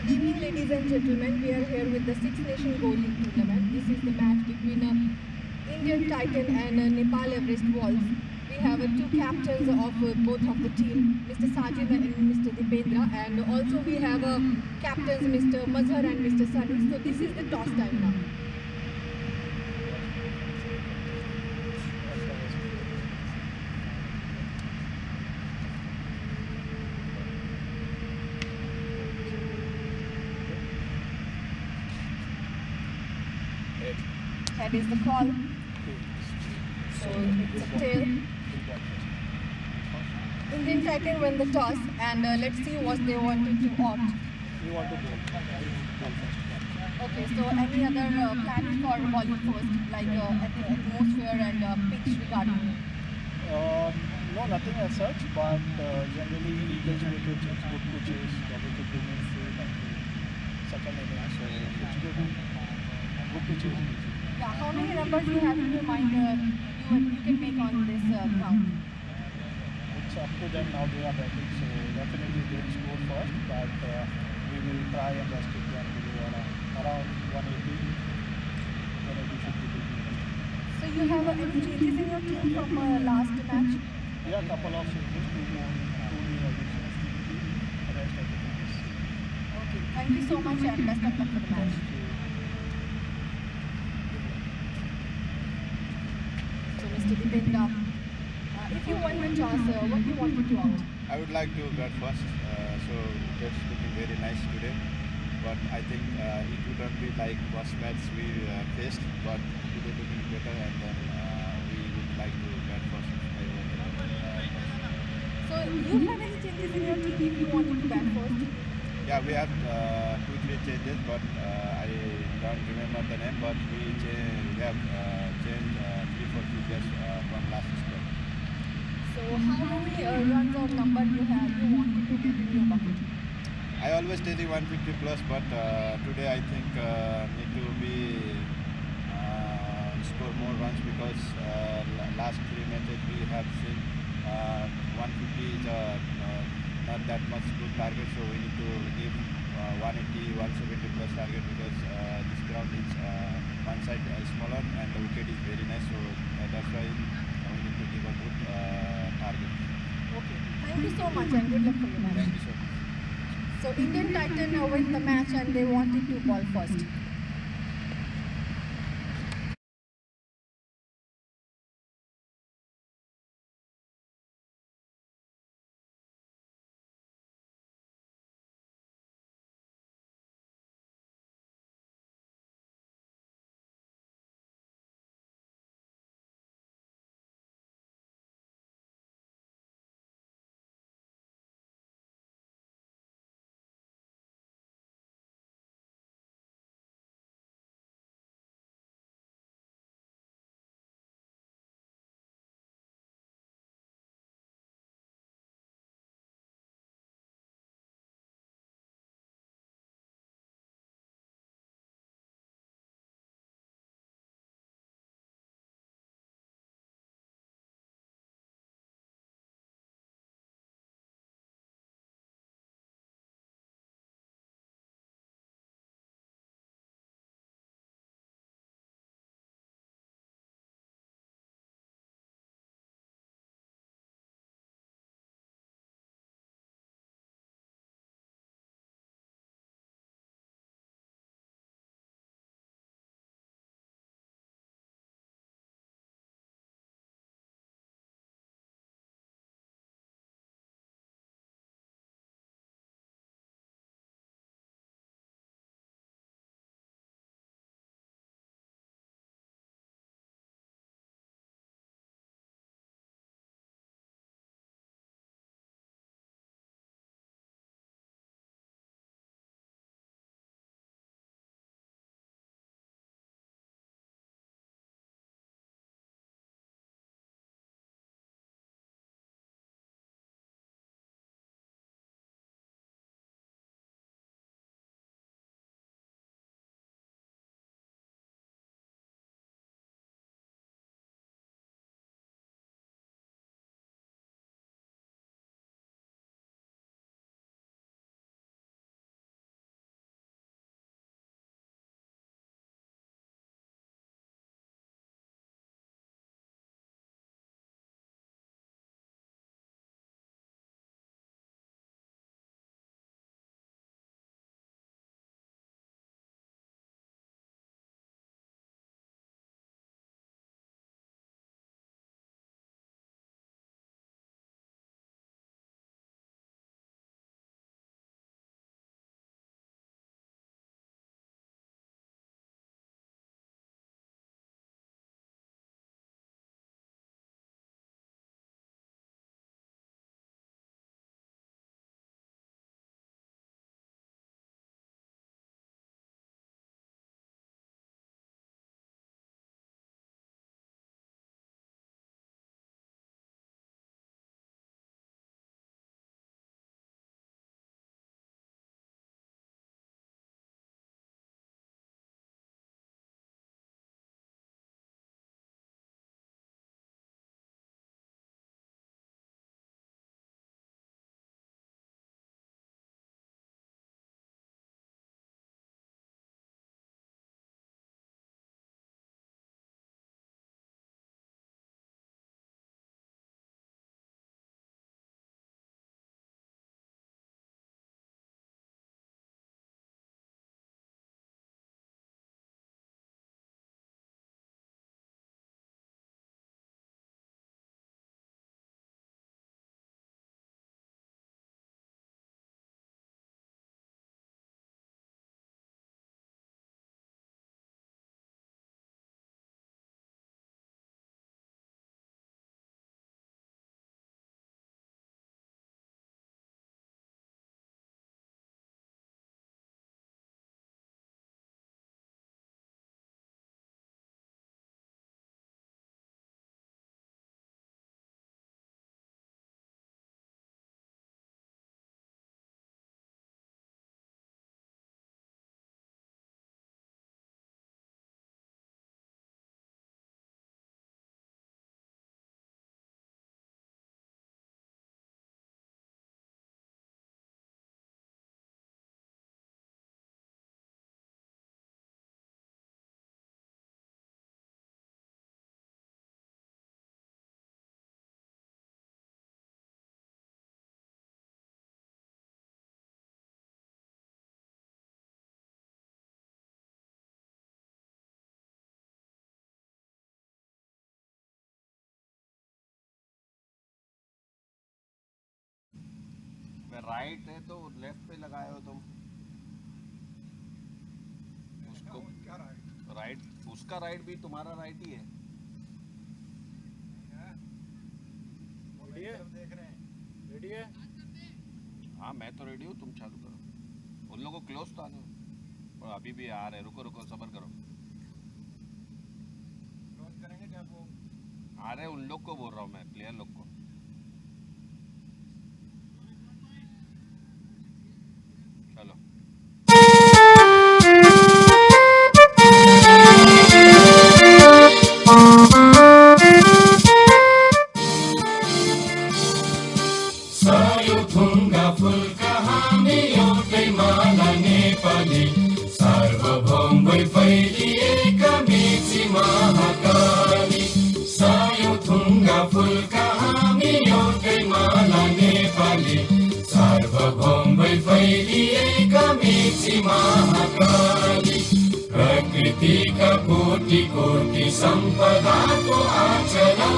Good evening, ladies and gentlemen. We are here with the Six Nation Bowling Tournament. This is the match between Indian Titan and Nepal Everest Wolves. We have two captains of both of the team, Mr. Sajid and Mr. Dipendra, and also we have captains Mr. Mazhar and Mr. Sunny. So this is the toss time now. Head is the call. So it's a tail. Indian Titan win the toss, and let's see what they wanted to opt. We want to bowl. Okay, so any other planning for bowling first, like atmosphere and pitch regarding? No, nothing as such, but generally Eagles wickets, it's good to chase, double to bring in straight and second innings, so it's good to chase. Yeah, how many numbers you have in your mind you can make on this ground? It's up to them now, they are batting, so definitely they'll score first, but we will try and restrict them to around 180. 180 should be good. So you have any changes in your team from last match? Yeah, a couple of changes, two new additions, the rest everything is. Okay, thank you so much and best of luck for the match. So Mr. Dipendra, if you won the toss, what do you wanted to opt? I would like to bat first, so it's looking very nice today. But I think it would not be like first match we faced, but today looking better, and then we would like to bat first. So you have any changes in your team if you wanted to bat first? Yeah, we have 2-3 changes, but I don't remember the name. But we have changed 3-4 figures from last squad. So how many runs or number you wanted to get in your bucket? I always tell you 150 plus, but today I think need to be score more runs because last 3 matches we have seen 150 is not that much good target, so we need to give 180, 170 plus target because this ground is one side smaller and the wicket is very nice, so that's why we need to give a good target. Okay, thank you so much and good luck for your match. Thank you so much. So Indian Titan win the match and they wanted to ball first. Right है तो left पे लगाए हो तुम उसको। Right, उसका right भी तुम्हारा राइट ही है। रेडी है? देख रहे हैं, रेडी है? हाँ मैं तो रेडी हूँ, तुम चालू करो। उन लोगों को क्लोज तो आने दो। और अभी भी आ रहे, रुको रुको सबर करो। क्लोज करेंगे क्या वो? आ रहे उन लोग को बोल रहा हूँ मैं, प्लेयर लोग को। चलो। सायुथुङ्गा फुल्का हामी एउटै माला नेपाली सार्वभौम भई फैलिएका मेची महाकाली सायुथुङ्गा फुल्का हामी एउटै माला नेपाली सार्वभौम भई फैलिएका मेची महाकाली प्रकृतिका कोटि कोटि सम्पदाको आचरण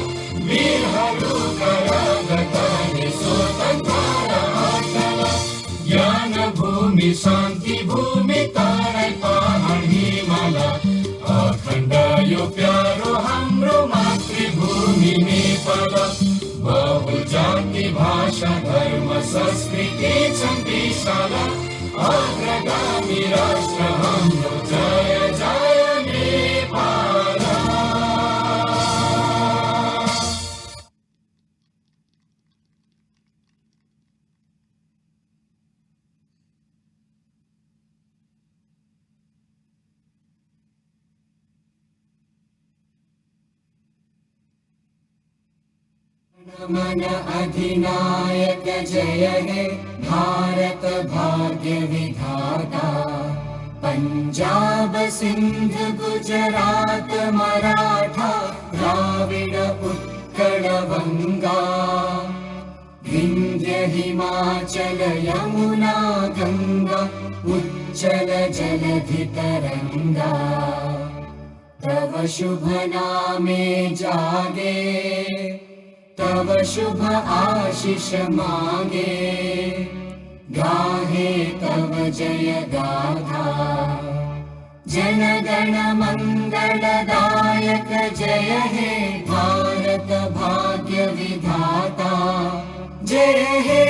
वीरहरूका रगतले स्वतन्त्र अटल ज्ञान भूमि शान्ति भूमि तराई पहाड हिमाल अखण्ड यो प्यारो हाम्रो मातृभूमि नेपाल बहु जाति भाषा धर्म संस्कृति छन् विशाल अग्रगामी राष्ट्र हाम्रो जय जय नेपाल। मन अधिनायक जय हे भारत भाग्य विधाता पंजाब सिंध गुजरात मराठा द्राविड उत्कल बंगा विंध्य हिमाचल यमुना गंगा उच्चल जलधि तरंगा तव शुभ नामे जागे तव शुभ आशीष मांगे गाहे तव जय गाथा जन गण मंगलदायक जय हे भारत भाग्य विधाता जय हे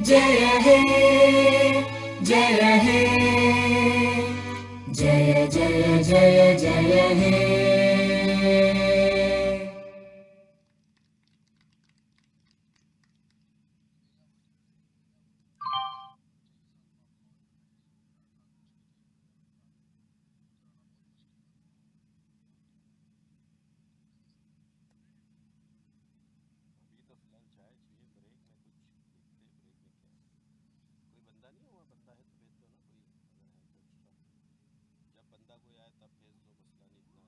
जय हे जय हे जय जय जय जय हे। अभी तो फिलहाल चाय चाहिए, ब्रेक में कुछ देखते हैं, ब्रेक में क्या है। कोई बंदा नहीं है वहाँ? बंदा है तो भेज दो ना कोई, अगर है तो एक्स्ट्रा। जब बंदा कोई आए तब भेज दो, मसला नहीं, इतना अर्जेंट नहीं है।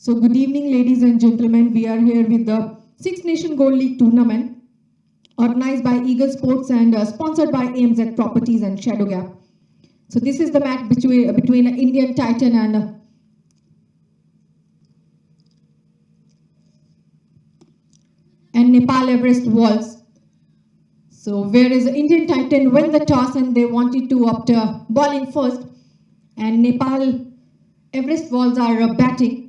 So good evening, ladies and gentlemen. We are here with the Six Nation Gold League tournament organized by Eagle Sports and sponsored by AMZ Properties and Shadow Gap. So this is the match between Indian Titan and Nepal Everest Walls. So whereas Indian Titan won the toss and they wanted to opt bowling first, and Nepal Everest Walls are batting.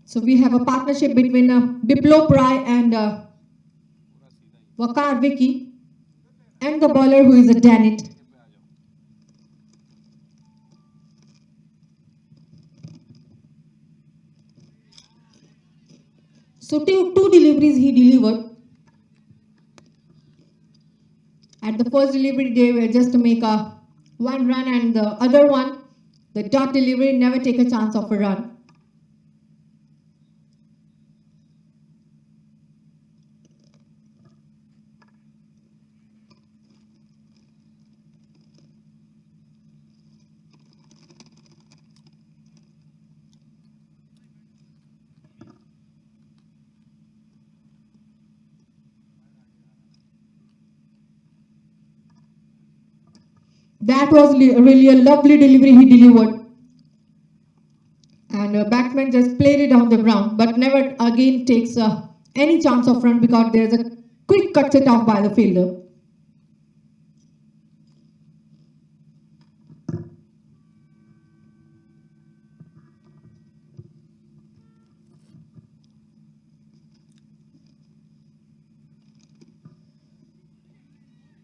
So we have a partnership between Biplop Rai and Wakar Vicky and the bowler who is a Danit. So two deliveries he delivered. At the first delivery they were just to make a one run, and the other one, the dot delivery, never take a chance of a run. That was really a lovely delivery he delivered. And batsman just played it down the ground, but never again takes any chance of run because there's a quick cut it off by the fielder.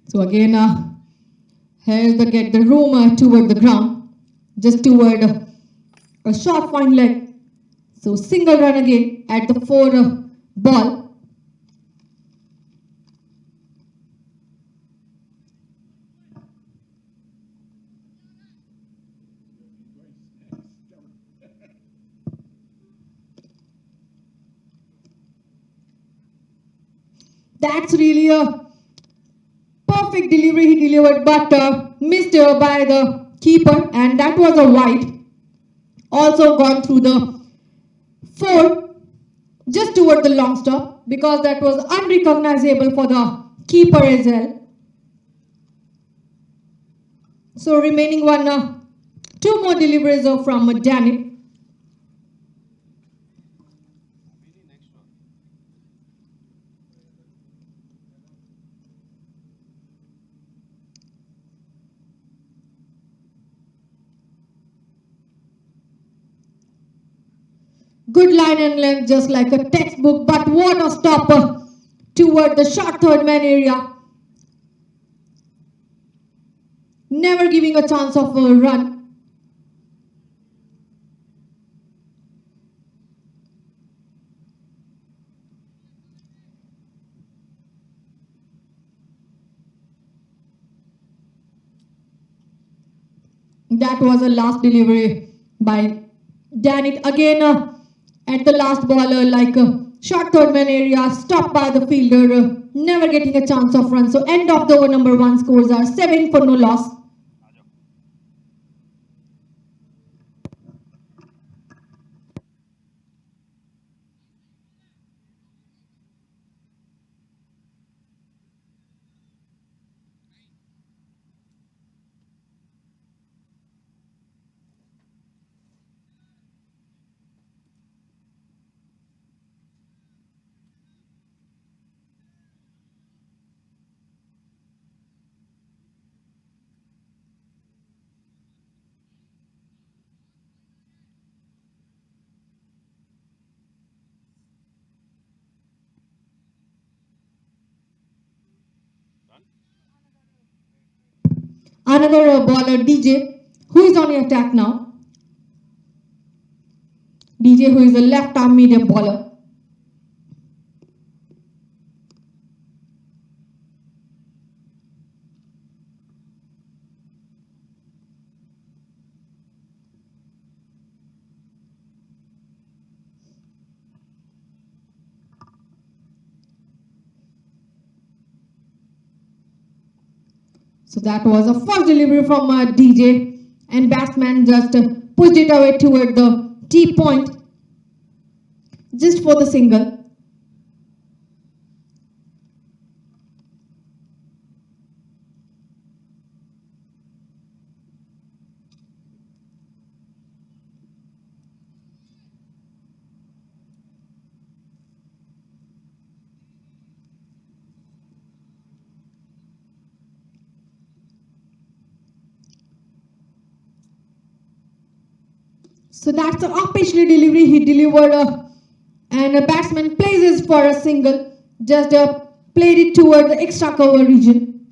So again, here's the room toward the ground, just toward a short fine leg. So single run again at the four ball. That's really a perfect delivery he delivered, but missed by the keeper, and that was a wide. Also gone through the four, just toward the long stop, because that was unrecognizable for the keeper as well. So remaining two more deliveries from Danny. Good line and length, just like a textbook, but what a stopper toward the short third man area. Never giving a chance of a run. That was a last delivery by Danit. Again, at the last ball, like a short third man area, stopped by the fielder, never getting a chance of run. So end of the over number one, scores are 7 for no loss. Another bowler, DJ, who is on the attack now. DJ, who is a left arm medium bowler. So that was a first delivery from DJ, and batsman just pushed it away toward the T point just for the single. So that's the up-pitch delivery he delivered, and a batsman places for a single, just played it toward the extra cover region.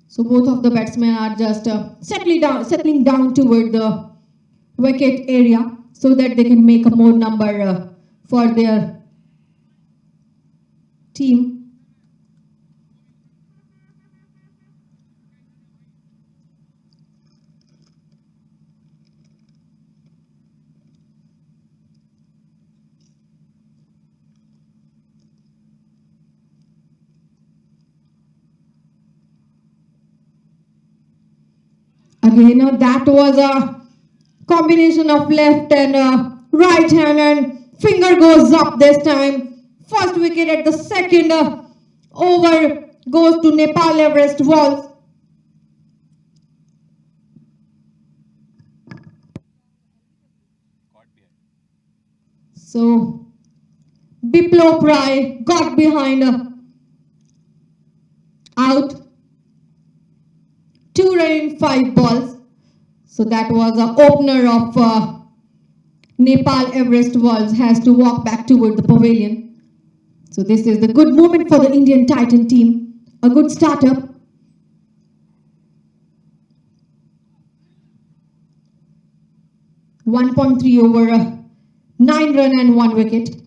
So both of the batsmen are just settling down toward the wicket area so that they can make a more number for their team. Again, that was a combination of left and right hand, and finger goes up this time. First wicket at the second over goes to Nepal Everest Walls. So Biplo Prai got behind, out, 2 run in 5 balls. So that was the opener of Nepal Everest Walls has to walk back toward the pavilion. So this is the good moment for the Indian Titan team. A good startup. 1.3 over, 9 run and 1 wicket.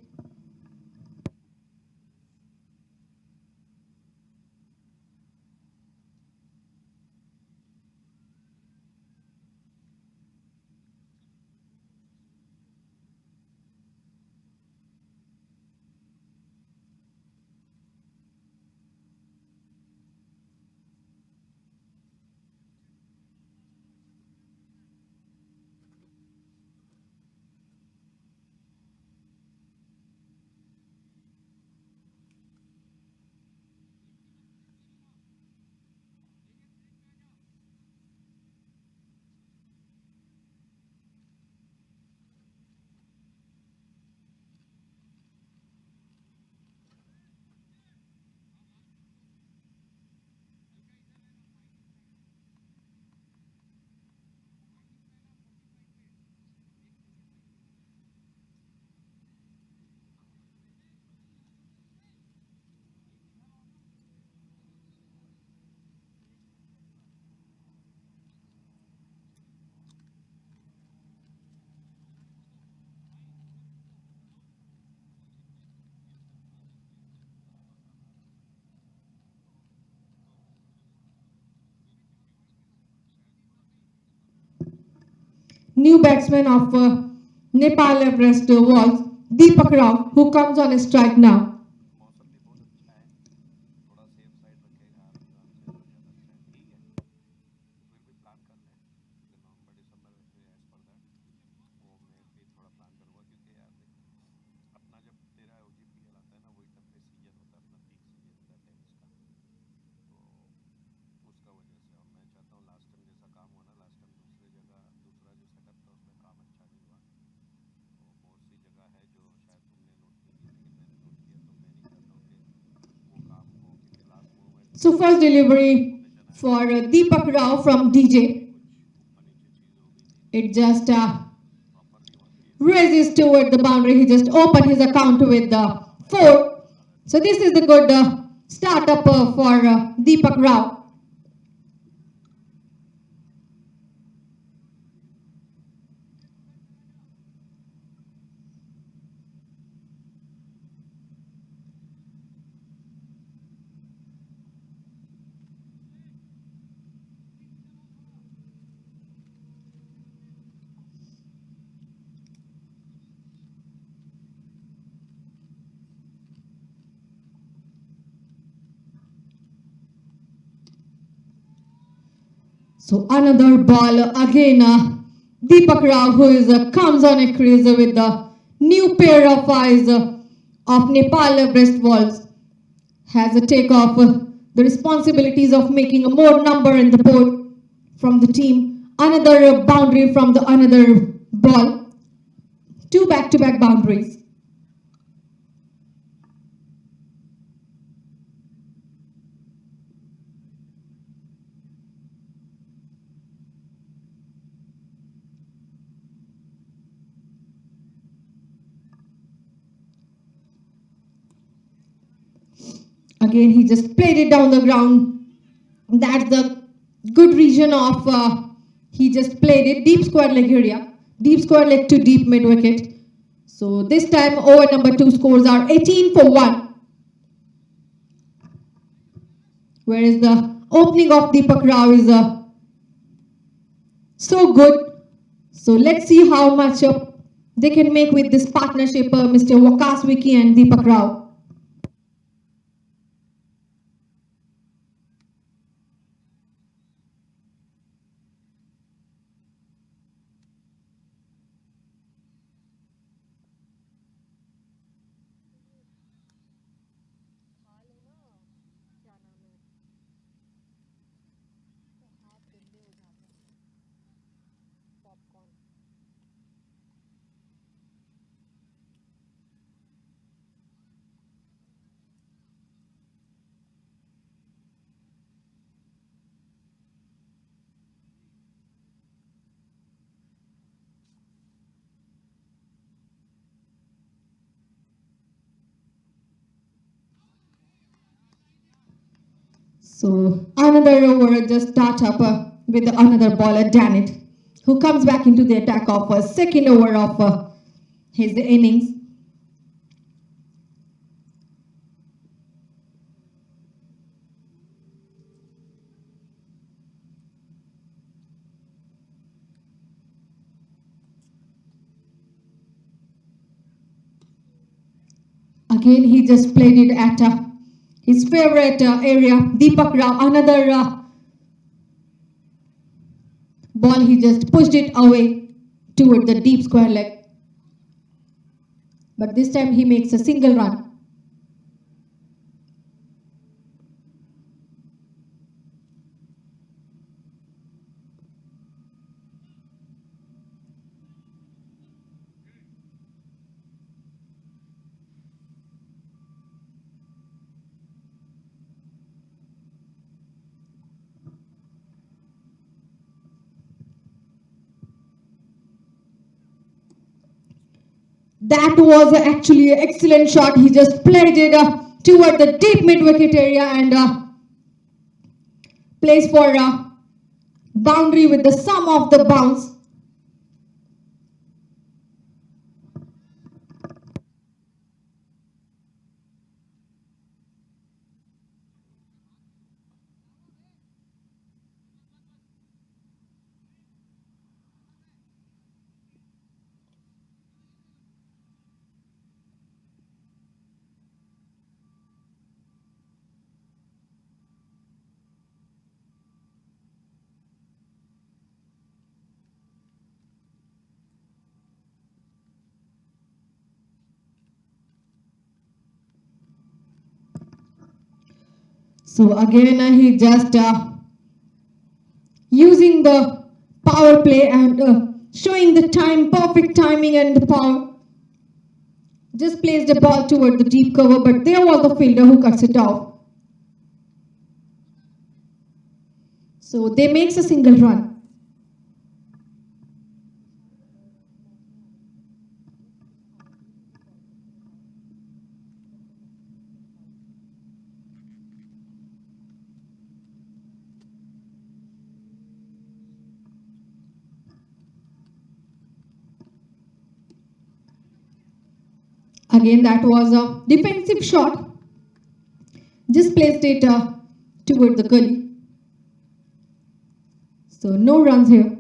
New batsman of Nepal Everest Walls, Deepak Rao, who comes on a strike now. So first delivery for Deepak Rao from DJ. It just races toward the boundary. He just opened his account with the 4. So this is the good startup for Deepak Rao. So another ball again. Deepak Rao, who comes on a cruise with the new pair of eyes of Nepal Everest walls, has a take off the responsibilities of making a more number in the board from the team. Another boundary from the another ball. Two back-to-back boundaries. Again, he just played it down the ground. That's the good region of, he just played it, deep square leg area. Deep square leg to deep mid wicket. So this time over number 2 scores are 18 for 1. Whereas the opening of Deepak Rao is so good. So let's see how much they can make with this partnership, Mr. Wakas Wiki and Deepak Rao. So another over just start up with another baller, Danit, who comes back into the attack of second over of his innings. Again, he just played it at his favorite area, Deepak Rao. Another ball, he just pushed it away toward the deep square leg. But this time he makes a single run. That was actually an excellent shot. He just played it toward the deep mid-wicket area and plays for boundary with the sum of the bounce. So again, he just using the power play and showing the time, perfect timing and the power. Just plays the ball toward the deep cover, but there was the fielder who cuts it off. So they makes a single run. Again, that was a defensive shot. Just placed it toward the gully. So no runs here.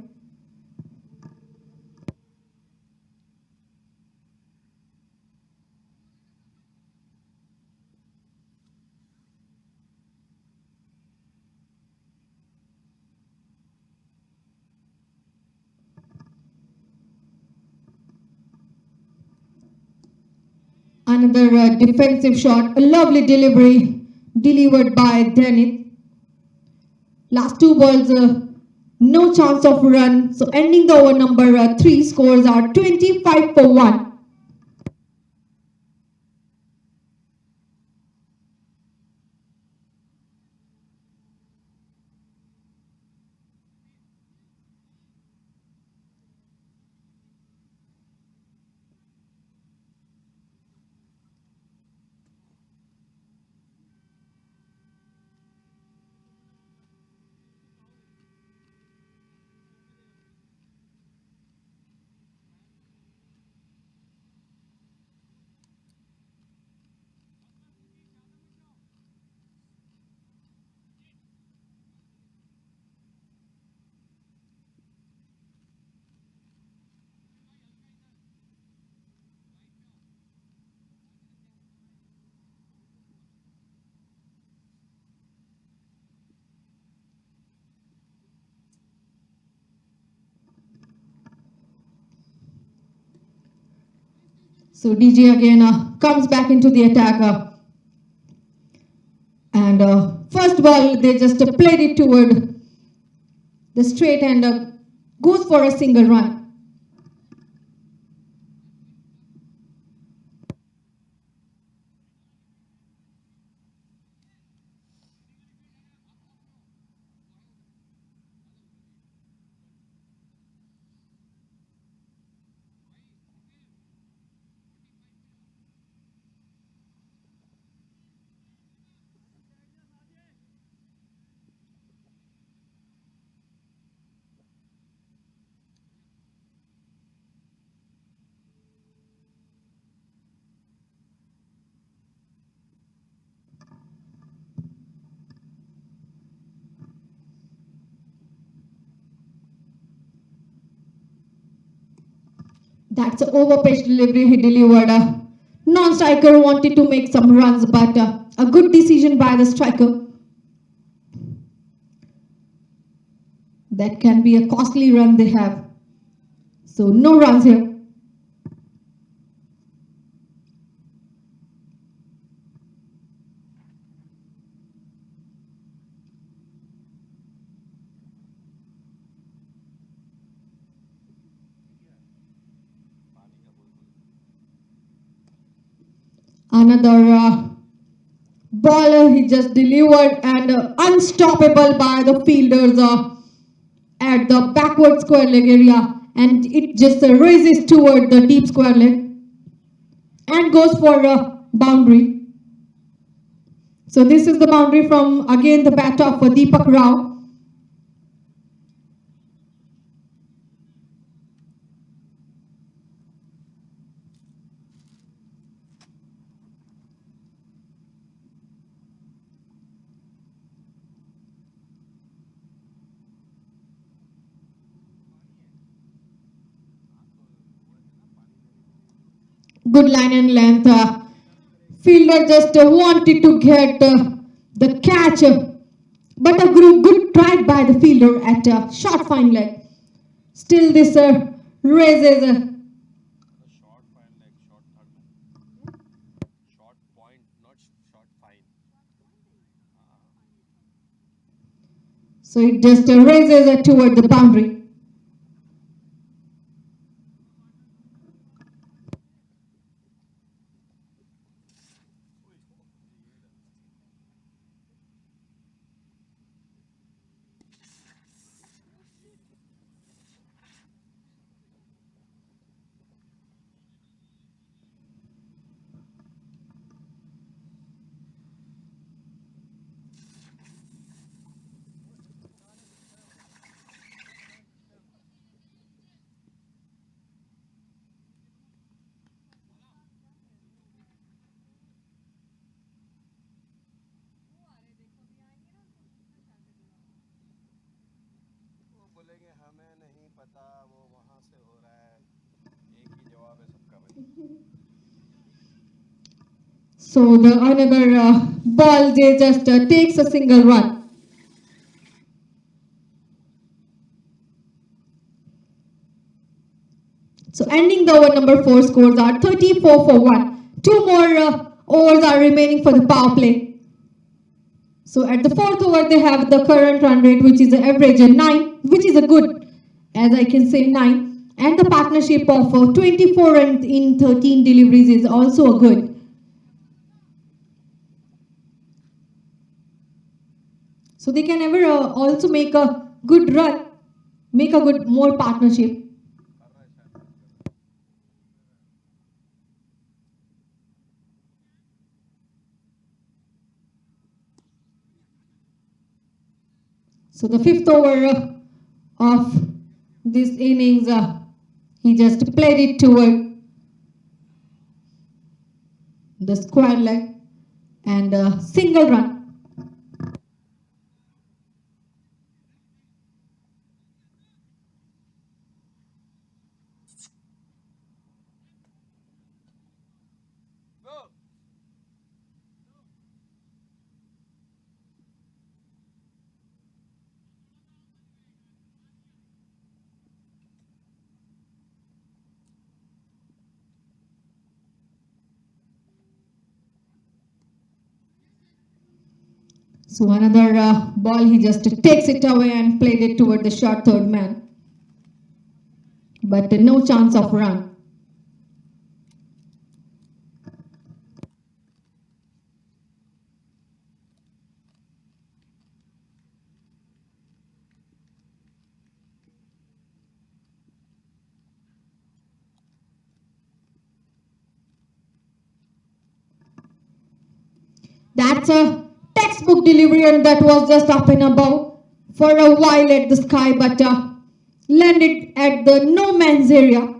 Another defensive shot, a lovely delivery delivered by Denith. Last two balls, no chance of run. So ending the over number 3, scores are 25 for 1. So DJ again comes back into the attack. And first ball, they just played it toward the straight and goes for a single run. That's an overpitched delivery he delivered. Non-striker wanted to make some runs, but a good decision by the striker. That can be a costly run they have. So no runs here. Another ball he just delivered and unstoppable by the fielders at the backward square leg area, and it just races toward the deep square leg and goes for a boundary. So this is the boundary from again the bat of Deepak Rao. Good line and length. Fielder just wanted to get the catch, but a good try by the fielder at short fine leg. Still this raises Short fine like short third. Short point, not short fine. so it just raises toward the boundary. वो बोलेंगे हमें नहीं पता, वो वहाँ से हो रहा है, एक ही जवाब है सबका भाई. So the another ball they just takes a single run. So ending the over number 4, scores are 34 for 1. 2 more overs are remaining for the power play. So at the 4th over, they have the current run rate, which is an average of 9, which is a good, as I can say, 9. And the partnership of 24 runs in 13 deliveries is also a good. So they can ever also make a good run, make a good more partnership. So the 5th over of this innings, he just played it toward the square leg and a single run. So another ball, he just takes it away and played it toward the short third man. But no chance of run. That's a textbook delivery, and that was just up and above for a while at the sky, but landed at the no man's area.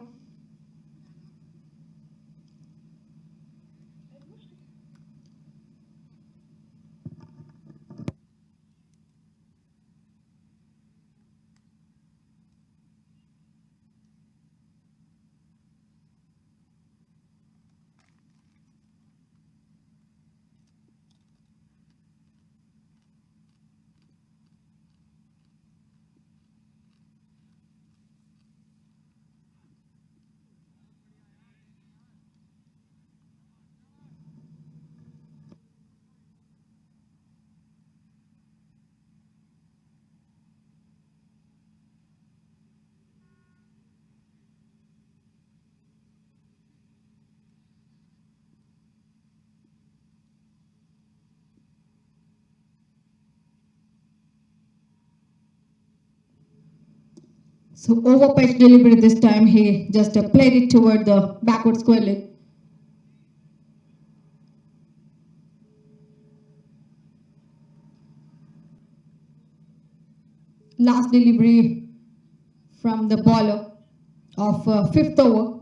So over pitch delivery this time, he just played it toward the backward square leg. Last delivery from the bowler of 5th over.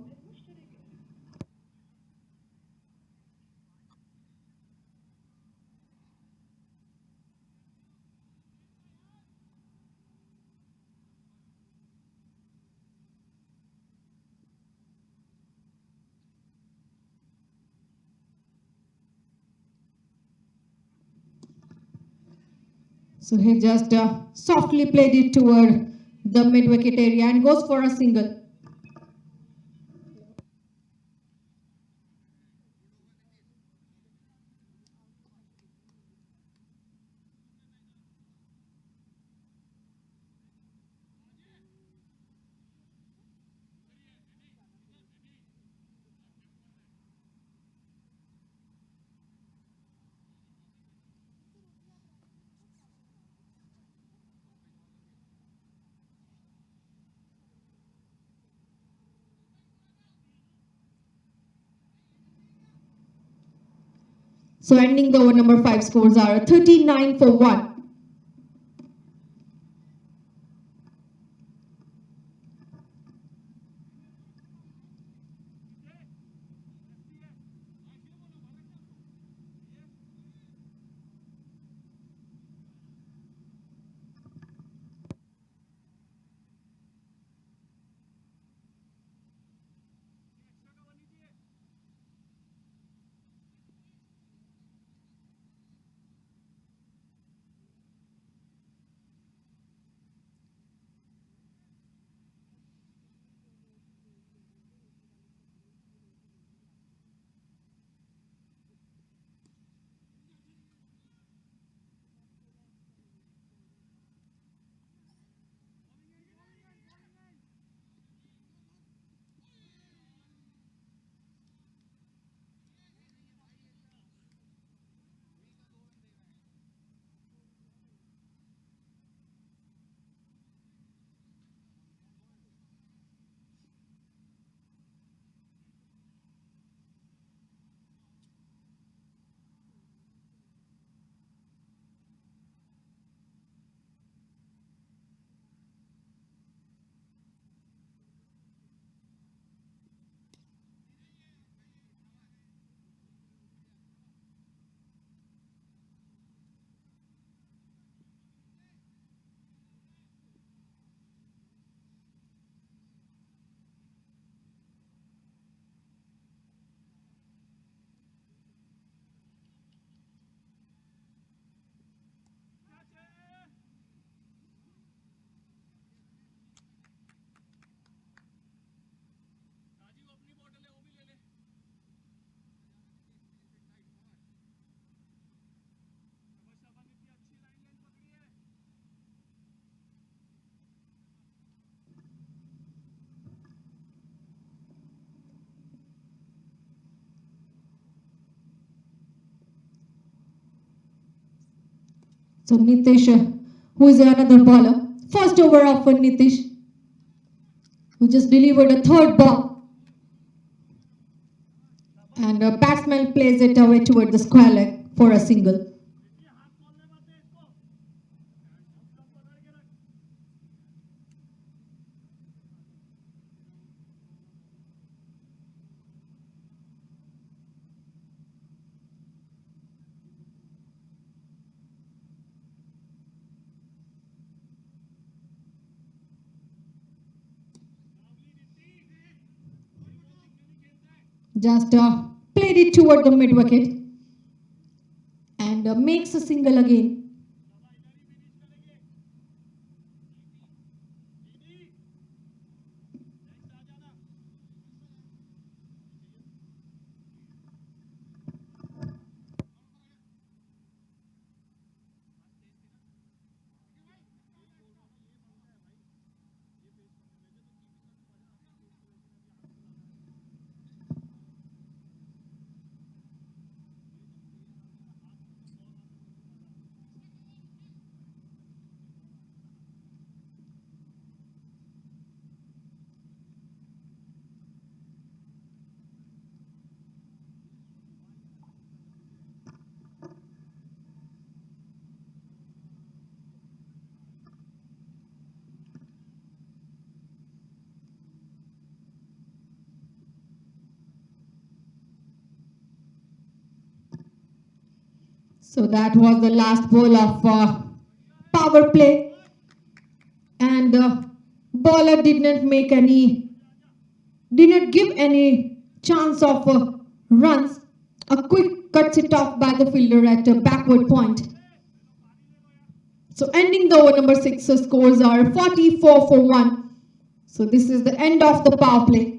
So he just softly played it toward the mid-wicket area and goes for a single. So ending the over number 5 scores are 39 for 1. So Nitish, who is another bowler, first over of Nitish, who just delivered a third ball, and a batsman plays it away toward the square leg for a single. Just played it toward the mid wicket and makes a single again. So that was the last ball of power play, and bowler did not give any chance of runs. A quick cuts it off by the fielder at a backward point. So ending the over number 6, so scores are 44 for 1. So this is the end of the power play.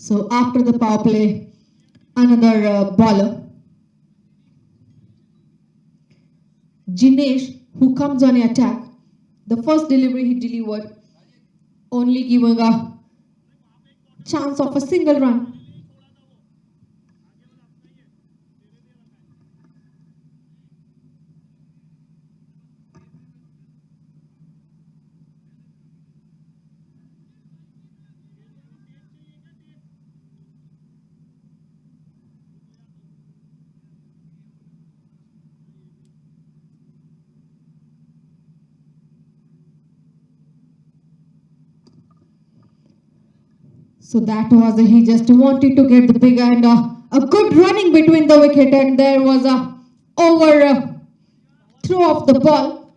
So after the power play, another bowler, Jinesh, who comes on attack. The first delivery he delivered, only giving a chance of a single run. So that was he just wanted to get the big and a good running between the wicket, and there was a over throw of the ball.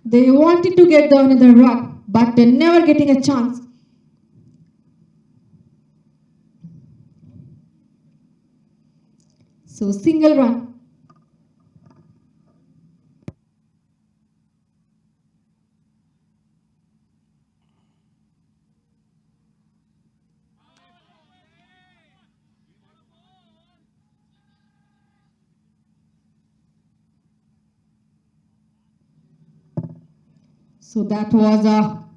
They wanted to get the another run, but never getting a chance. So single run. So that was a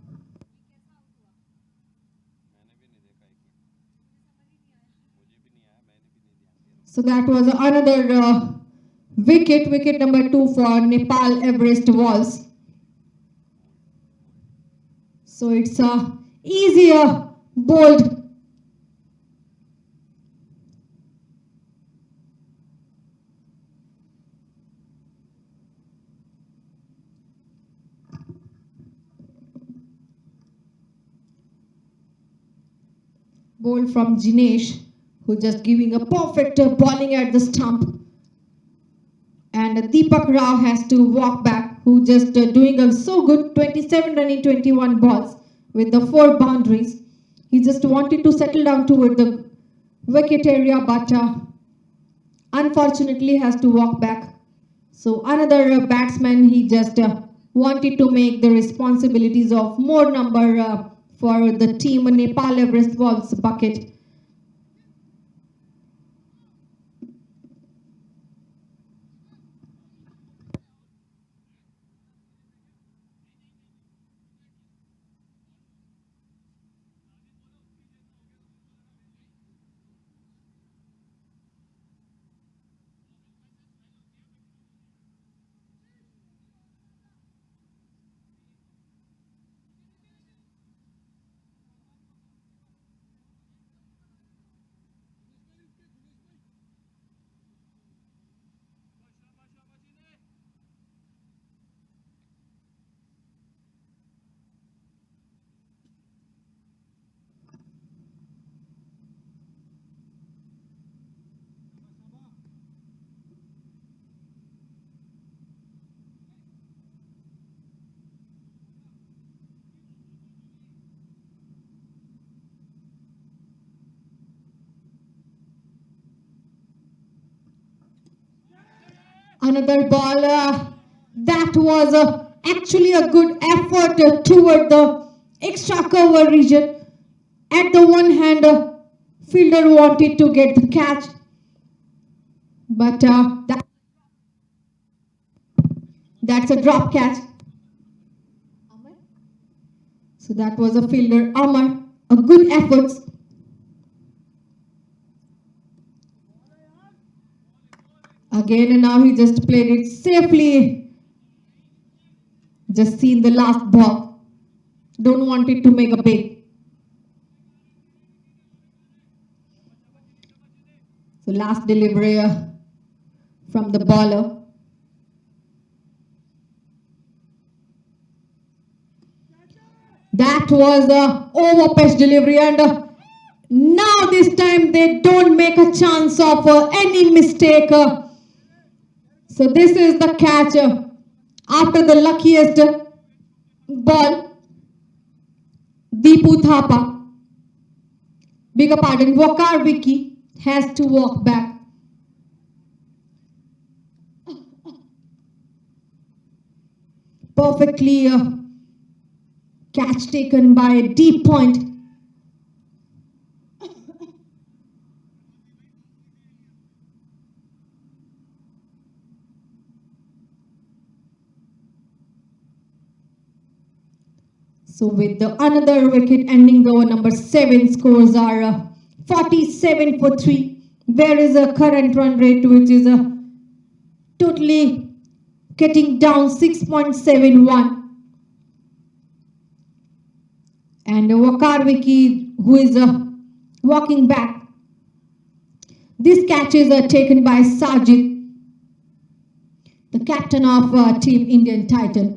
another wicket number 2 for Nepal Everest Walls. So it's a easier, bold. Ball from Jinesh, who just giving a perfect bowling at the stump. And Deepak Rao has to walk back, who just doing a so good 27 running 21 balls with the 4 boundaries. He just wanted to settle down toward the wicket area, but unfortunately has to walk back. So another batsman, he just wanted to make the responsibilities of more number for the team Nepal Everest Walls bucket. Another ball, that was actually a good effort toward the extra cover region. At the one hand, fielder wanted to get the catch, but that's a drop catch. So that was a fielder, Amar, a good effort. Again, and now he just played it safely. Just seen the last ball. Don't want it to make a big. So last delivery from the bowler. That was a over pitch delivery, and now this time they don't make a chance of any mistake. So this is the catch after the luckiest ball. Deepu Thapa, bigger pardon, Wakar Vicky has to walk back. Perfectly catch taken by a deep point. So with the another wicket ending the over, number 7 scores are 47 for 3. There is a current run rate which is totally getting down 6.71. And Wakar Vicky, who is walking back. These catches are taken by Sajid, the captain of Team Indian Titan.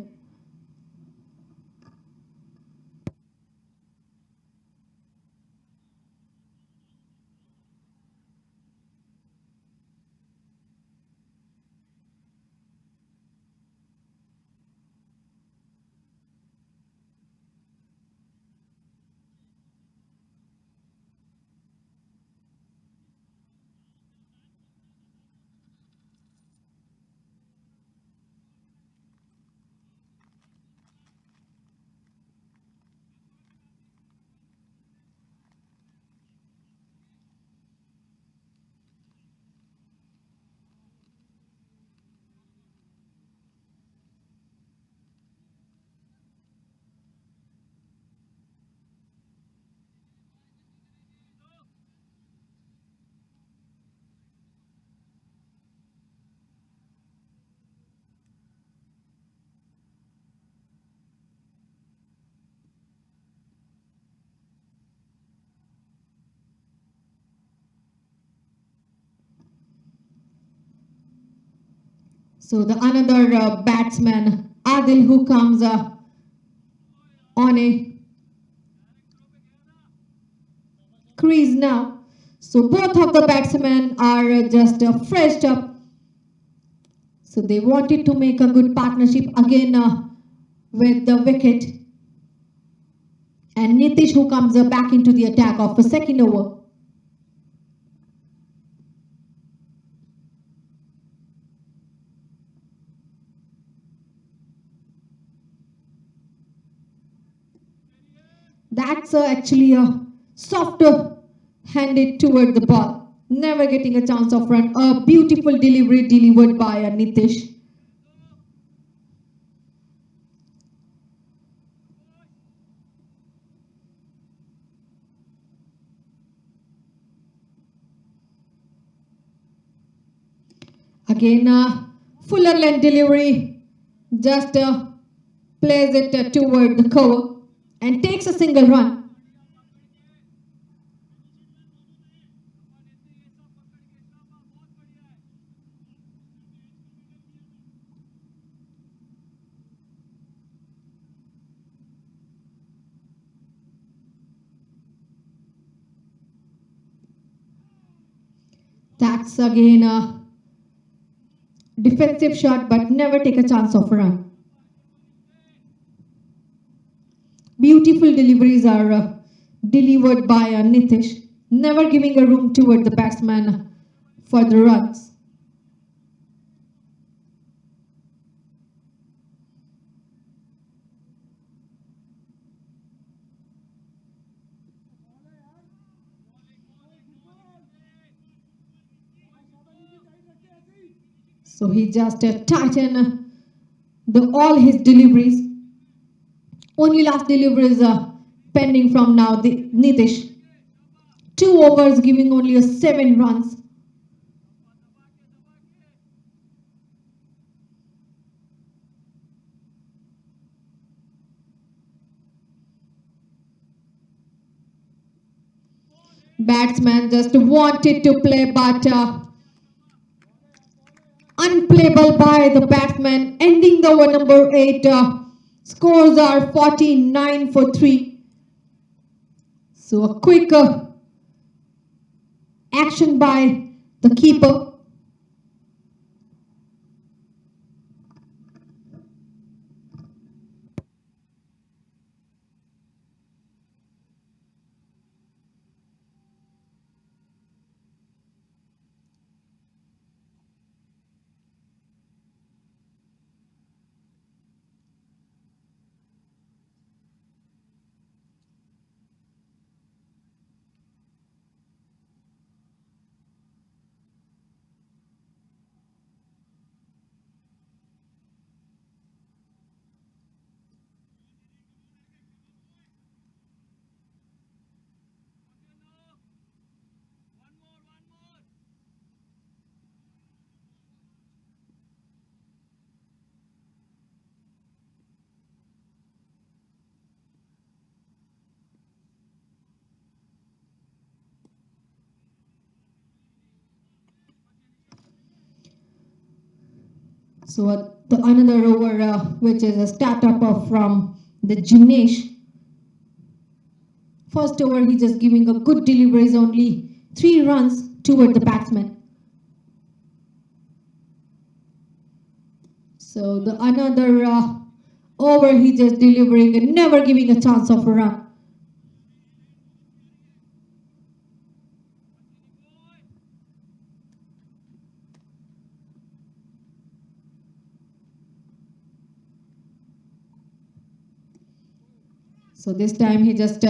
So the another batsman, Adil, who comes on a crease now. So both of the batsmen are just freshed up. So they wanted to make a good partnership again with the wicket. And Nitish, who comes back into the attack of the second over. That's actually a softer handed toward the ball. Never getting a chance of run. A beautiful delivery delivered by Nitish. Again, fuller length delivery. Just plays it toward the cover and takes a single run. That's again a defensive shot, but never take a chance of a run. Beautiful deliveries are delivered by Nitish, never giving a room toward the batsman for the runs. So he just tightened all his deliveries. Only last delivery is pending from now, the Nitish. 2 overs giving only a 7 runs. Batsman just wanted to play, but unplayable by the batsman. Ending the over number 8. Scores are 49 for 3. So a quick action by the keeper. So the another over, which is a startup from the Jinesh. First over, he just giving a good deliveries, only 3 runs toward the batsman. So the another over, he just delivering and never giving a chance of a run. So this time he just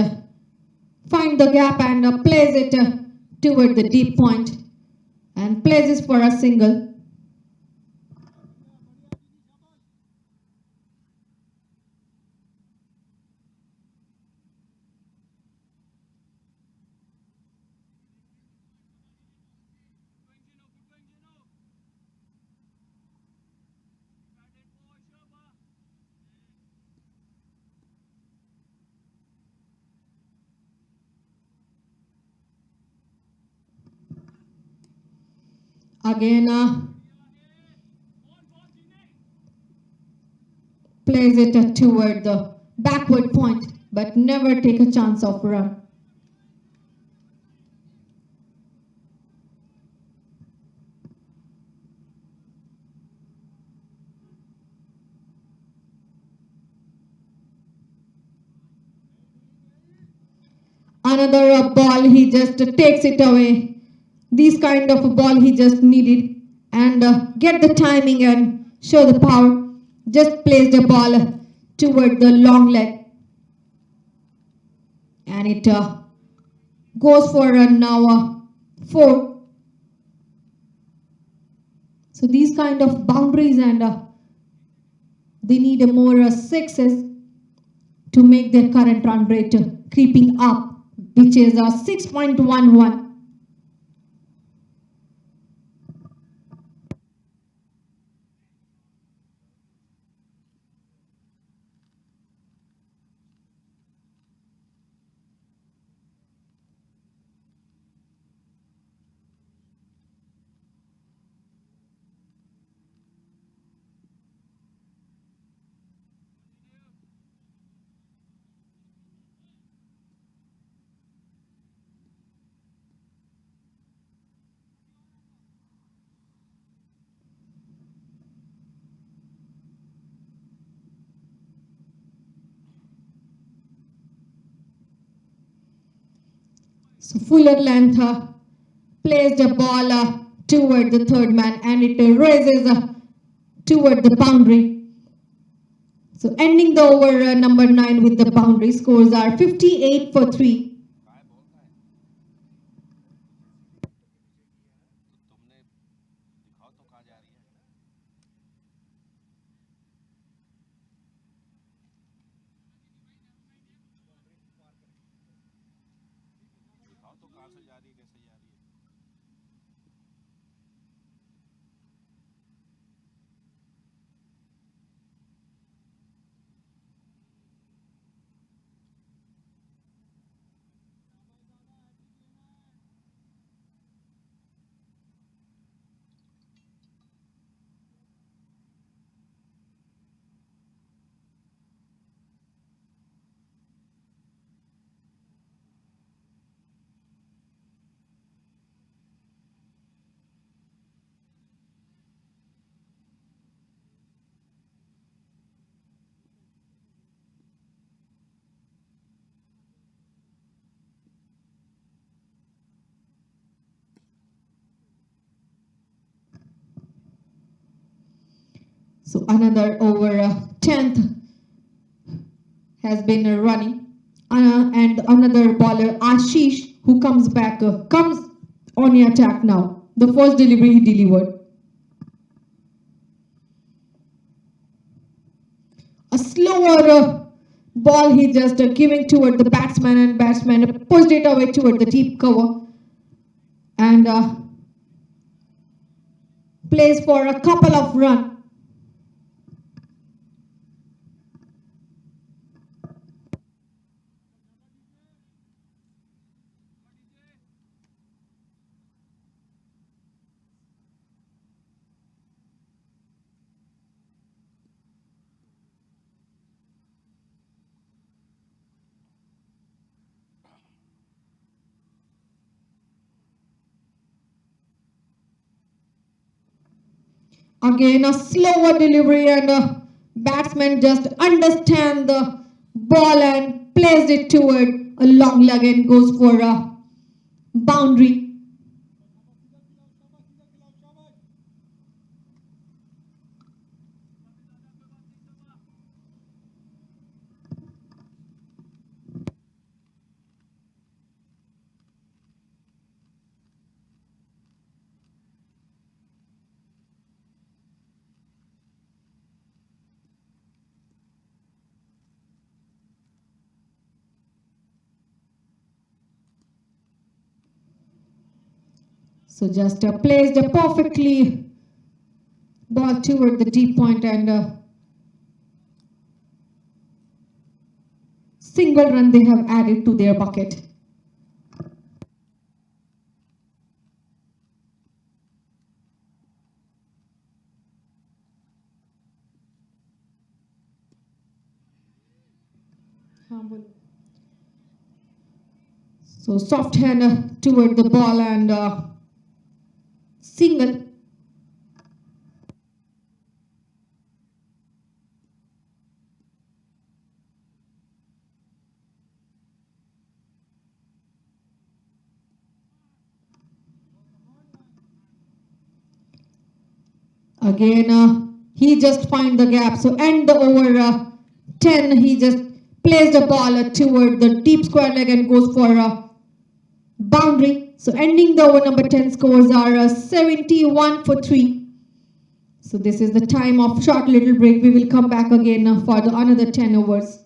find the gap and plays it toward the deep point and plays it for a single. Again, plays it toward the backward point, but never take a chance of run. Another ball, he just takes it away. This kind of a ball he just needed, and get the timing and show the power. Just place the ball toward the long leg, and it goes for now 4. So these kind of boundaries, and they need more 6s to make their current run rate creeping up, which is 6.11. So fuller length plays the ball toward the third man, and it raises toward the boundary. So ending the over number 9 with the boundary. Scores are 58 for 3. तुमने दिखाओ तो कहाँ जा रही है दिखाओ तो कहाँ से जा रही है कैसे जा रही है So another over 10th has been running. And another bowler, Ashish, who comes back, comes on the attack now. The first delivery he delivered. A slower ball he just giving toward the batsman, and batsman pushed it away toward the deep cover. And plays for a couple of runs. Again, a slower delivery, and batsman just understand the ball and plays it toward a long leg and goes for a boundary. So just placed perfectly ball toward the deep point, and single run they have added to their bucket. So soft hand toward the ball and single. Again, he just find the gap. So end the over 10. He just plays the ball toward the deep square leg and goes for a boundary. So ending the over number 10, scores are 71 for 3. So this is the time of short little break. We will come back again for the another 10 overs.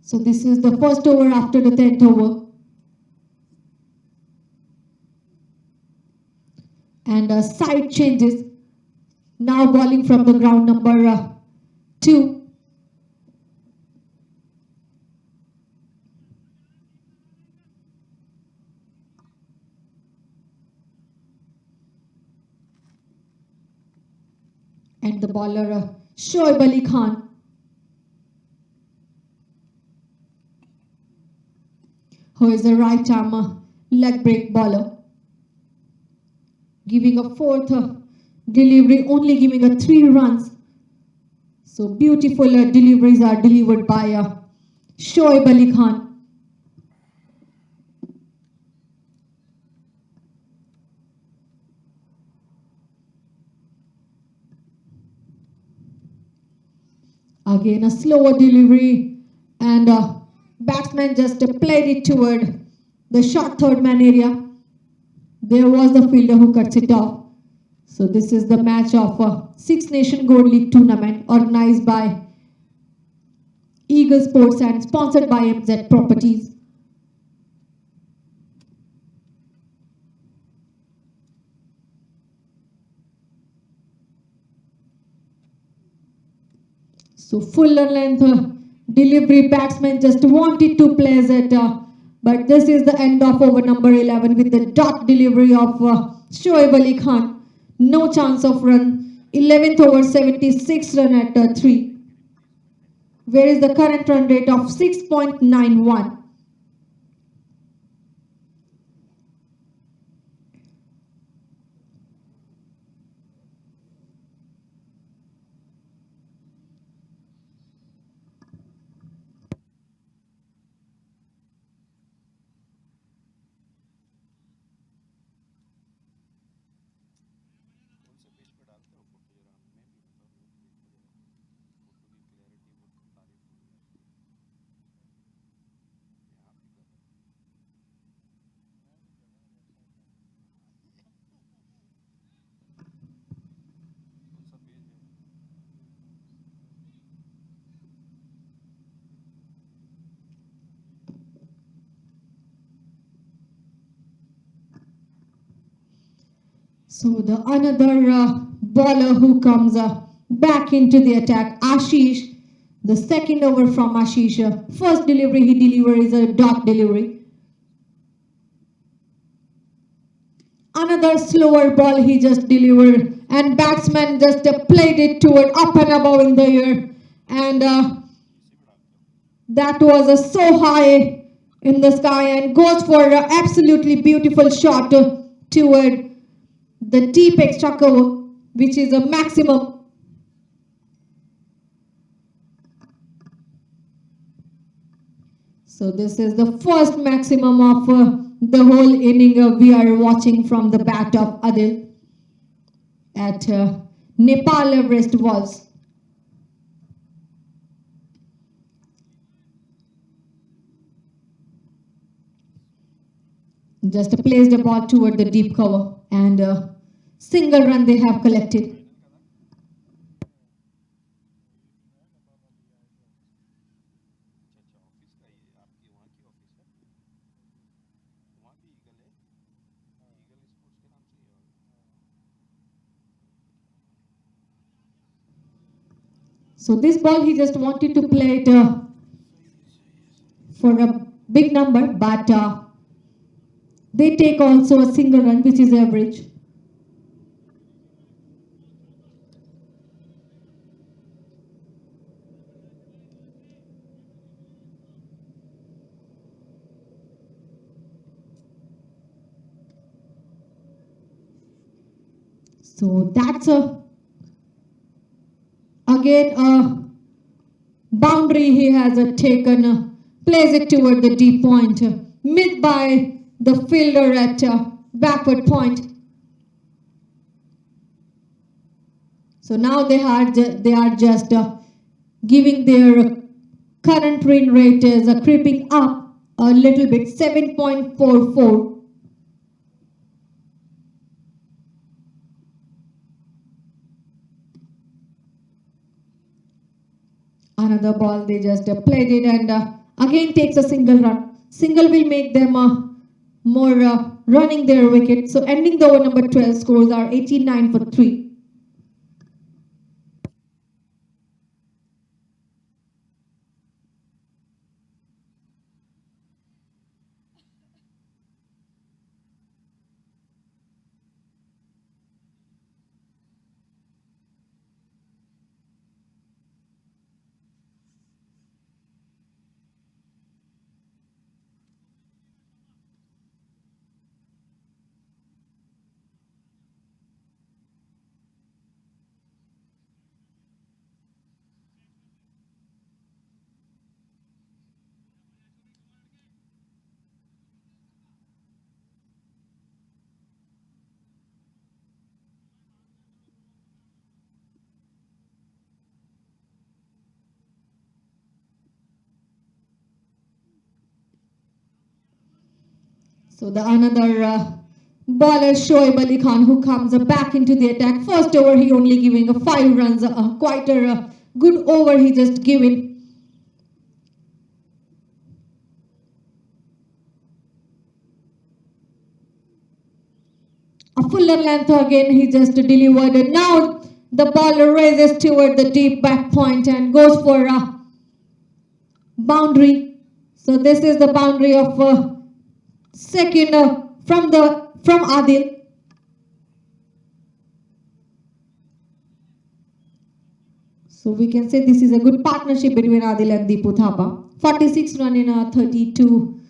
So this is the first over after the 10th over. And side changes. Now bowling from the ground, number 2. And the bowler Shoaib Ali Khan. Who is a right arm leg break bowler. Giving a fourth delivery, only giving a 3 runs. So beautiful deliveries are delivered by Shoaib Ali Khan. Again a slower delivery, and batsman just played it toward the short third man area. there was the fielder who cuts it off. So this is the match of Six Nation Gold League tournament organized by Eagle Sports and sponsored by MZ Properties. So full length delivery, batsman just wanted to place it, but this is the end of over number 11 with the dot delivery of Shoaib Ali Khan. No chance of run. 11th over 76 run at 3. Where is the current run rate of 6.91? So the another bowler who comes back into the attack, Ashish. The second over from Ashish. First delivery he delivers is a dot delivery. Another slower ball he just delivered, and batsman just played it toward up and above in the air, and that was so high in the sky and goes for an absolutely beautiful shot toward the deep extra cover, which is a maximum. So this is the first maximum of the whole inning we are watching from the bat of Adil at Nepal Everest Walls. Just placed the ball toward the deep cover, and single run they have collected. So this ball he just wanted to play it for a big number, but they take also a single run, which is average. So that's again a boundary he has taken, plays it toward the deep point, missed by the fielder at backward point. So now they are just giving their current win rate is creeping up a little bit, 7.44. Another ball, they just played it and again takes a single run. Single will make them more running their wicket. So ending the over number 12, scores are 89 for 3. So the another bowler Shoaib Ali Khan, who comes back into the attack. First over, he only giving a 5 runs, quite a good over he just given. A fuller length again, he just delivered it. Now the ball raises toward the deep back point and goes for a boundary. So this is the boundary of second from Adil. So we can say this is a good partnership between Adil and Deepu Thapa. 46 run in 32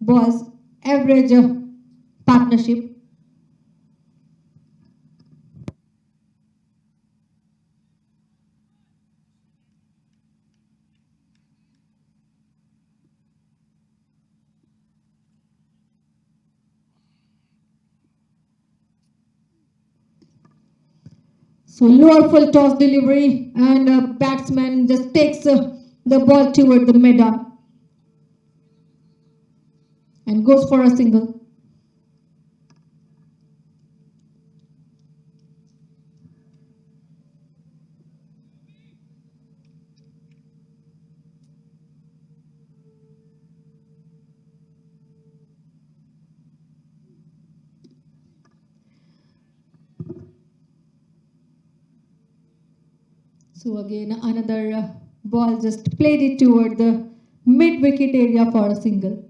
balls, average partnership. So lower full toss delivery, and batsman just takes the ball toward the middle and goes for a single. So again another ball just played it toward the mid wicket area for a single.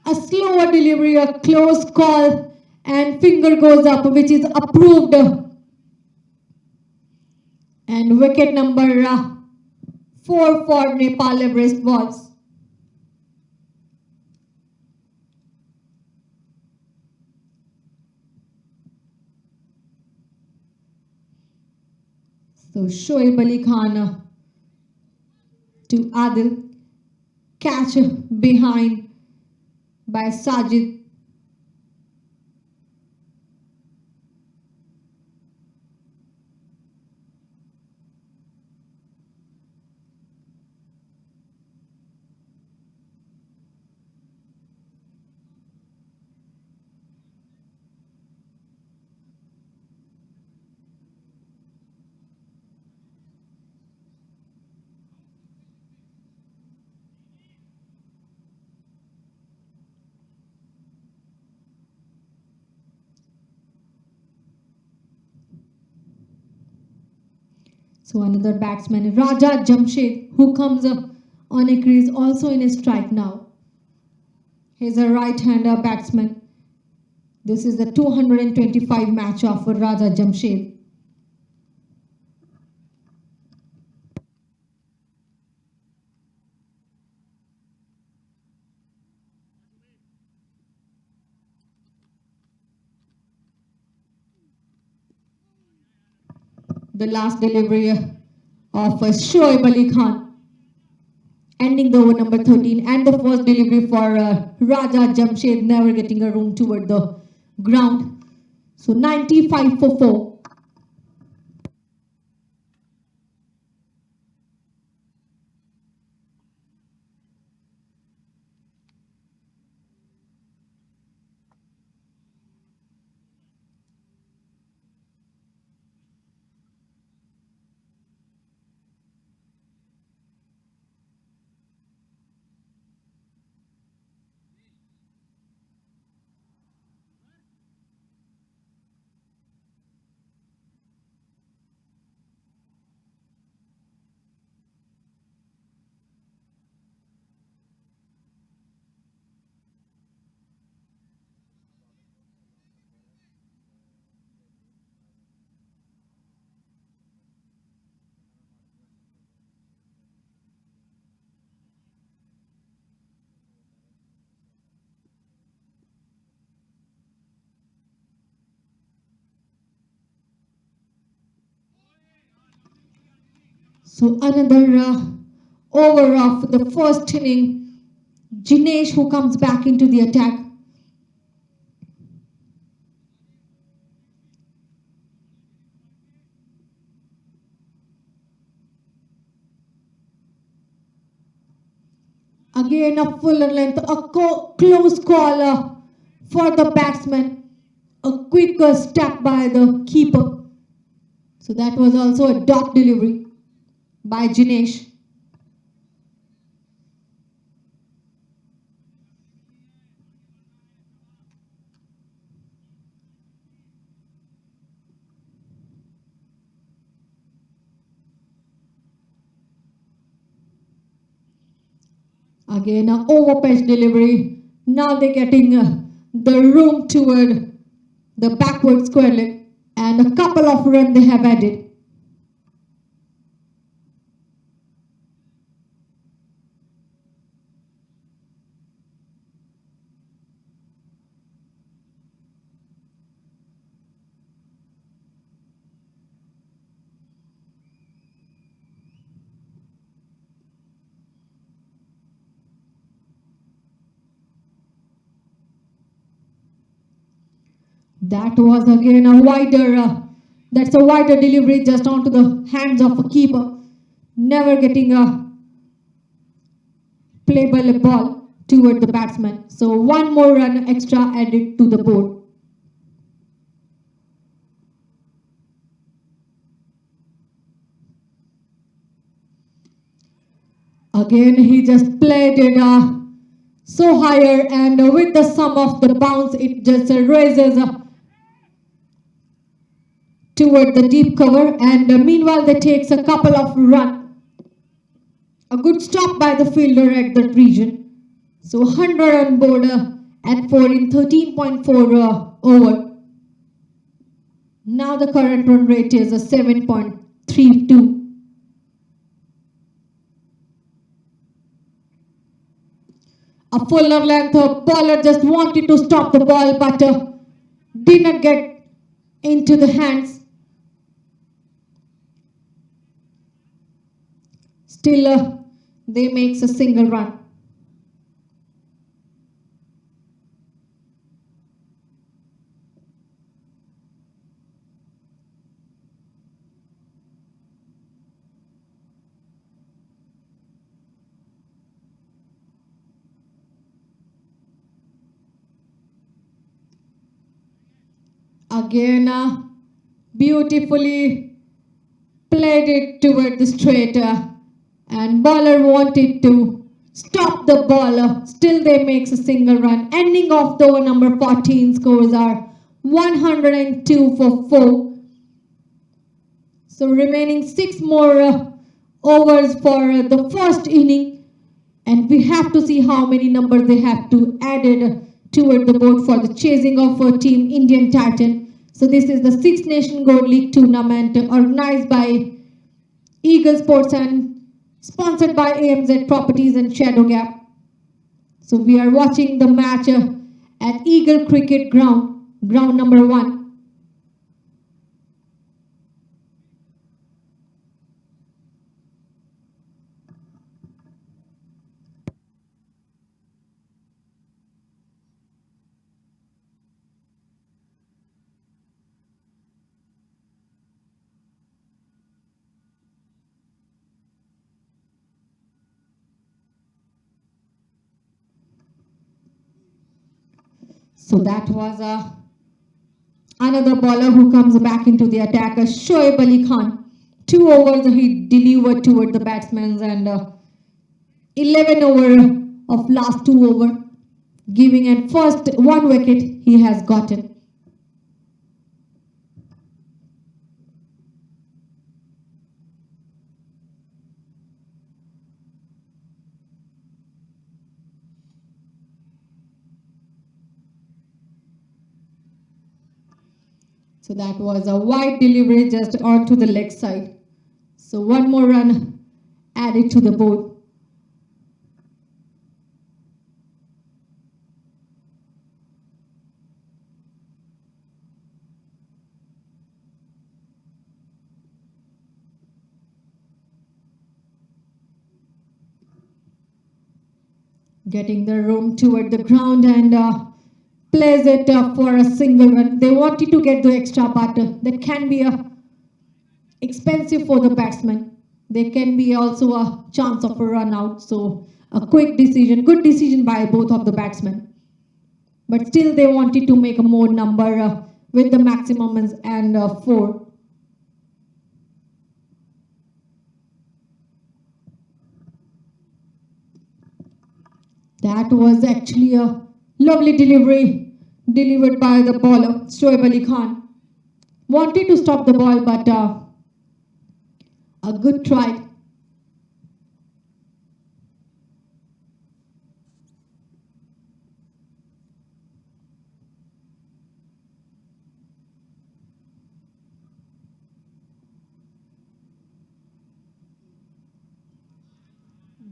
A slower delivery, a close call, and finger goes up, which is approved. And wicket number 4 for Nepal Everest balls. So Shoaib Ali Khan to Adil, catch behind by Sajid. So another batsman, Raja Jamshed, who comes on a crease, also in a strike now. He's a right-hander batsman. This is the 225 match of Raja Jamshed. The last delivery of Shoaib Ali Khan, ending the over number 13, and the first delivery for Raja Jamshed, never getting a room toward the ground. So 95 for 4. So another over of the first inning. Jinesh, who comes back into the attack. Again, a fuller length, a close call for the batsman. A quicker step by the keeper. So that was also a dot delivery by Jinesh. Again, a over pitch delivery. Now they're getting the room toward the backward square leg, and a couple of runs they have added. That was again a that's a wider delivery just onto the hands of a keeper. Never getting a playable ball toward the batsman. So one more run extra added to the board. Again, he just played it so higher, and with the sum of the bounce, it just raises toward the deep cover, and meanwhile they takes a couple of run. A good stop by the fielder at that region. So 100 on board at 4 in 13.4 over. Now the current run rate is a 7.32. A fuller length bowler just wanted to stop the ball, but did not get into the hands. Still, they makes a single run. Again, beautifully played it toward the straight, and bowler wanted to stop the ball. Still they makes a single run. Ending of the over number 14, scores are 102 for 4. So remaining 6 more overs for the first inning, and we have to see how many numbers they have to add toward the board for the chasing of team Indian Titan. So this is the Six Nation Gold League tournament organized by Eagle Sports and sponsored by AMZ Properties and Shadow Gap. So we are watching the match at Eagle Cricket Ground, ground number 1. So that was another bowler who comes back into the attack, Shoaib Ali Khan. 2 overs he delivered toward the batsmen, and 11 over of last 2 over, giving at first 1 wicket he has gotten. So that was a wide delivery just onto the leg side. So 1 more run added to the board. Getting the room toward the ground and plays it for a single run. They wanted to get the extra, but that can be expensive for the batsman. There can be also a chance of a run out. So a quick decision, good decision by both of the batsmen. But still they wanted to make a more number with the maximums and 4. That was actually a lovely delivery delivered by the bowler, Shoaib Ali Khan. Wanted to stop the ball, but a good try.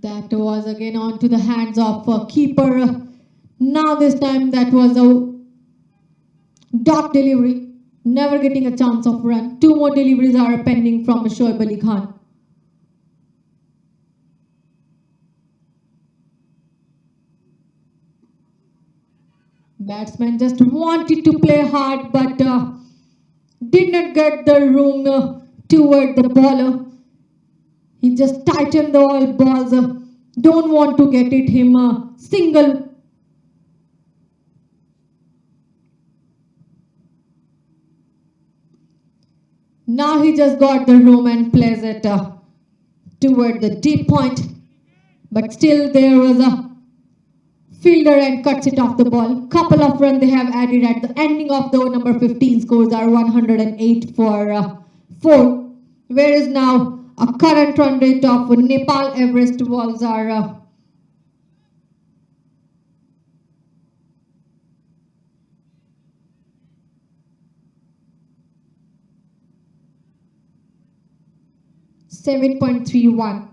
That was again onto the hands of a keeper. Now this time that was a dot delivery, never getting a chance of run. 2 more deliveries are pending from Shoaib Ali Khan. Batsman just wanted to play hard, but did not get the room toward the bowler. He just tightened the all balls. Don't want to get it him single. Now he just got the room and plays it toward the deep point. But still there was a fielder and cuts it off the ball. Couple of runs they have added at the ending of the number 15 scores are 108 for 4. Whereas now a current run rate of Nepal Everest Walls are 7.31.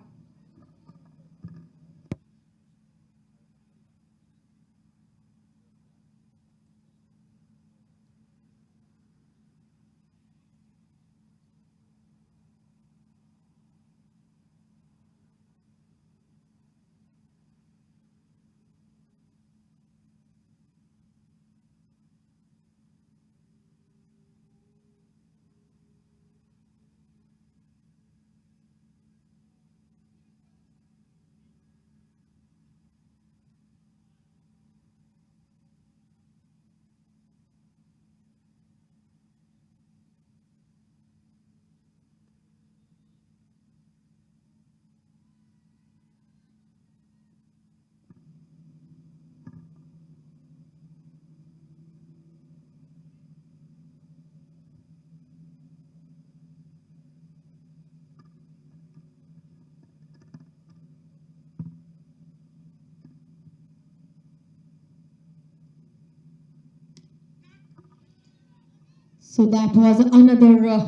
So that was another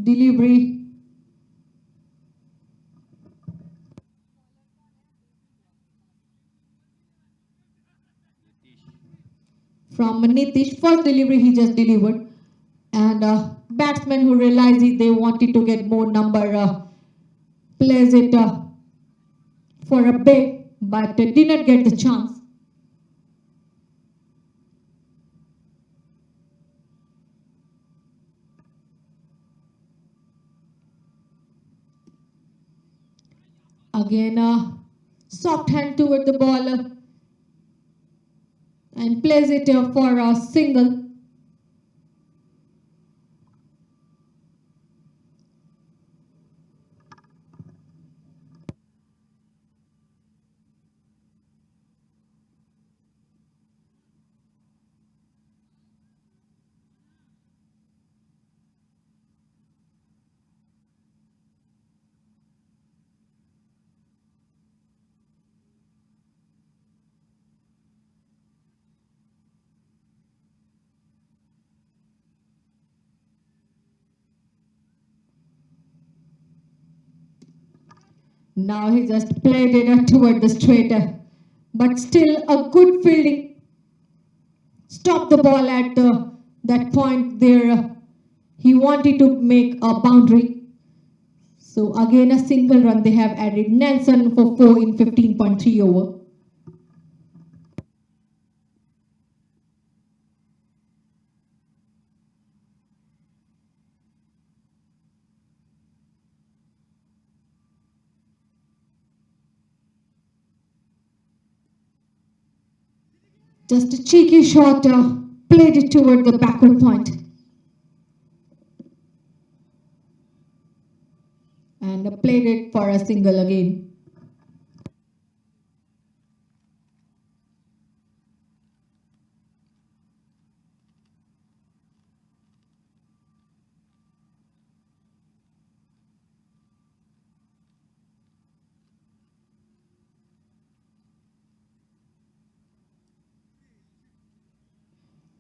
delivery. From Nitish, first delivery he just delivered. And batsmen who realized it, they wanted to get more number, plays it for a big, but did not get the chance. Again, soft hand toward the ball and plays it for a single. Now he just played it toward the straight, but still a good fielding. Stopped the ball at that point there. He wanted to make a boundary. So again a single run they have added. Nelson for 4 in 15.3 over. Just a cheeky shot, played it toward the backward point. And played it for a single again.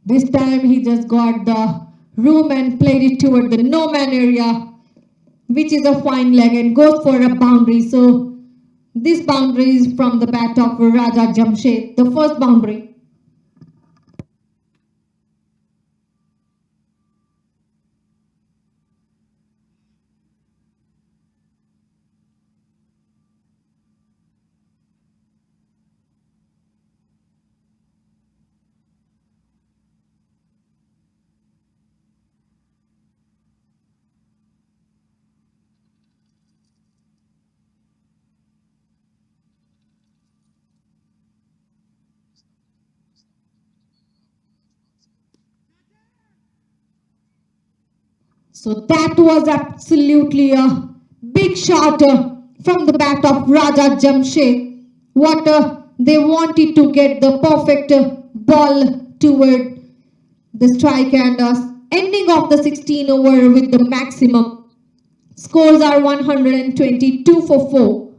This time he just got the room and played it toward the no man area, which is a fine leg and goes for a boundary. So this boundary is from the bat of Raja Jamshed, the first boundary. So that was absolutely a big shot from the bat of Raja Jamshed. What they wanted to get the perfect ball toward the strike and ending of the 16 over with the maximum. Scores are 122 for 4.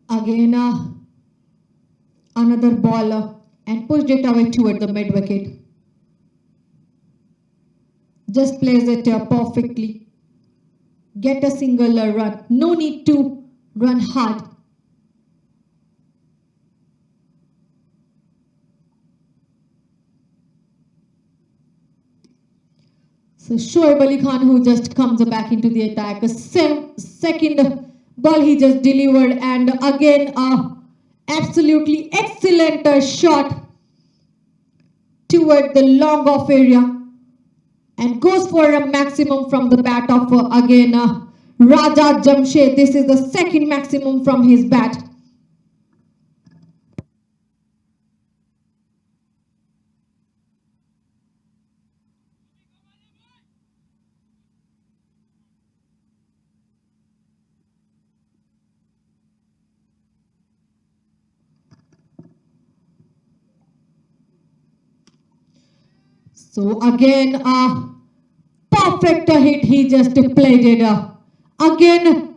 Again, another ball and pushed it away toward the mid wicket. Just plays it perfectly. Get a single run. No need to run hard. So Shoaib Ali Khan, who just comes back into the attack, a second ball he just delivered, and again absolutely excellent shot toward the long off area, and goes for a maximum from the bat of again Raja Jamshed. This is the second maximum from his bat. So again, perfect hit he just played it. Again,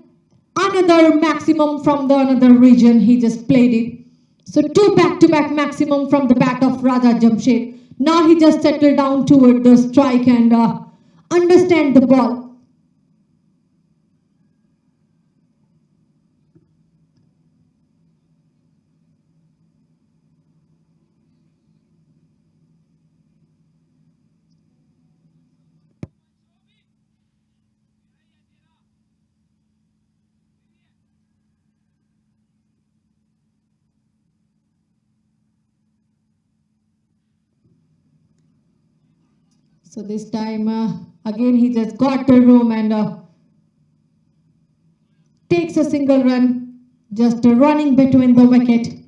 another maximum from the another region he just played it. So two back-to-back maximum from the bat of Raja Jamshed. Now he just settled down toward the strike and understand the ball. So this time, again, he just got the room and takes a single run, just running between the wicket.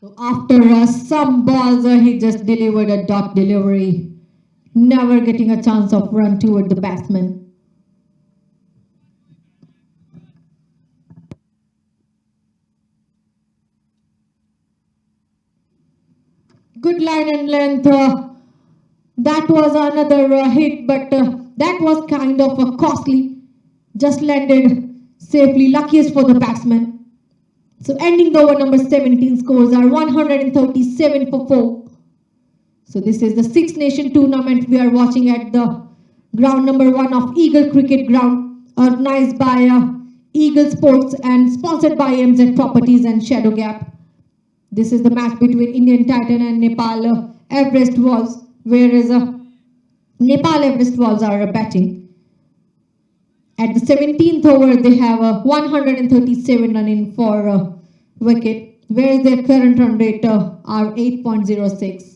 So after some balls, he just delivered a dot delivery, never getting a chance of run toward the batsman. Good line and length. That was another hit, but that was kind of costly. Just landed safely, luckiest for the batsman. So ending the over number 17, scores are 137 for 4. So this is the Six Nation tournament we are watching at the ground number 1 of Eagle Cricket Ground, organized by Eagle Sports and sponsored by MZ Properties and Shadow Gap. This is the match between Indian Titan and Nepal Everest Wolves, whereas Nepal Everest Wolves are batting. At the 17th over, they have 137 run in for wicket, whereas their current run rate are 8.06.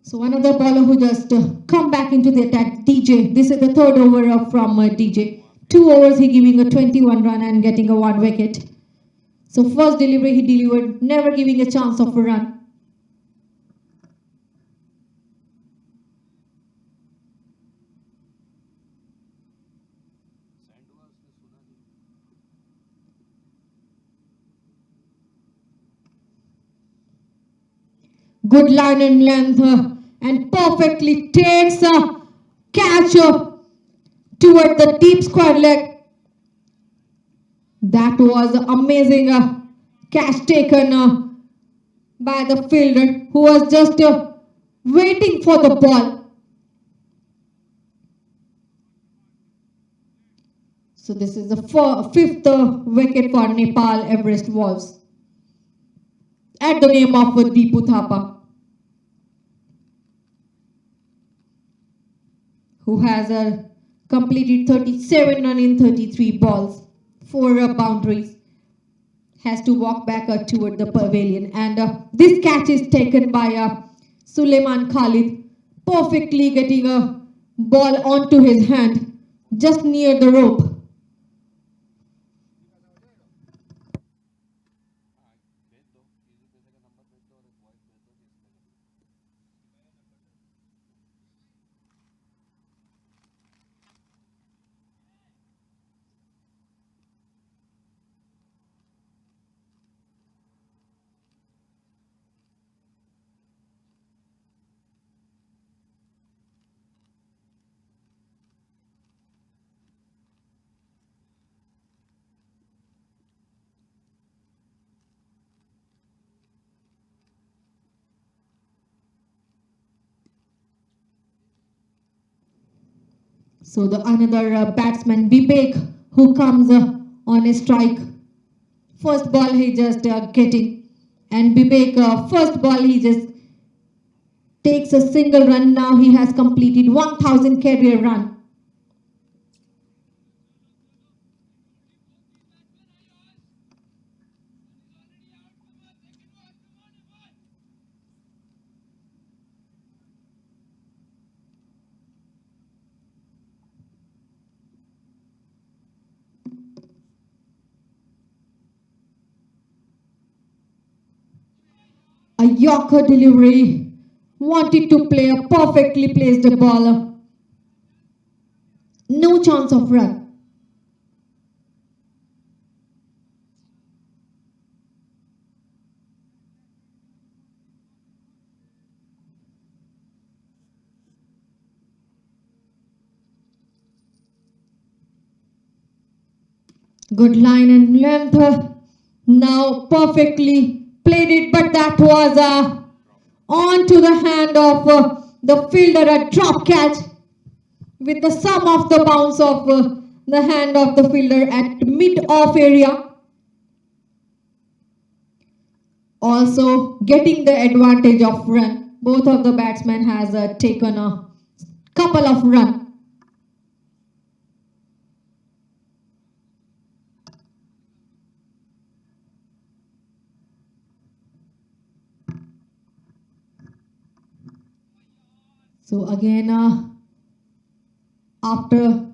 So another bowler who just come back into the attack, DJ. This is the third over from DJ. 2 overs he giving a 21 run and getting a 1 wicket. So first delivery he delivered, never giving a chance of a run. Good line and length and perfectly takes a catch toward the deep square leg. That was amazing catch taken by the fielder who was just waiting for the ball. So this is the fifth wicket for Nepal Everest Wolves at the name of Deepu Thapa, who has completed 37 run in 33 balls, 4 boundaries, has to walk back toward the pavilion. And this catch is taken by Suleiman Khalid, perfectly getting a ball onto his hand just near the rope. So the another batsman, Vivek, who comes on a strike. First ball he just getting. And Vivek, first ball he just takes a single run. Now he has completed 1000 career run. Yorker delivery. Wanted to play a perfectly placed ball. No chance of run. Good line and length. Now perfectly played it, but that was on to the hand of the fielder, a drop catch with the sum of the bounce of the hand of the fielder at mid-off area. Also getting the advantage of run. Both of the batsmen has taken a couple of runs. So again, after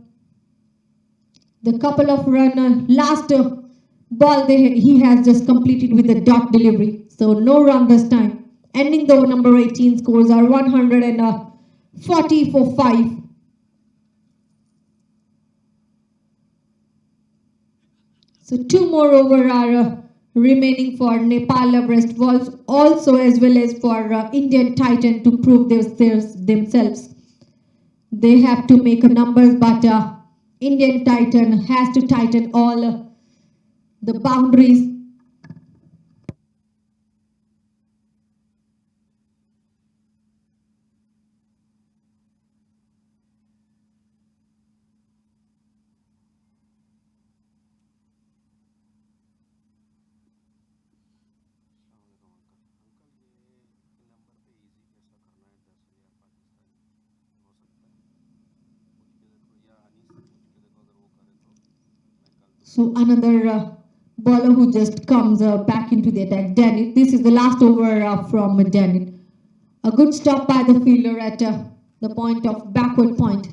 the couple of run, last ball he has just completed with a dot delivery. So no run this time. Ending the over number 18, scores are 140 for 5. So 2 more over are remaining for Nepal Everest Wolves, also as well as for Indian Titan to prove themselves. They have to make numbers, but Indian Titan has to tighten all the boundaries. So another bowler who just comes back into the attack, Daniel. This is the last over from Daniel. A good stop by the fielder at the point of backward point.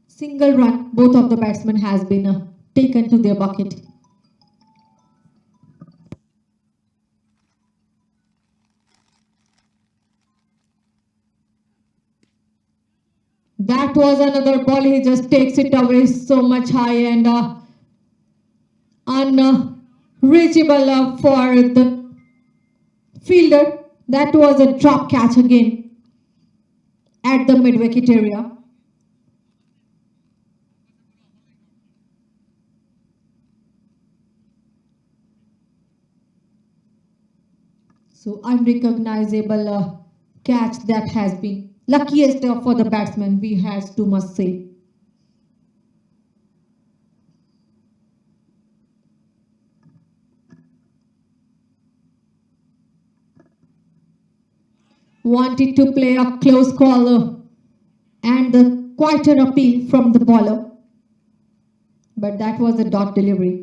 Single run, both of the batsmen has been taken to their bucket. That was another ball. He just takes it away so much high and unreachable for the fielder. That was a drop catch again at the mid-wicket area. So unrecognizable catch that has been luckiest for the batsman, we has to must say. Wanted to play a close call and the quieter appeal from the bowler, but that was a dot delivery.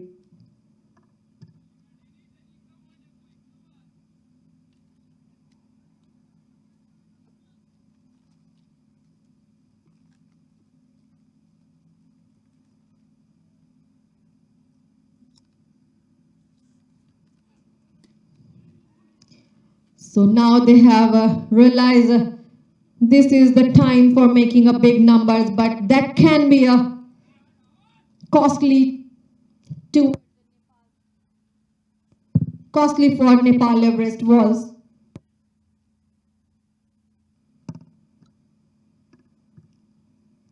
So now they have realized this is the time for making a big numbers, but that can be a costly for Nepal Everest Wolves.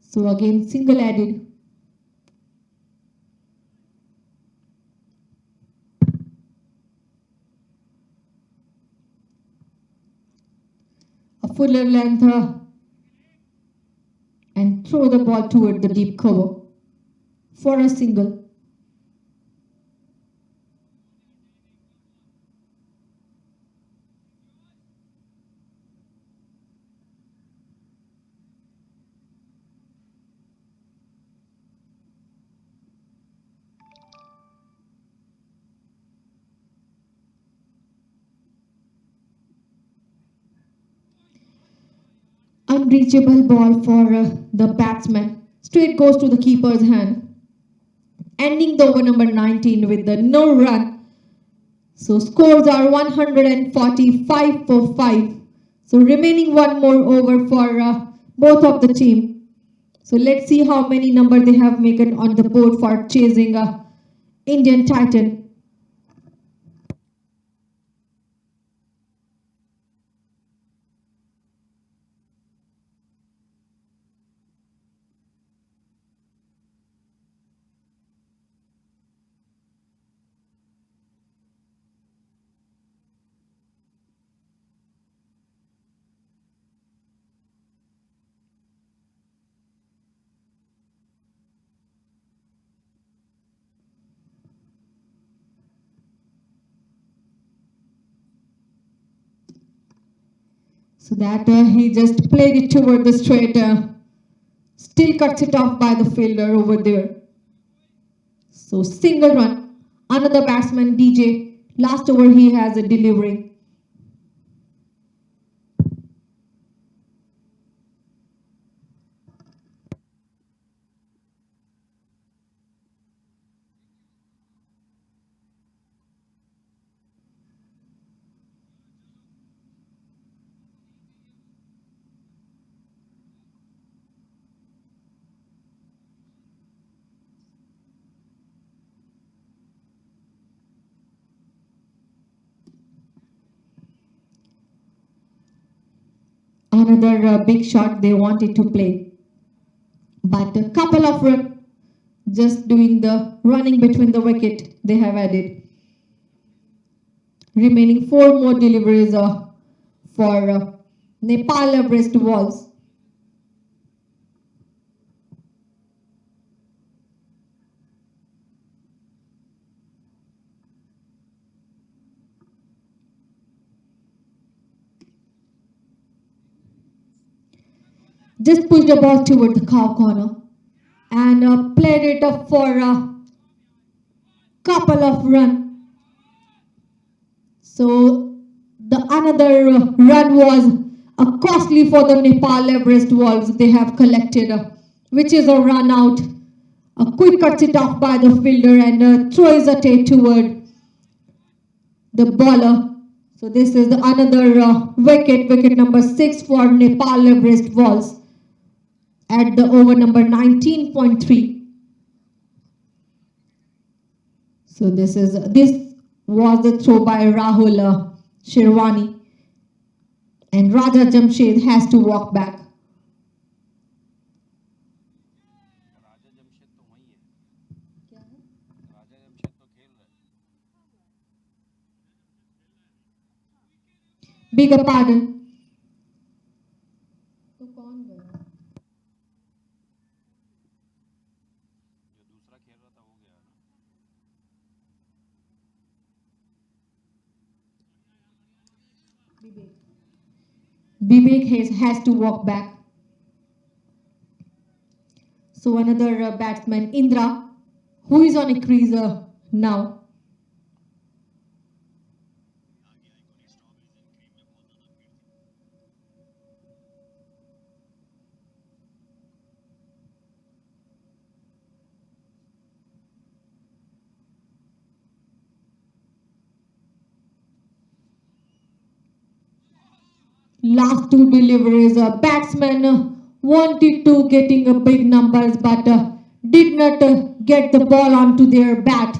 So again, single added. A fuller length and throw the ball toward the deep cover for a single. Unreachable ball for the batsman. Straight goes to the keeper's hand. Ending the over number 19 with the no run So scores are 145 for 5. So remaining one more over for both of the team. So let's see how many number they have made on the board for chasing Indian Titan. So that he just played it toward the straight, still cuts it off by the fielder over there. So single run, another batsman DJ, last over he has a delivery. Another big shot they wanted to play. But a couple of runs, just doing the running between the wicket, they have added. Remaining 4 more deliveries for Nepal Everest Walls. Just pushed the ball toward the cow corner and played it up for a couple of runs. So the another run was costly for the Nepal Everest Walls they have collected, which is a run out. A quick cuts it off by the fielder and throws it toward the bowler. So this is the another wicket number 6 for Nepal Everest Walls at the over number 19.3. So this was the throw by Rahul Shirwani, and Raja Jamshed has to walk back. राजा जमशेद तो वही है, राजा जमशेद तो खेल रहा है। Bigger pardon. तो कौन गया? जो दूसरा खेल रहा था वो गया ना। Vivek has to walk back. So another batsman, Indra, who is on a crease now. Last 2 deliveries, batsman wanted to getting a big numbers but did not get the ball onto their bat.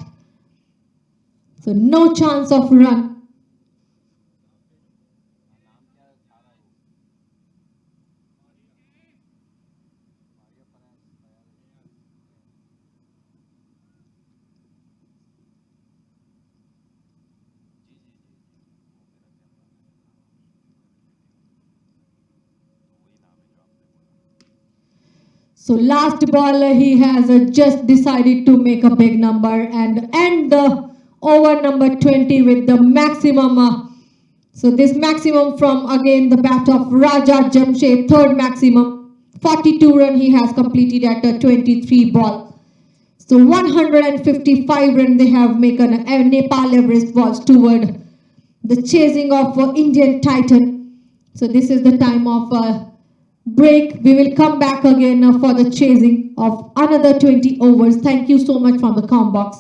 So no chance of run. So last ball he has just decided to make a big number and end the over number 20 with the maximum. So this maximum from again the bat of Raja Jamshed, third maximum. 42 run he has completed at a 23 ball. So 155 run they have made on Nepal Everest Walls toward the chasing of Indian Titan. So this is the time of break. We will come back again for the chasing of another 20 overs. Thank you so much from the com box.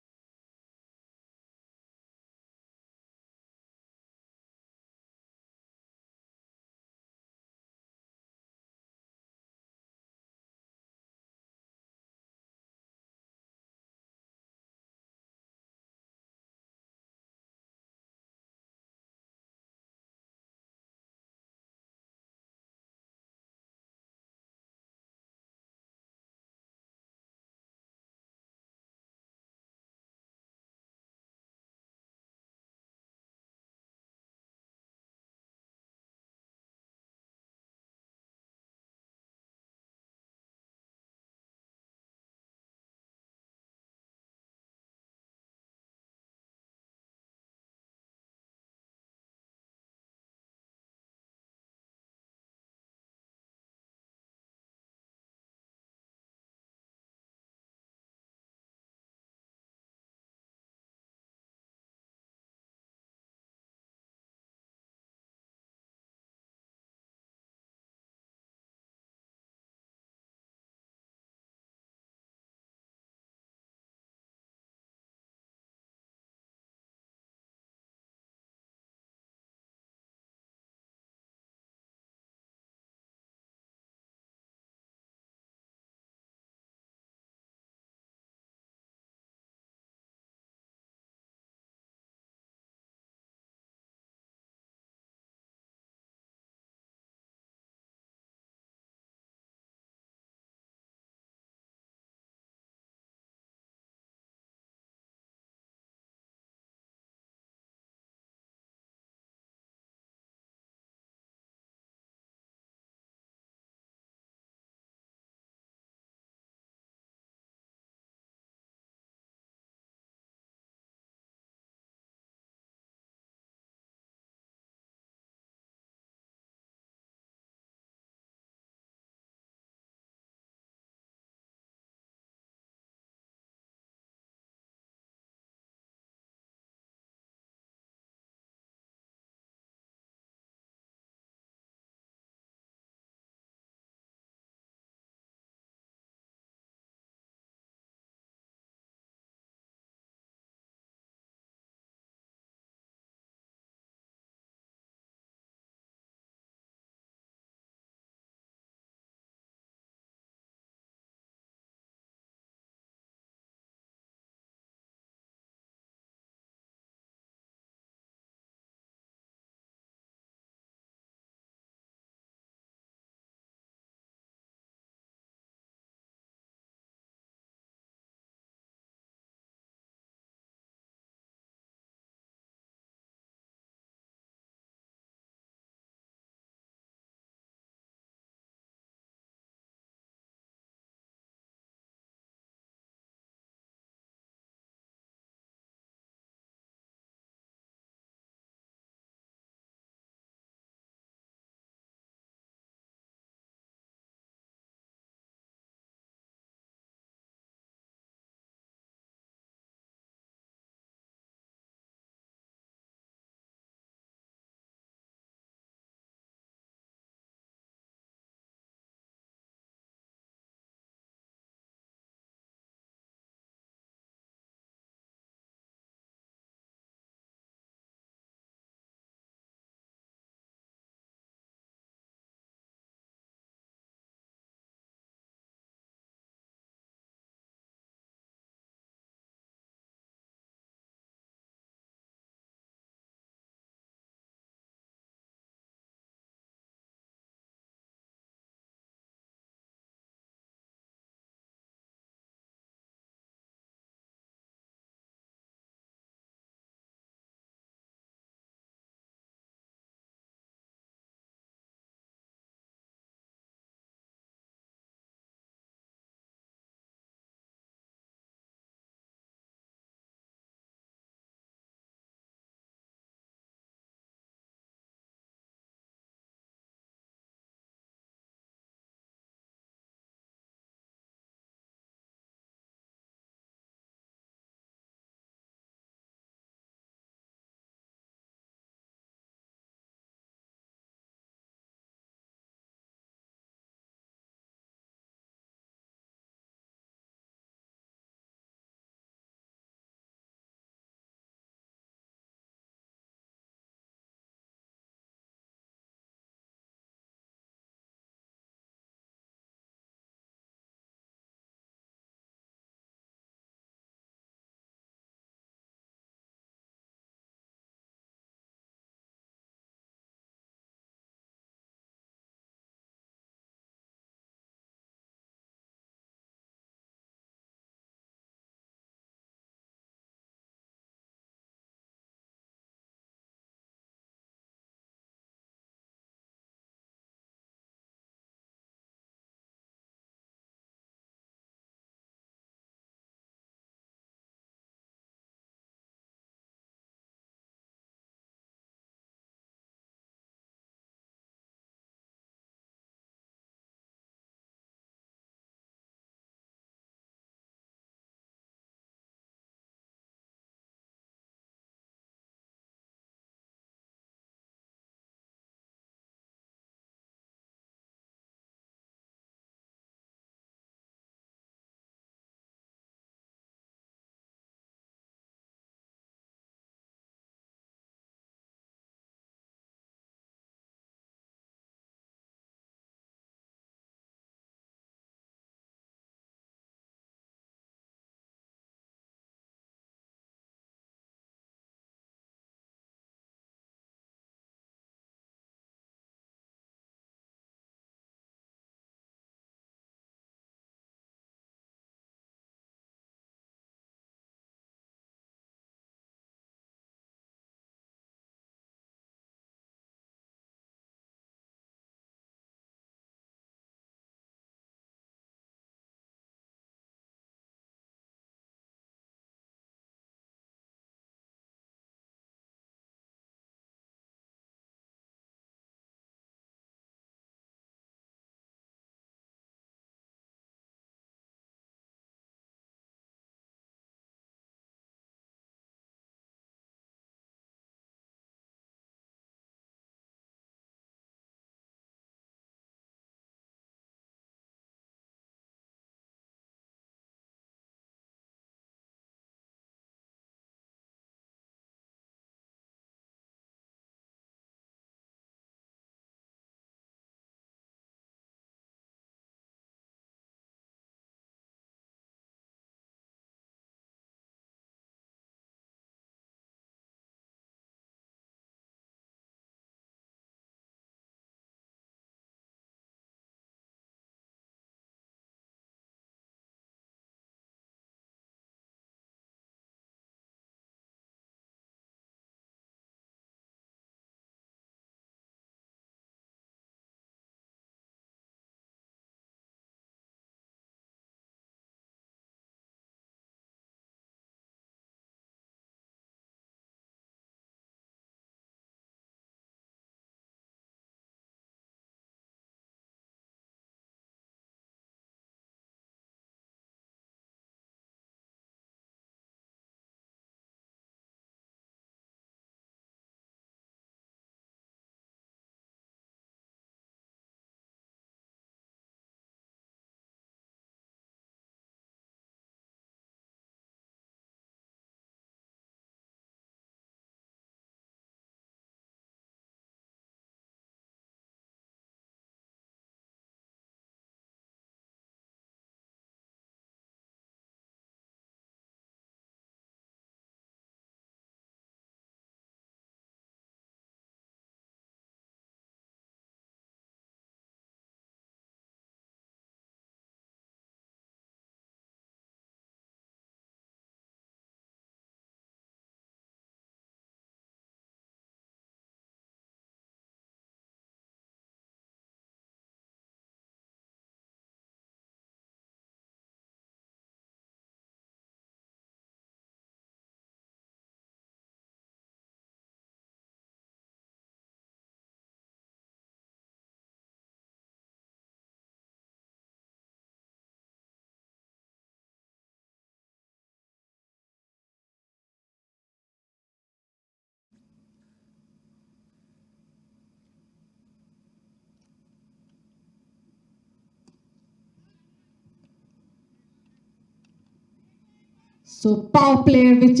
So power play which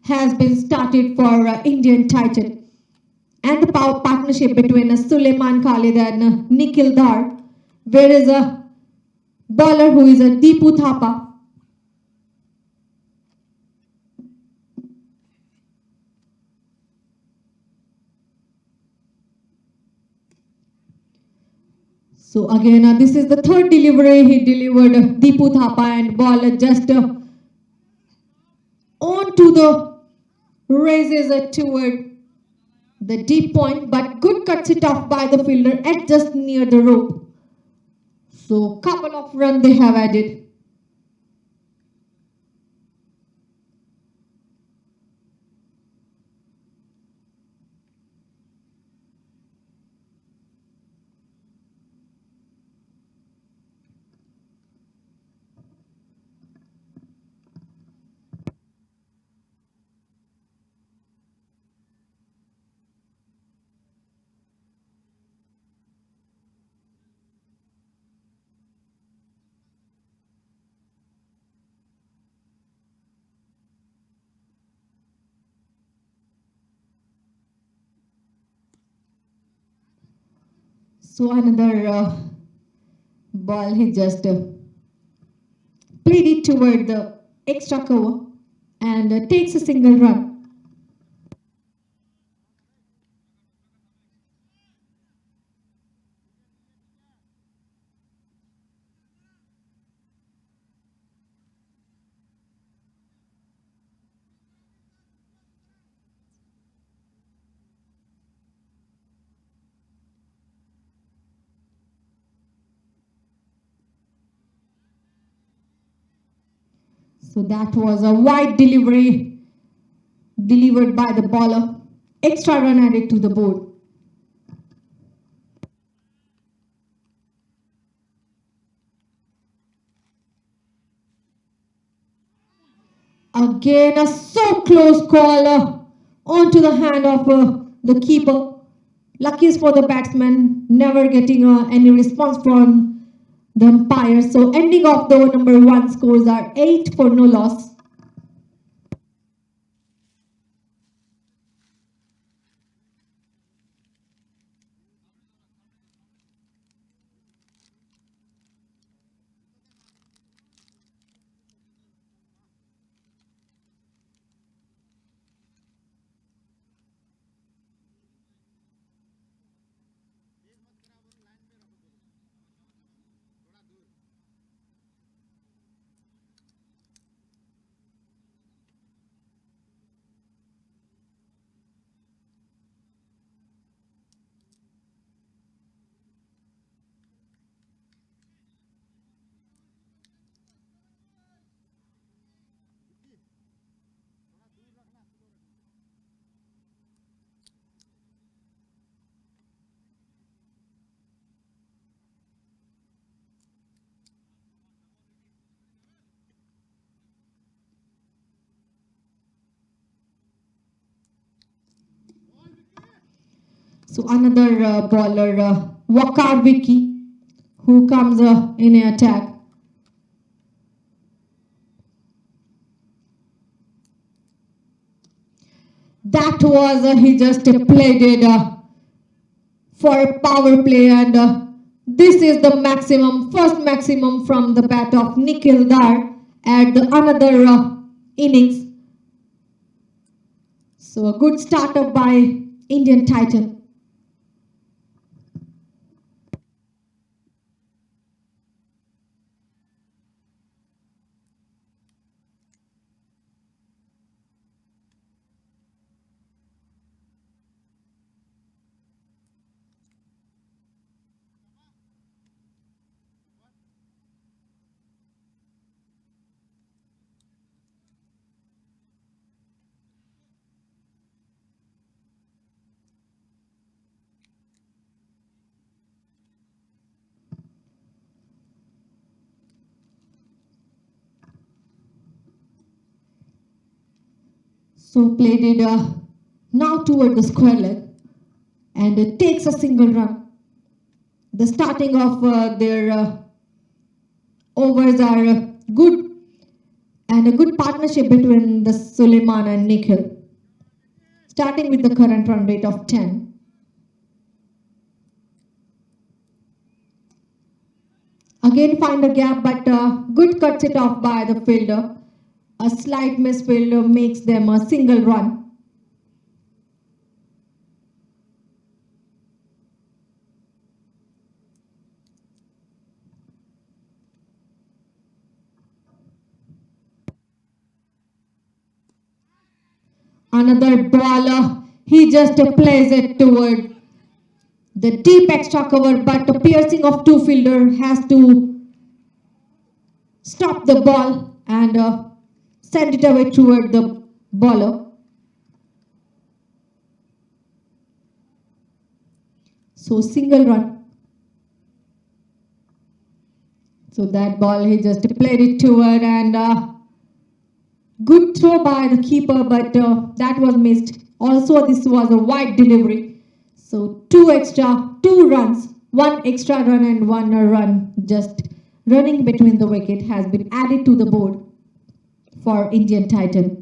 has been started for Indian Titan, and the power partnership between Suleiman Khalid and Nikhil Dar, where is a bowler who is a Deepu Thapa. So again, this is the third delivery he delivered, Deepu Thapa, and ball just on to the raises toward the deep point, but good cuts it off by the fielder at just near the rope. So couple of runs they have added. So another ball he just played it toward the extra cover and takes a single run. So that was a wide delivery delivered by the bowler. Extra run added to the board. Again, a so close call onto the hand of the keeper. Luckiest for the batsman, never getting any response from the umpire. So ending off the number one scores are 8 for no loss. So another bowler, Wakar Vicky, who comes in an attack. That was, he just played it for a power play, and this is the maximum, first maximum from the bat of Nikhil Dar at the another innings. So a good startup by Indian Titan. So played it now toward the square leg, and it takes a single run. The starting of their overs are good and a good partnership between the Suleiman and Nikhil, starting with the current run rate of 10. Again find a gap, but good cuts it off by the fielder. A slight misfield makes them a single run. Another ball, he just plays it toward the deep extra cover, but the piercing of two fielder has to stop the ball and send it away toward the bowler. So single run. So that ball he just played it toward, and good throw by the keeper, but that was missed. Also, this was a wide delivery. So two runs, one extra run and one run just running between the wicket has been added to the board for Indian Titan.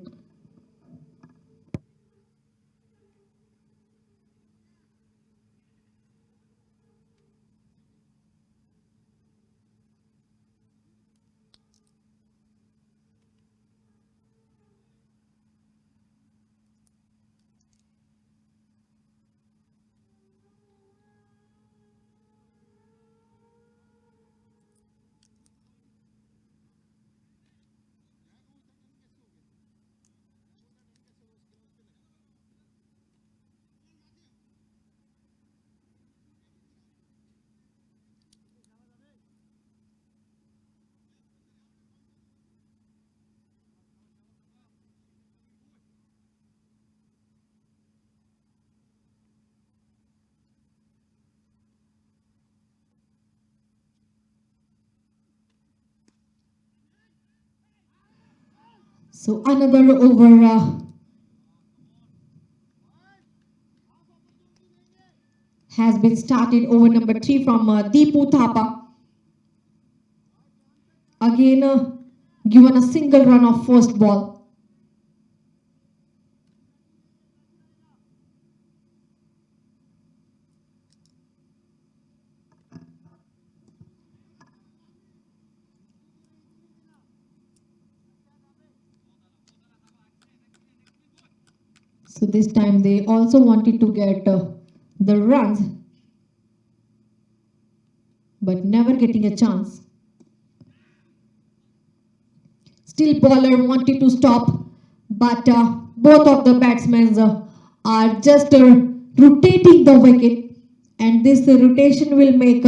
So another over has been started, over number 3 from Deepu Thapa. Again given a single run of first ball. So this time they also wanted to get the runs, but never getting a chance. Still bowler wanted to stop, but both of the batsmen are just rotating the wicket, and this rotation will make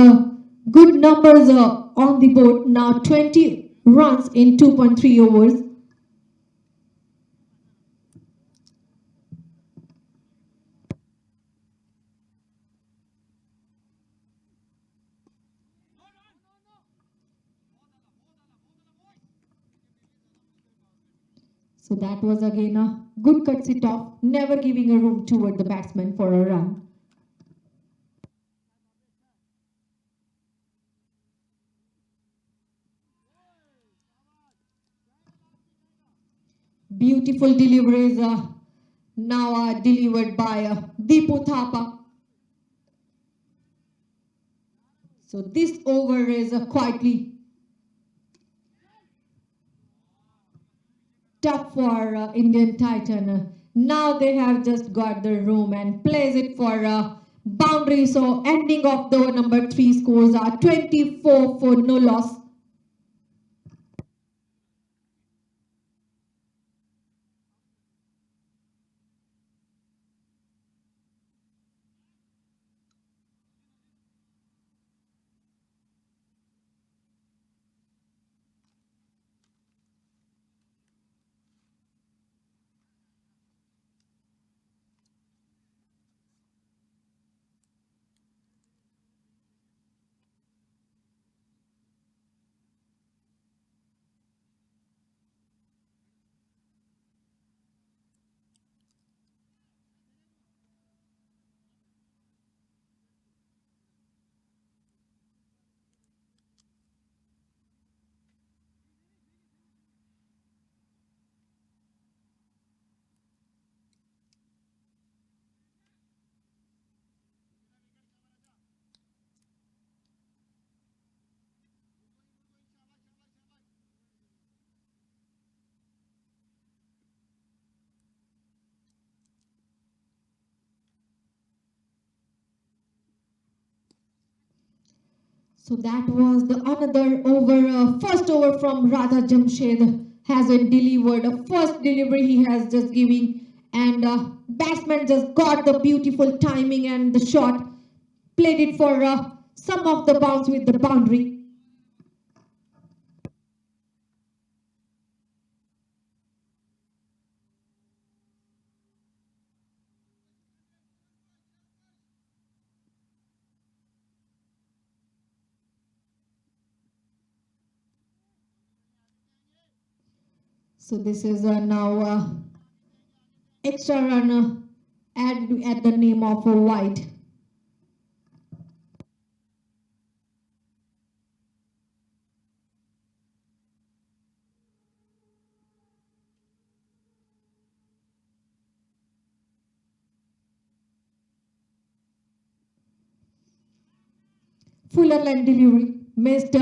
good numbers on the board. Now 20 runs in 2.3 overs. So that was again a good cut it off, never giving a room toward the batsman for a run. Beautiful deliveries now are delivered by Deepu Thapa. So this over is quietly tough for Indian Titan. Now they have just got the room and plays it for boundary. So ending of the number 3 scores are 24 for no loss. So that was the another over, first over from Radha Jamshed has been delivered. A first delivery he has just giving, and batsman just got the beautiful timing and the shot, played it for some of the bounce with the boundary. So this is now extra run added at the name of White. Fuller line delivery missed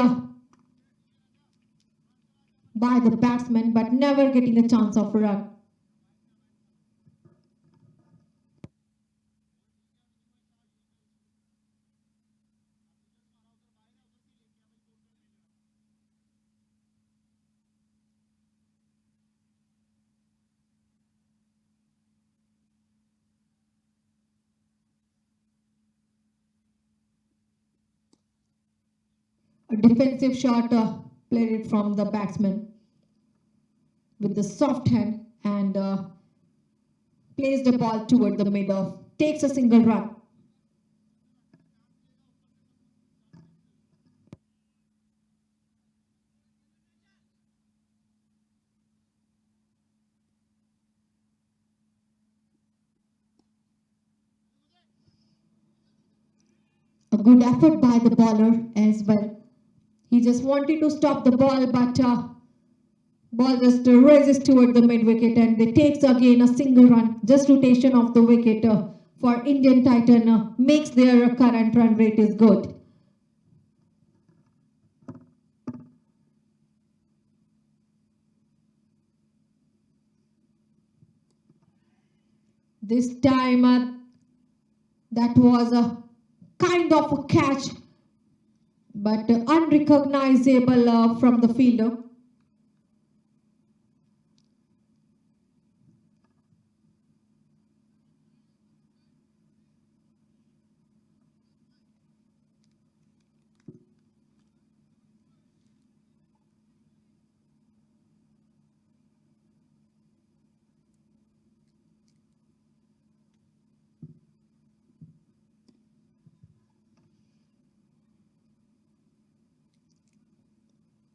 by the batsman, but never getting a chance of a run. A defensive shot played it from the batsman with the soft hand and plays the ball toward the middle, takes a single run. A good effort by the bowler as well. He just wanted to stop the ball, but ball just rises toward the mid wicket and they takes again a single run. Just rotation of the wicket for Indian Titan makes their current run rate is good. This time that was a kind of a catch, but unrecognizable from the fielder.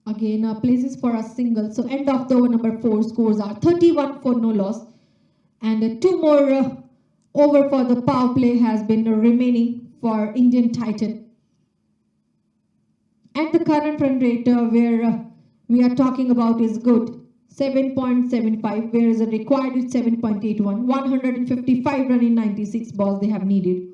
Again, places for a single. So end of the over number 4 scores are 31 for no loss. And 2 more over for the power play has been remaining for Indian Titan. And the current run rate where we are talking about is good. 7.75, whereas the required is 7.81. 155 run in 96 balls they have needed.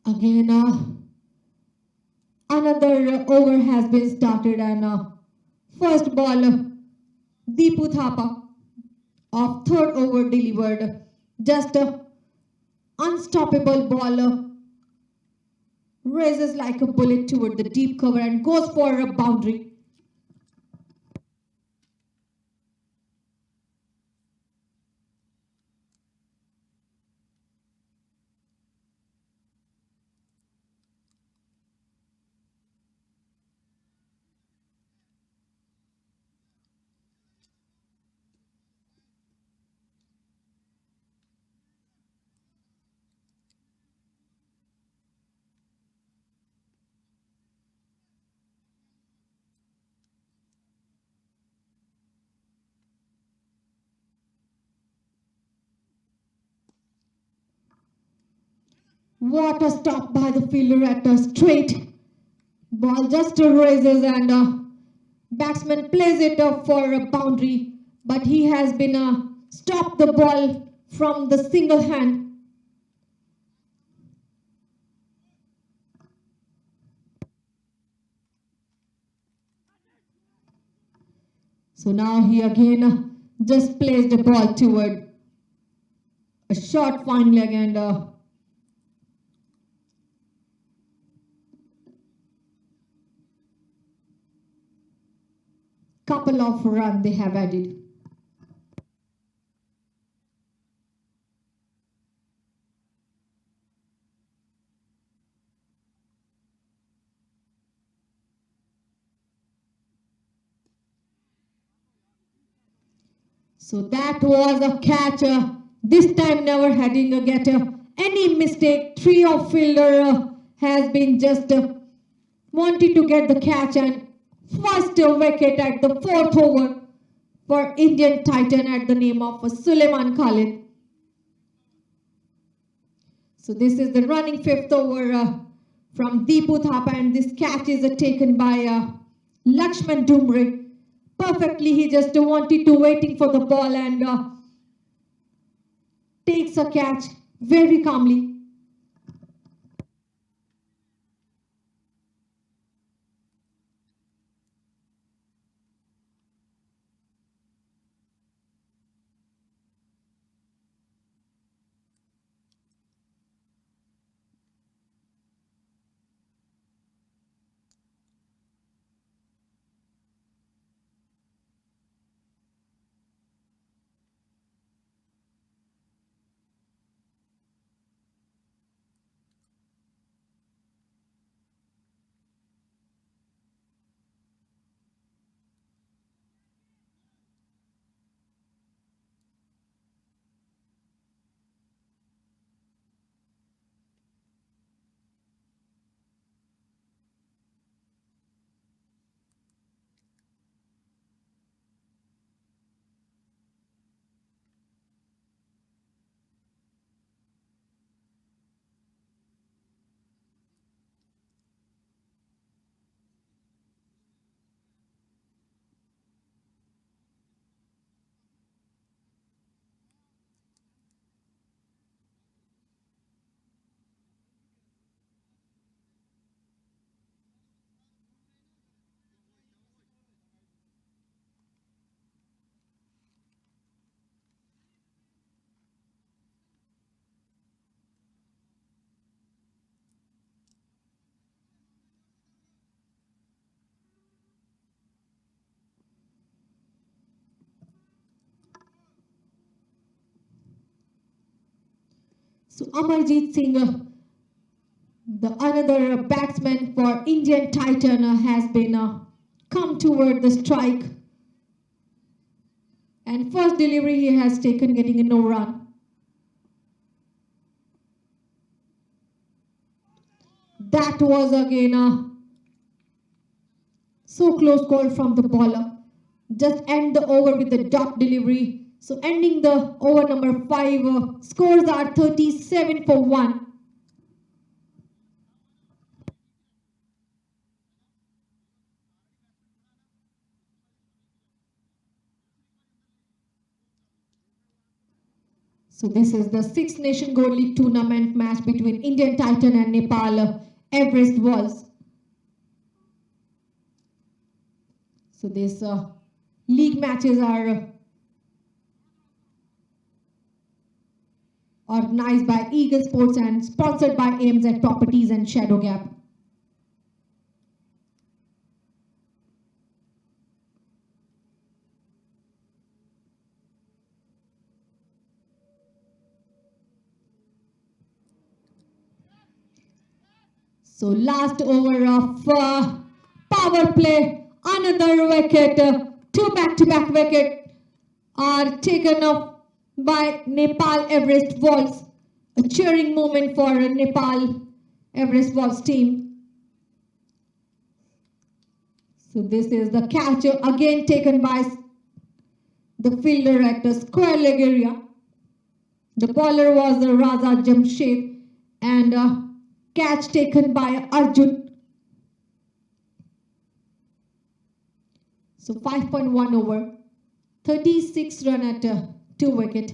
Again, another over has been started and first ball, Deepu Thapa of third over delivered. Just a unstoppable ball raises like a bullet toward the deep cover and goes for a boundary. What a stop by the fielder at a straight. Ball just raises and batsman plays it up for a boundary, but he has been stopped the ball from the single hand. So now he again just plays the ball toward a short fine leg and couple of runs they have added. So that was a catch. This time never having a get any mistake. Trio fielder has been just wanted to get the catch and first wicket at the fourth over for Indian Titan at the name of Suleiman Khalid. So this is the running fifth over from Deepu Thapa, and this catch is taken by Lakshman Dumre. Perfectly, he just wanted to waiting for the ball and takes a catch very calmly. So Amarjeet Singh, the another batsman for Indian Titan, has been come toward the strike. And first delivery he has taken, getting a no run. That was again a so close call from the bowler. Just end the over with the dot delivery. So ending the over number 5, scores are 37 for 1. So this is the Six Nation Gold League tournament match between Indian Titan and Nepal Everest Walls. So these league matches are organized by Eagle Sports and sponsored by AMZ Properties and Shadow Gap. So last over of power play, another wicket, 2 back-to-back wickets are taken up by Nepal Everest Walls. A cheering moment for Nepal Everest Walls team. So this is the catch again taken by the fielder at the square leg area. The bowler was Raza Jamshed, and catch taken by Arjun. So 5.1 over, 36 run at 2 wicket.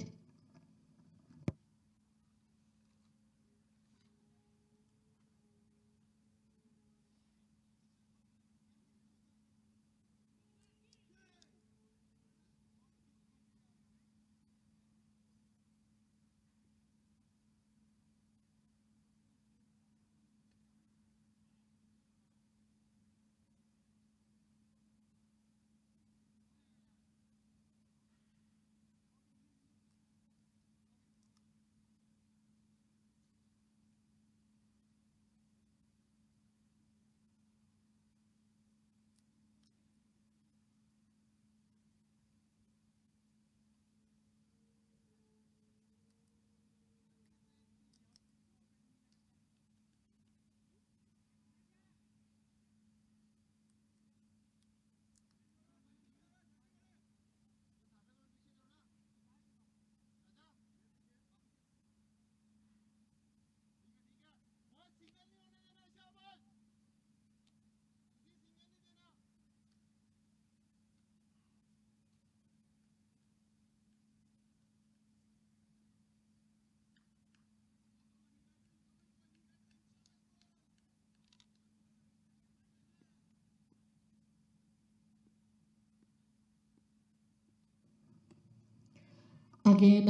Again,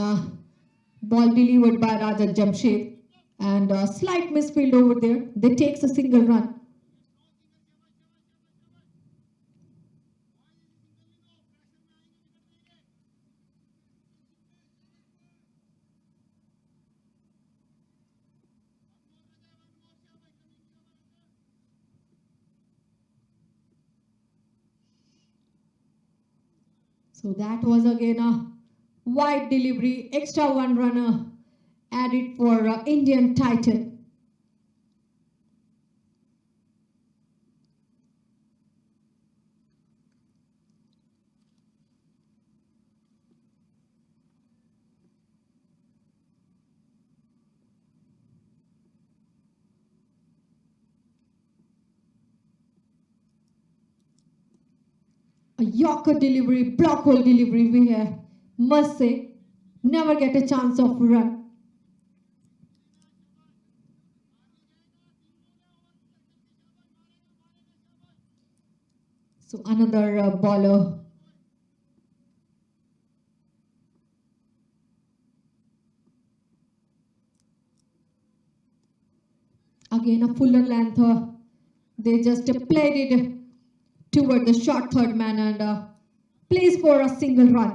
ball delivered by Raja Jamshed and a slight misfield over there. They takes a single run. So that was again a wide delivery, extra one runner added for Indian Titan. A Yorker delivery, block hole delivery we must say, never get a chance of run. So another bowler. Again a fuller length. They just played it toward the short third man and plays for a single run.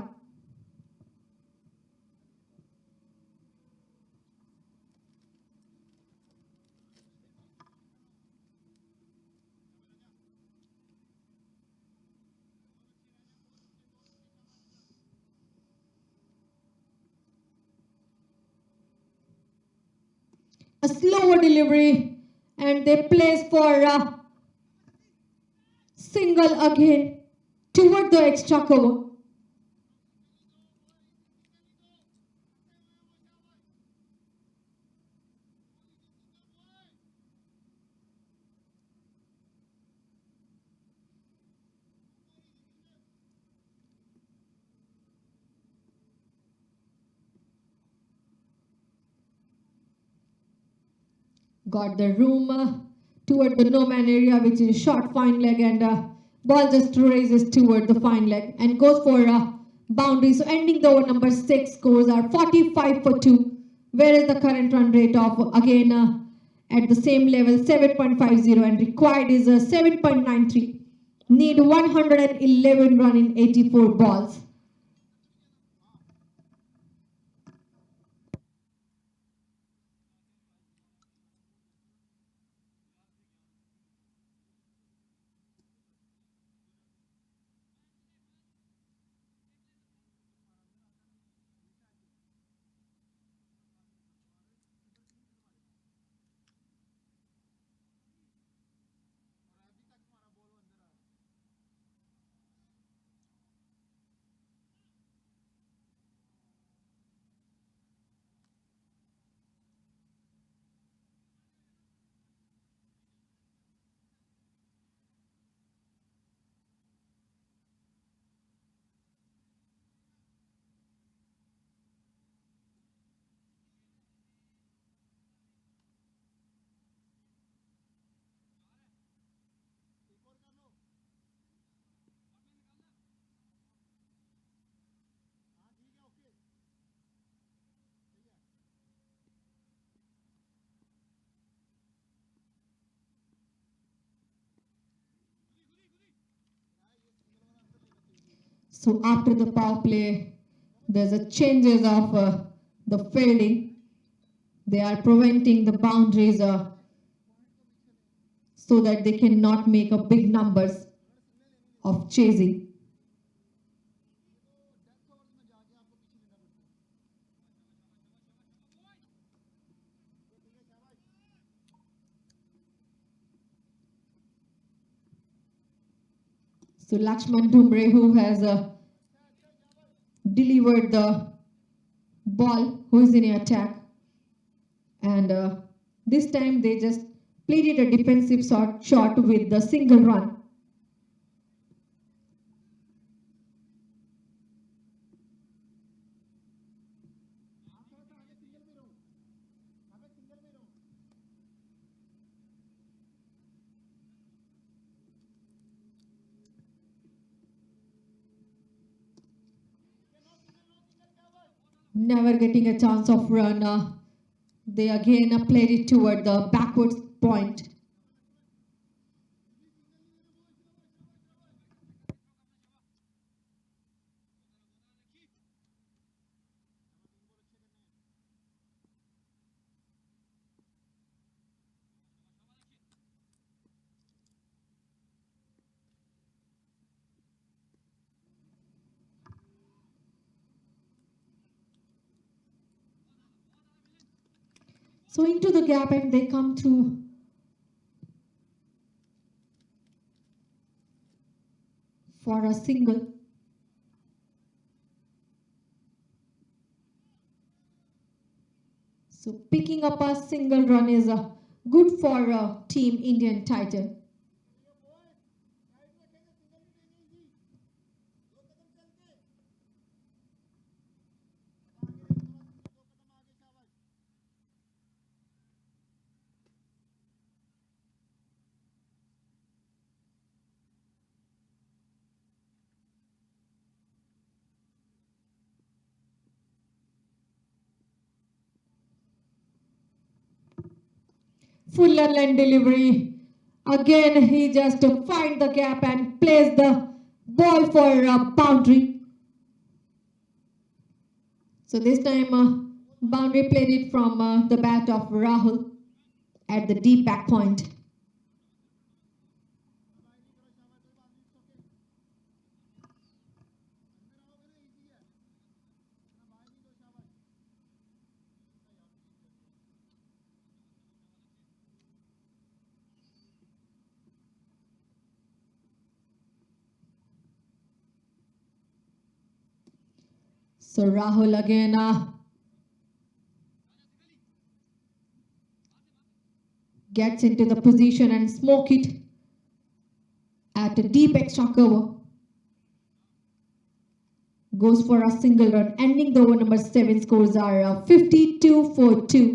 A slower delivery and they place for a single again toward the extra cover. Got the room toward the no man area, which is short fine leg, and ball just raises toward the fine leg and goes for a boundary. So ending the over number 6, scores are 45 for 2. Where is the current run rate of again at the same level 7.50 and required is 7.93. Need 111 run in 84 balls. So after the power play, there's a changes of the fielding. They are preventing the boundaries so that they cannot make a big numbers of chasing. So Lakshman Dhumre, who has delivered the ball, who is in attack, and this time they just played it a defensive shot with the single run. Never getting a chance of run. They again played it toward the backwards point. So into the gap and they come through. For a single. So picking up a single run is good for Team Indian Titan. Full line delivery. Again, he just find the gap and plays the ball for a boundary. So this time, boundary played it from the bat of Rahul at the deep back point. So Rahul again gets into the position and smoke it at a deep extra cover. Goes for a single run, ending the over number 7. Scores are 52 for 2.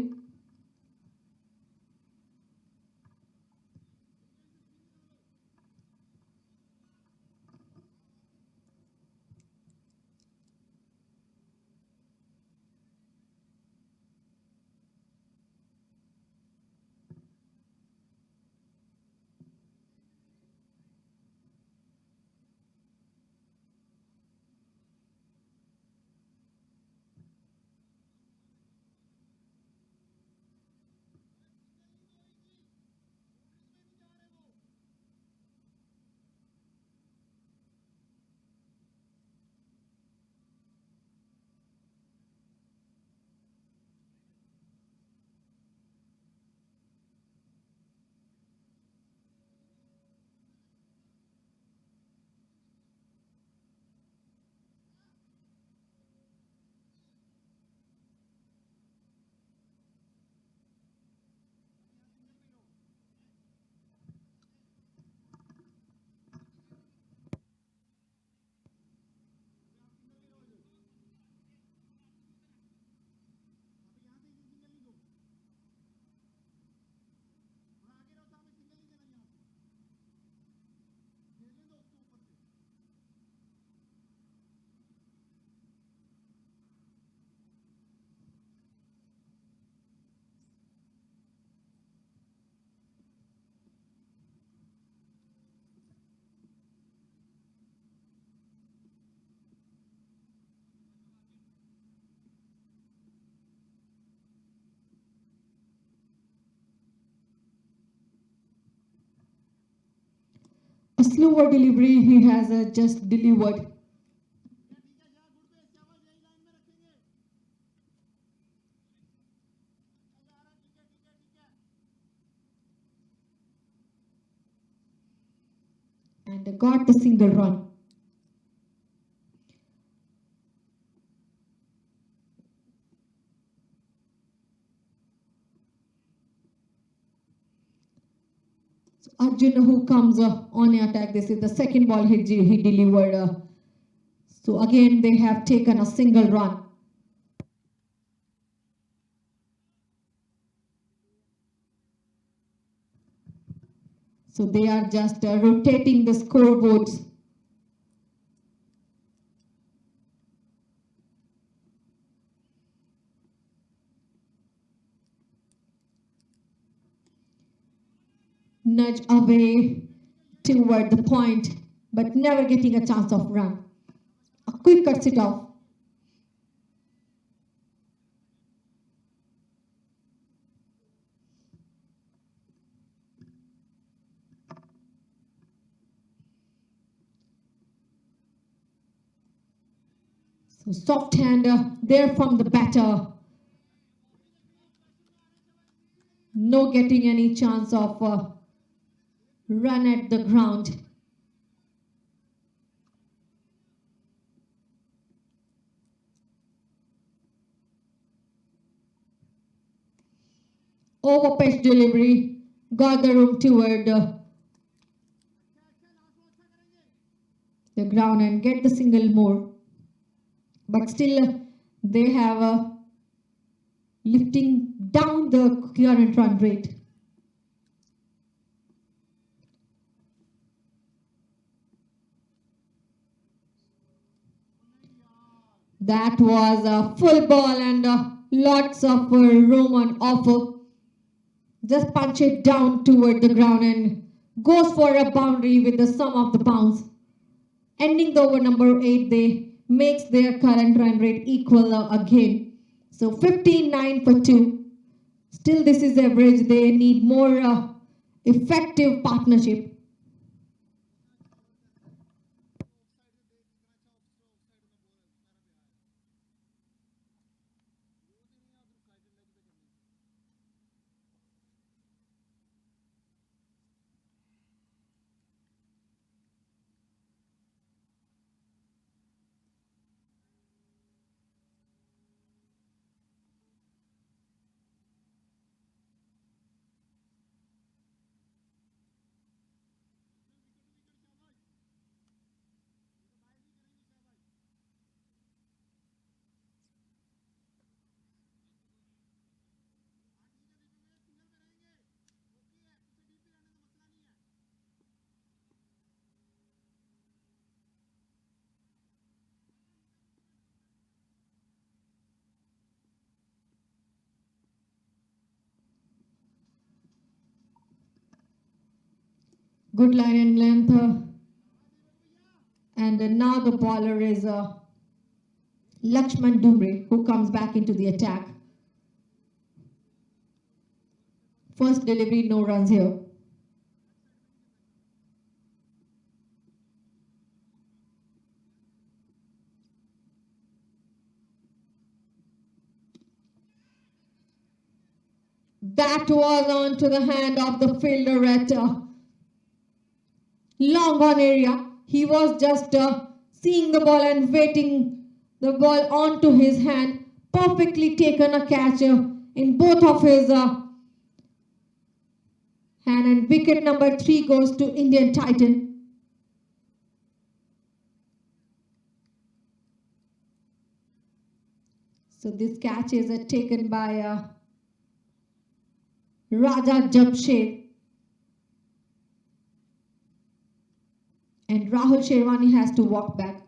A slower delivery he has just delivered. And got the single run. So Arjun who comes on attack. This is the second ball he delivered. So again they have taken a single run. So they are just rotating the scoreboards. Nudge away toward the point, but never getting a chance of run. A quick cuts it off. So soft hand there from the batter. No getting any chance of run at the ground. Over pitch delivery, got the room toward the ground and get the single more. But still they have lifting down the current run rate. That was a full ball and lots of room on offer. Just punch it down toward the ground and goes for a boundary with the sum of the bounce. Ending the over number 8, they makes their current run rate equal again. So 15-9 for 2. Still this is average. They need more effective partnership. Good line and length. And now the bowler is Lakshman Dumre, who comes back into the attack. First delivery, no runs here. That was onto the hand of the fielder at long on area. He was just seeing the ball and waiting the ball onto his hand. Perfectly taken a catch in both of his hand, and wicket number 3 goes to Indian Titan. So this catch is taken by Raja Jamshed. And Rahul Sherwani has to walk back.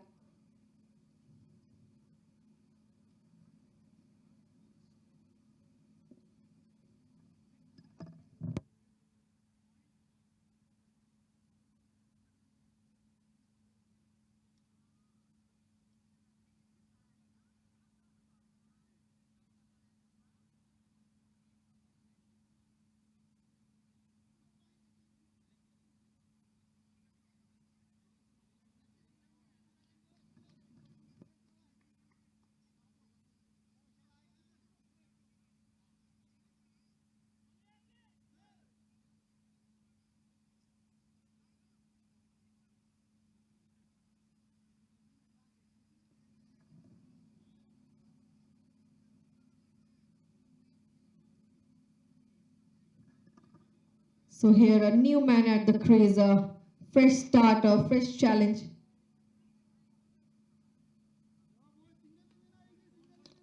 So here a new man at the crease, a fresh start, a fresh challenge.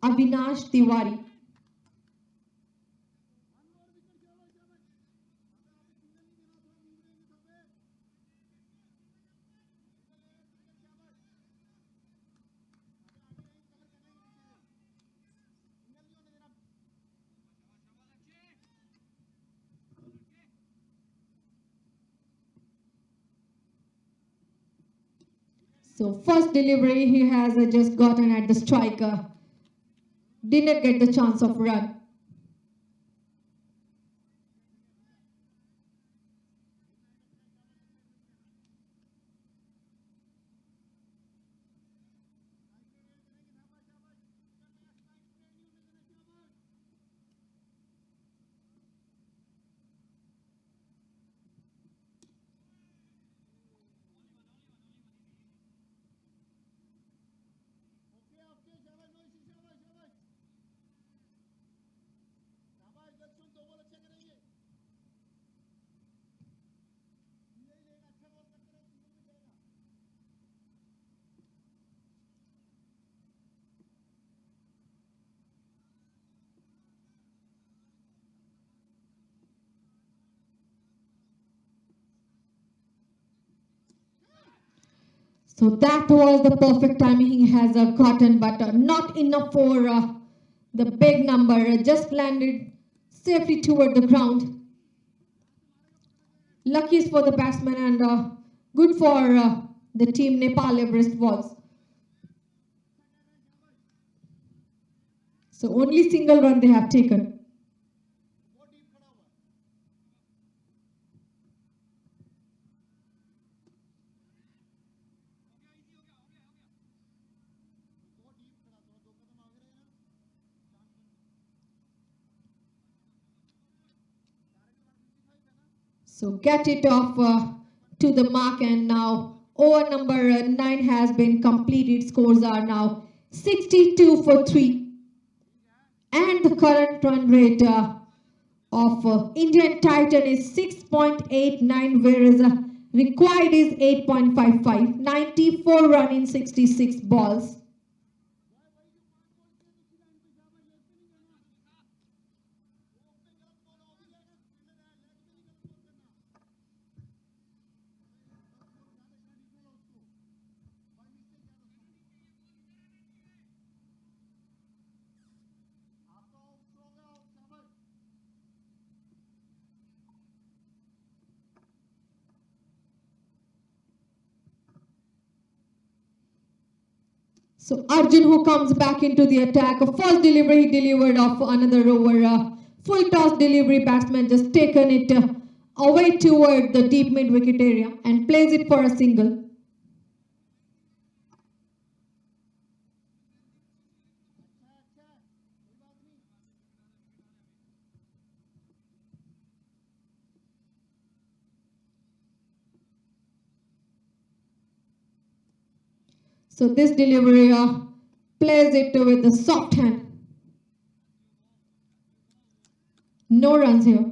Avinash Tiwari. So first delivery he has just gotten at the striker. Didn't get the chance of run. So that was the perfect timing he has gotten, but not enough for the big number. Just landed safely toward the ground. Lucky is for the batsman and good for the team Nepal Everest Walls. So only single run they have taken. So get it off to the mark, and now over number 9 has been completed. Scores are now 62 for 3. And the current run rate of Indian Titan is 6.89, whereas required is 8.55. 94 run in 66 balls. So Arjun, who comes back into the attack, first delivery he delivered off another over. Full toss delivery, batsman just taken it away toward the deep mid wicket area and plays it for a single. So this delivery plays it with the soft hand. No runs here.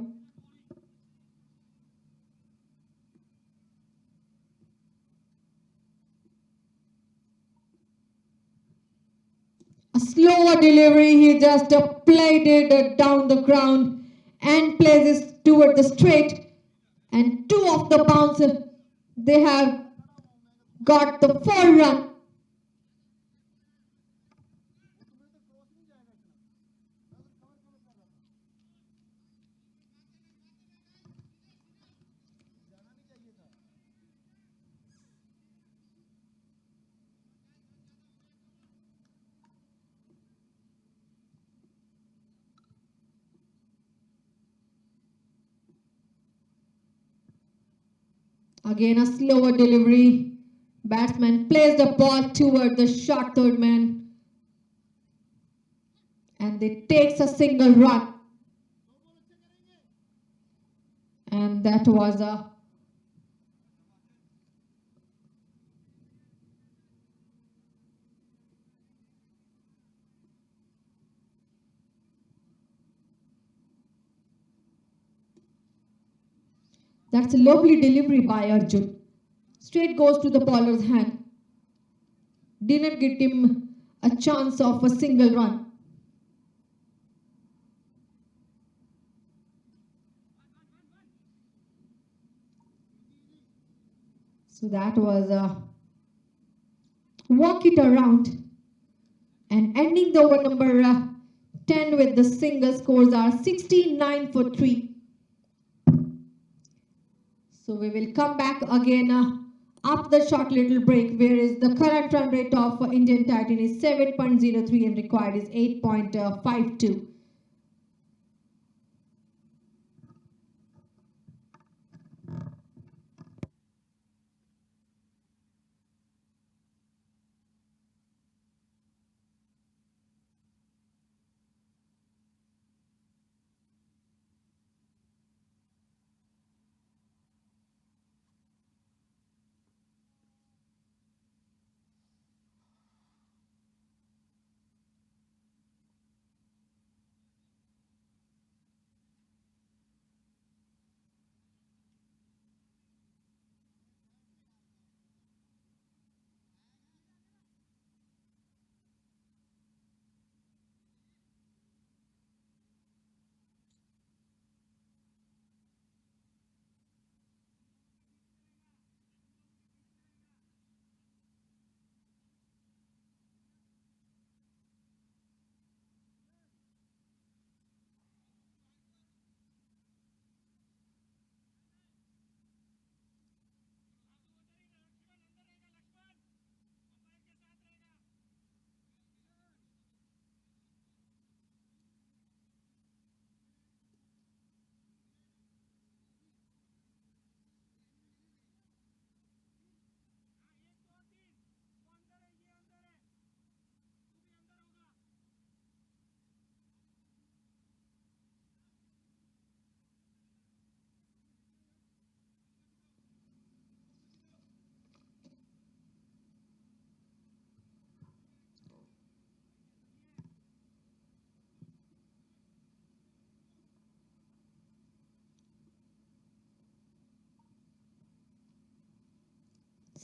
A slower delivery, he just played it down the ground and plays it toward the straight. And 2 off the bounce, they have got the 4 run. Again a slower delivery. Batsman plays the ball toward the short third man. And they takes a single run. And that was a That's a lovely delivery by Arjun. Straight goes to the bowler's hand. Didn't get him a chance of a single run. So that was a walk it around. And ending the over number 10 with the single scores are 69 for 3. So we will come back again after the short little break, whereas the current run rate of Indian Titan is 7.03 and required is 8.52.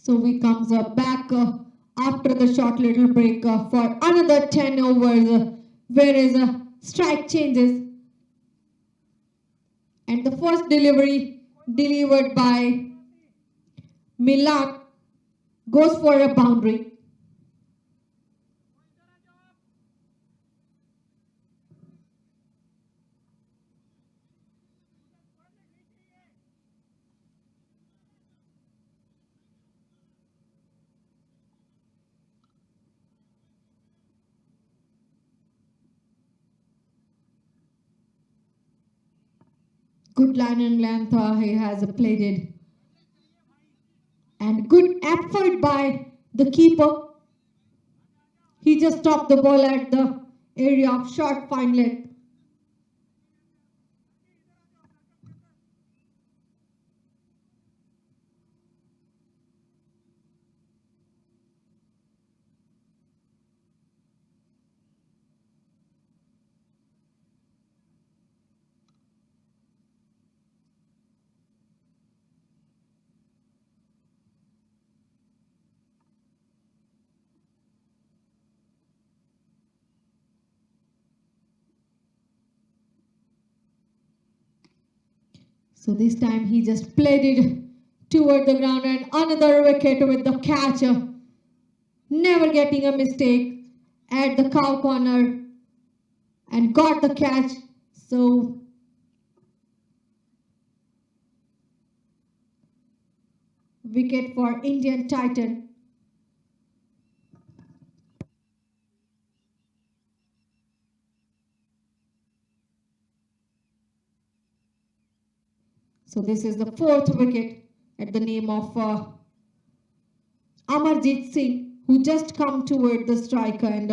So we comes back after the short little break for another 10 overs, whereas strike changes. And the first delivery delivered by Milan goes for a boundary. Good line and length he has played it. And good effort by the keeper. He just stopped the ball at the area of short fine leg. So this time he just played it toward the ground and another wicket with the catcher. Never getting a mistake at the cow corner and got the catch. So wicket for Indian Titan. So this is the fourth wicket at the name of Amarjit Singh, who just come toward the striker and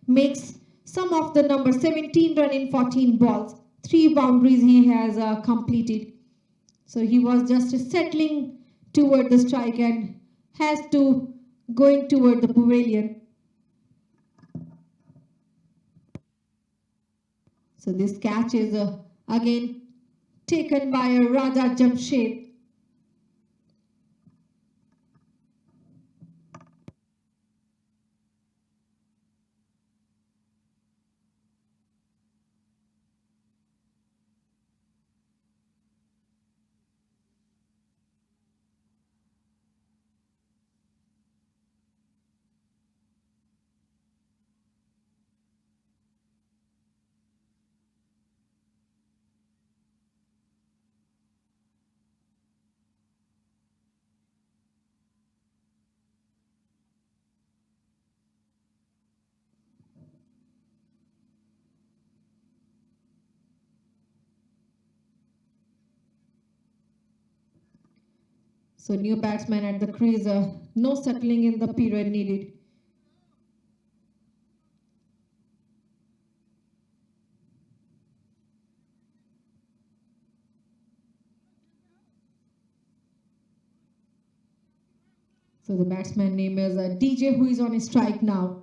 makes some of the number 17 run in 14 balls. 3 boundaries he has completed. So he was just settling toward the strike and has to going toward the pavilion. So this catch is again taken by Raja Jamshed. So new batsman at the crease, no settling in the period needed. So the batsman name is DJ, who is on a strike now.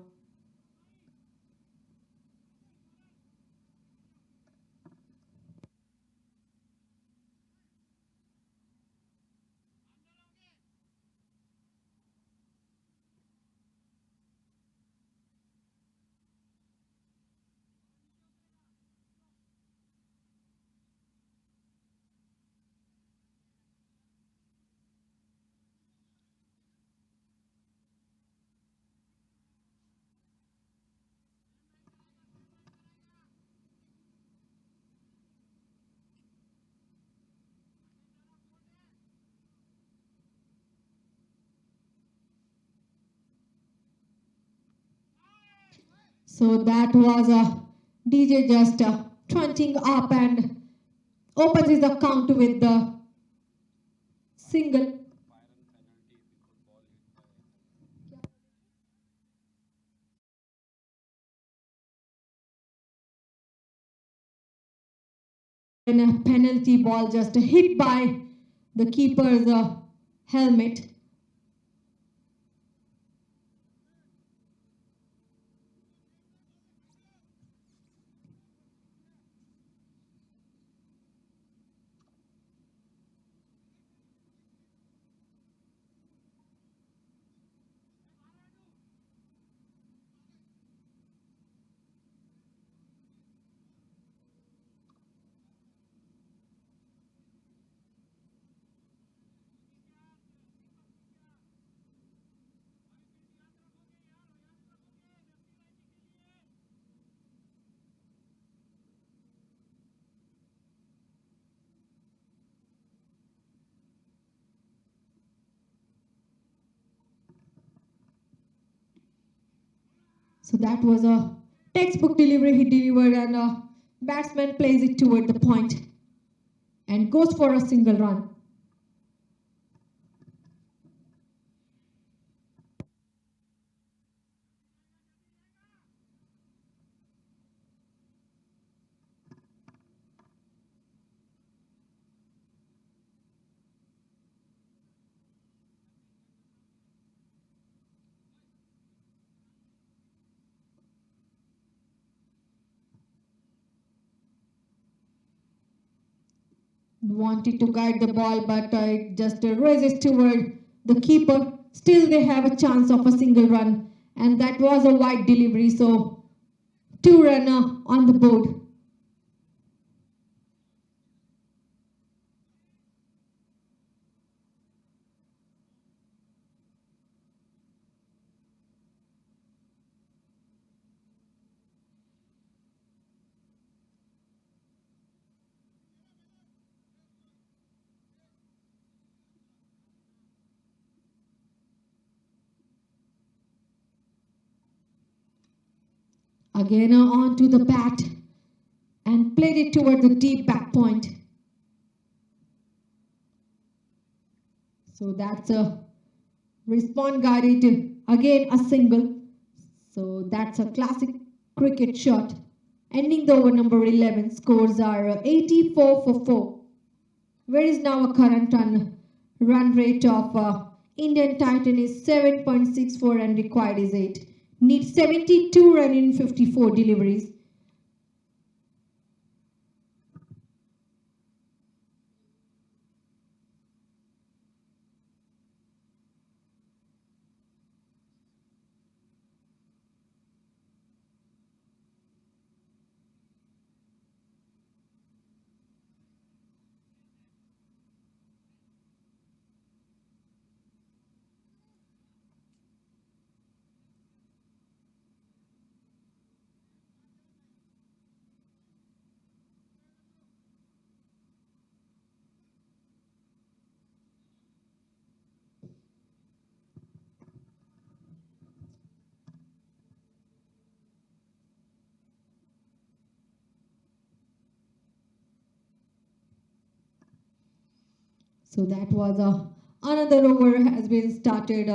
So that was a DJ just trunting up and opens the count with the single. And a penalty ball just hit by the keeper's helmet. So that was a textbook delivery he delivered, and batsman plays it toward the point and goes for a single run. Wanted to guide the ball, but it just races toward the keeper. Still, they have a chance of a single run, and that was a wide delivery. So, 2 runner on the board. Again on to the bat and played it toward the deep back point. So that's a respawn guided, again a single. So that's a classic cricket shot. Ending the over number 11, scores are 84 for 4. Where is now a current run rate of Indian Titan is 7.64 and required is 8. Needs 72 run in 54 deliveries. So that was Another over has been started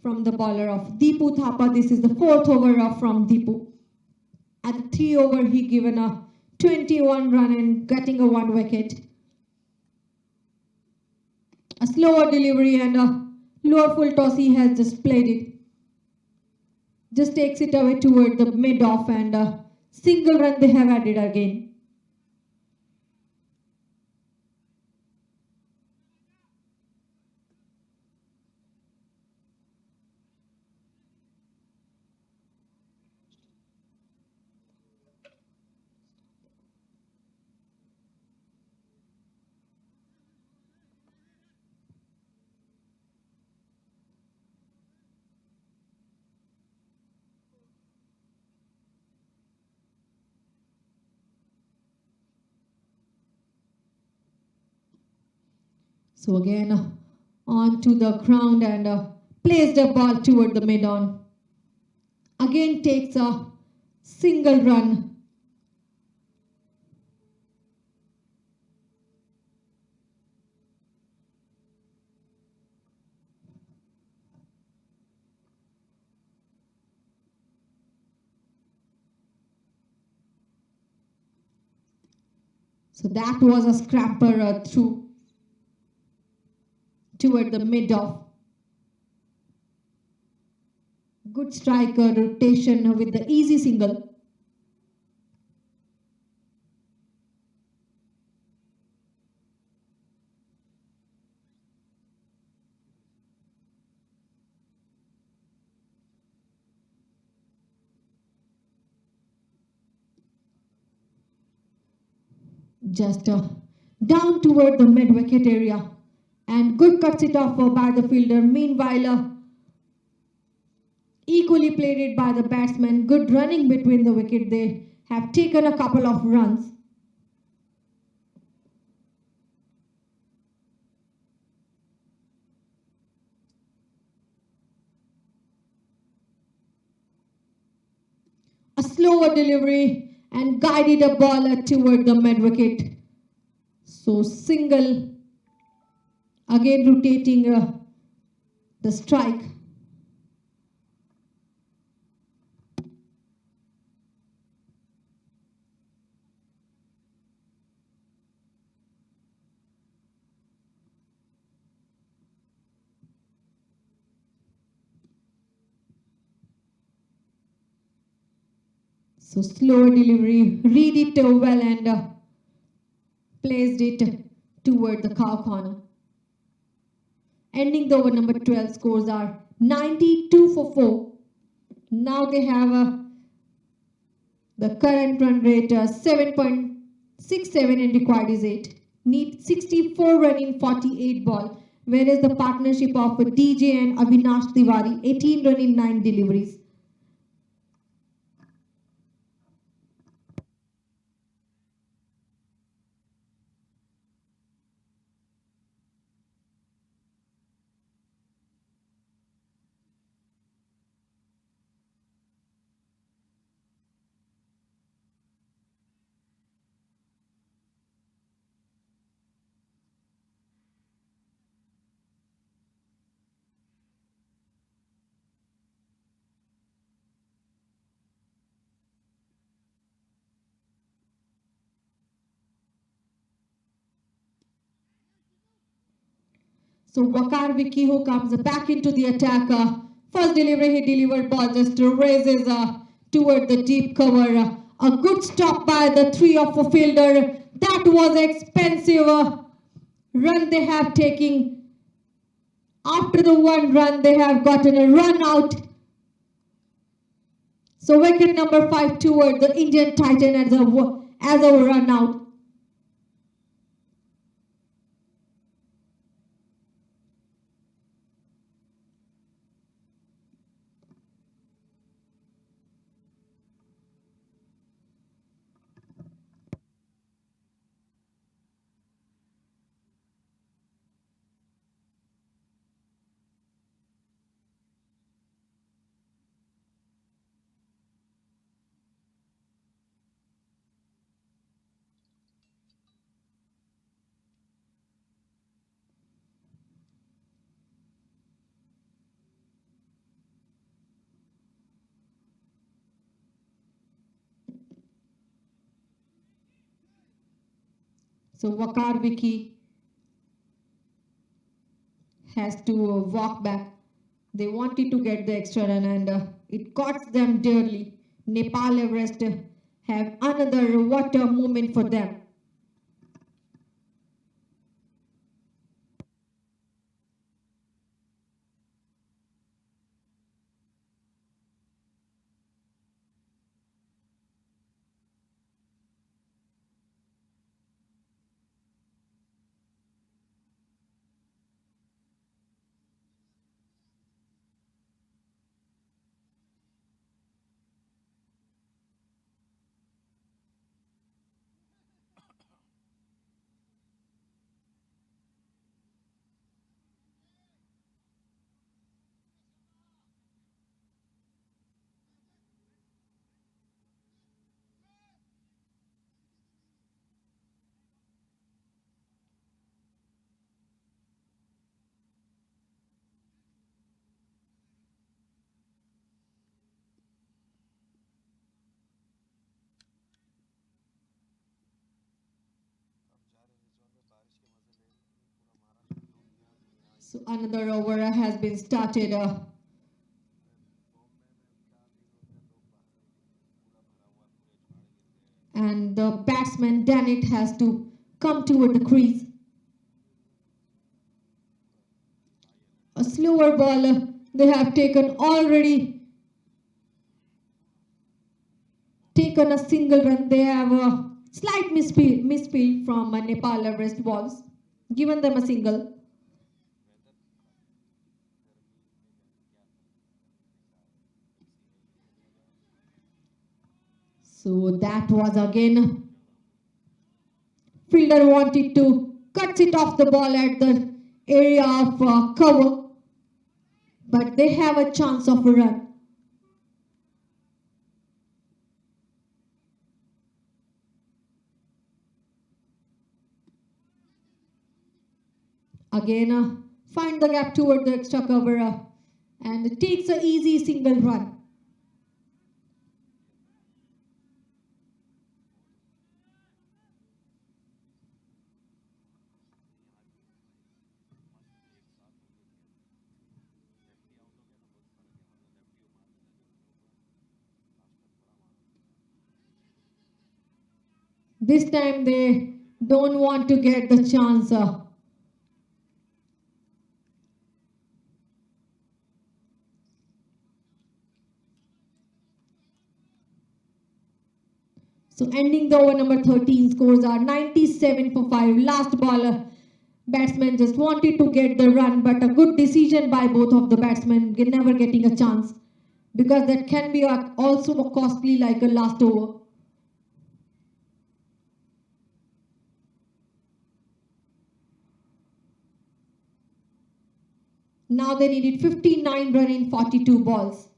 from the bowler of Deepu Thapa. This is the fourth over from Deepu. At the 3 over, he given a 21 run and getting a 1 wicket. A slower delivery and a lower full toss, he has just played it. Just takes it away toward the mid-off and a single run they have added again. So again, on to the ground and plays the ball toward the mid-on. Again takes a single run. So that was a scrapper through toward the mid-off. Good striker rotation with the easy single. Just down toward the mid-wicket area. And good cuts it off by the fielder. Meanwhile, equally played it by the batsman. Good running between the wicket. They have taken a couple of runs. A slower delivery and guided a ball toward the mid-wicket. So single, again rotating the strike. So slower delivery, read it well and placed it toward the cow corner. Ending the over number 12, scores are 92 for 4. Now they have the current run rate 7.67 and required is 8. Need 64 run in 48 ball, whereas the partnership of DJ and Avinash Tiwari 18 run in 9 deliveries. So Wakar Vicky who comes back into the attack. First delivery he delivered ball just raises toward the deep cover. A good stop by the 3 of a fielder. That was expensive run they have taken. After the 1 run they have gotten a run out. So wicket number 5 toward the Indian Titan as a run out. So Wakar Vicky has to walk back. They wanted to get the extra run and it cost them dearly. Nepal Everest have another water moment for them. So another over has been started and the batsman Dennett has to come toward the crease. A slower ball they have taken a single run. They have a slight misfield from Nepal Everest balls, given them a single. So that was again, fielder wanted to cut it off the ball at the area of cover, but they have a chance of a run. Again, find the gap toward the extra cover and takes an easy single run. This time they don't want to get the chance. So ending the over number 13, scores are 97 for 5. Last ball, batsman just wanted to get the run, but a good decision by both of the batsmen, never getting a chance, because that can be also costly like a last over. Now they needed 59 run in 42 balls.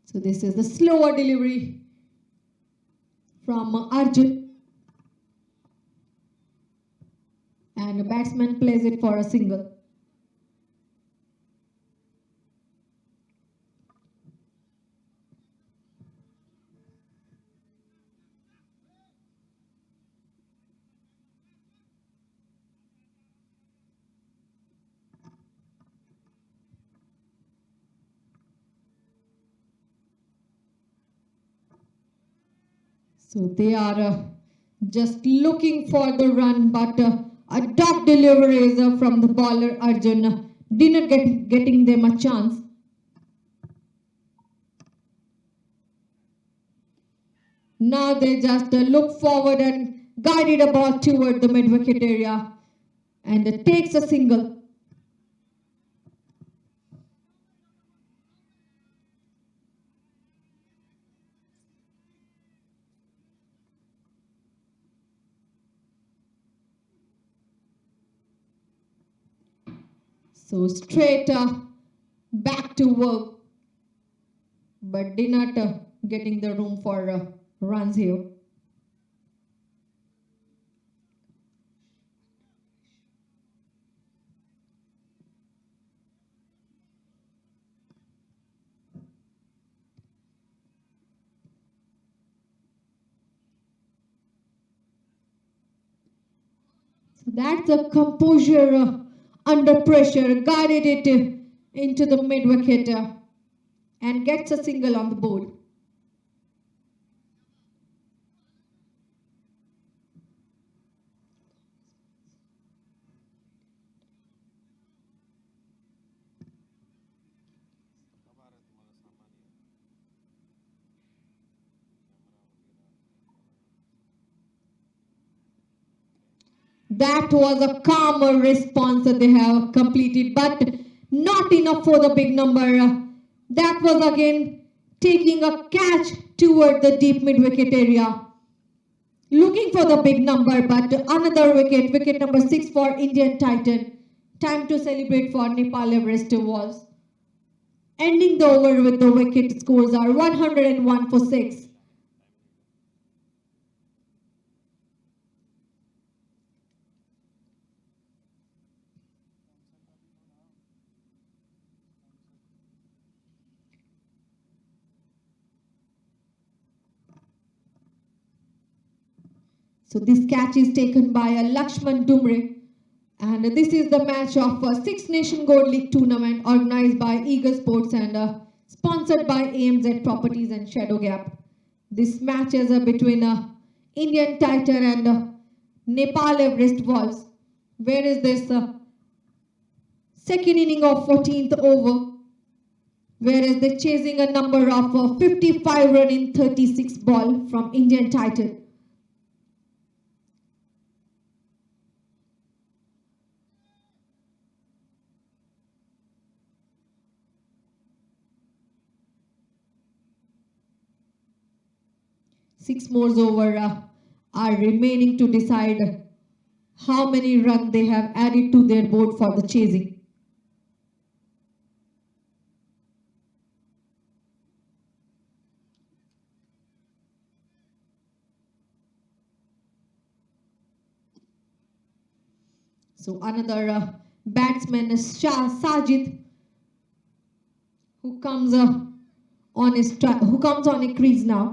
So this is the slower delivery from Arjun. And the batsman plays it for a single. So they are just looking for the run, but a dot delivery from the bowler Arjun didn't getting them a chance. Now they just look forward and guided a ball toward the mid-wicket area and takes a single. So straight back to work, but did not getting the room for runs here. So that's the composure under pressure, guided it into the mid-wicket and gets a single on the board. That was a calmer response that they have completed, but not enough for the big number. That was again taking a catch toward the deep mid-wicket area. Looking for the big number, but another wicket, wicket number 6 for Indian Titan. Time to celebrate for Nepal Everest was. Ending the over with the wicket scores are 101 for 6. So this catch is taken by a Lakshman Dumre. And this is the match of Six Nation Gold League tournament organized by Eagle Sports and sponsored by AMZ Properties and Shadow Gap. This match is between Indian Titan and Nepal Everest Wolves. Where is this second inning of 14th over? Whereas they're chasing a number of 55 run in 36 ball from Indian Titan. Six more over are remaining to decide how many runs they have added to their board for the chasing. So another batsman is Sajid, who comes on a crease now.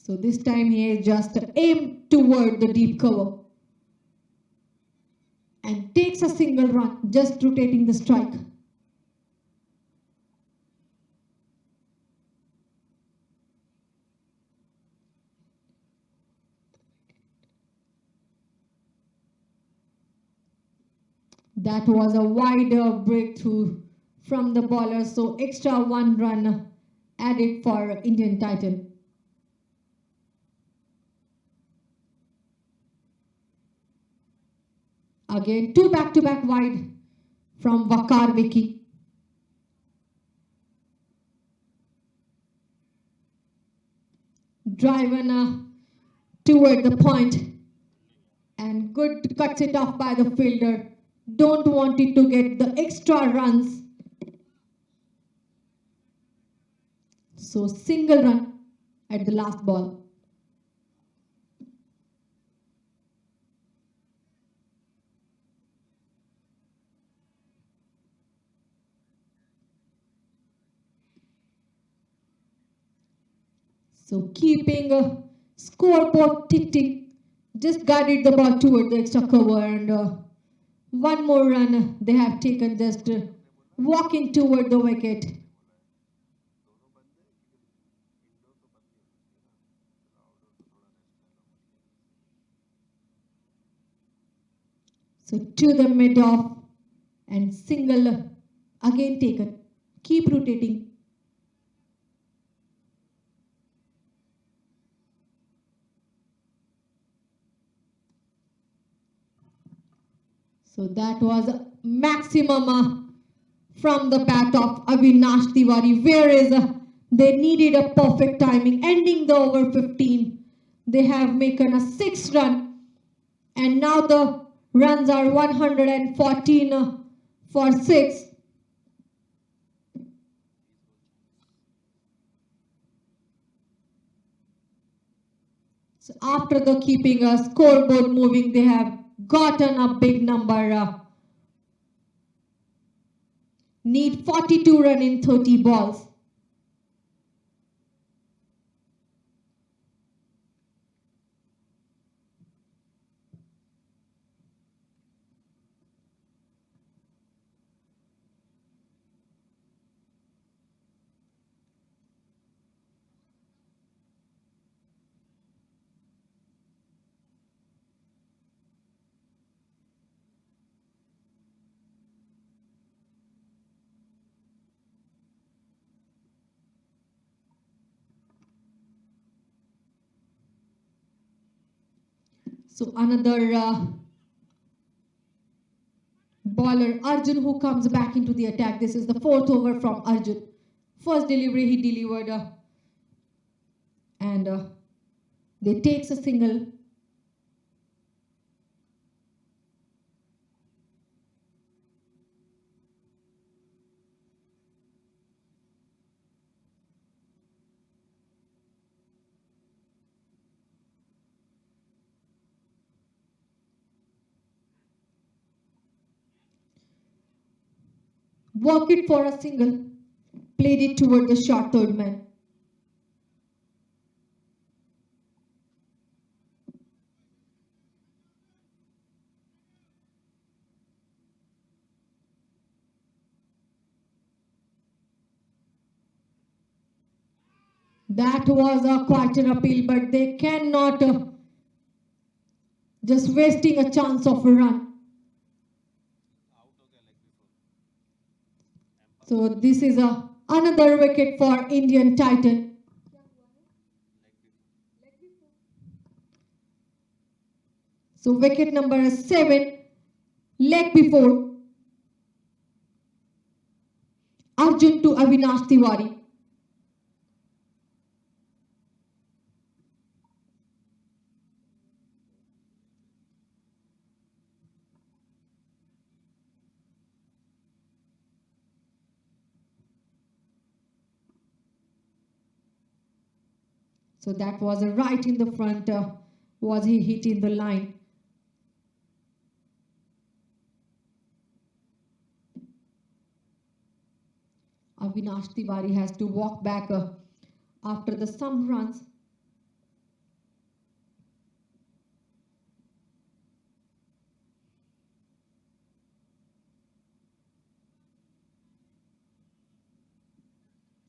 So this time he has just aimed toward the deep cover and takes a single run, just rotating the strike. That was a wide breakthrough from the bowler, so extra 1 run added for Indian Titan. Again, 2 back-to-back wide from Vakar Vicky. Driven toward the point and good cuts it off by the fielder. Don't want it to get the extra runs. So single run at the last ball. So keeping a scoreboard ticking, just guided the ball toward the extra cover and One more run they have taken, just walking toward the wicket. So to the mid off and single again taken. Keep rotating. So that was maximum from the bat of Avinash Tiwari, whereas they needed a perfect timing, ending the over 15. They have making a 6 run, and now the runs are 114 for 6. So after the keeping a scoreboard moving, they have gotten a big number. Need 42 run in 30 balls. So another bowler, Arjun, who comes back into the attack. This is the 4th over from Arjun. First delivery he delivered and they takes a single. Work it for a single. Played it toward the short third man. That was quite an appeal, but they cannot just wasting a chance of a run. So this is another wicket for Indian Titan. So wicket number 7, leg before. Arjun to Avinash Tiwari. So that was right in the front. Was he hitting the line? Avinash Tiwari has to walk back after the some runs.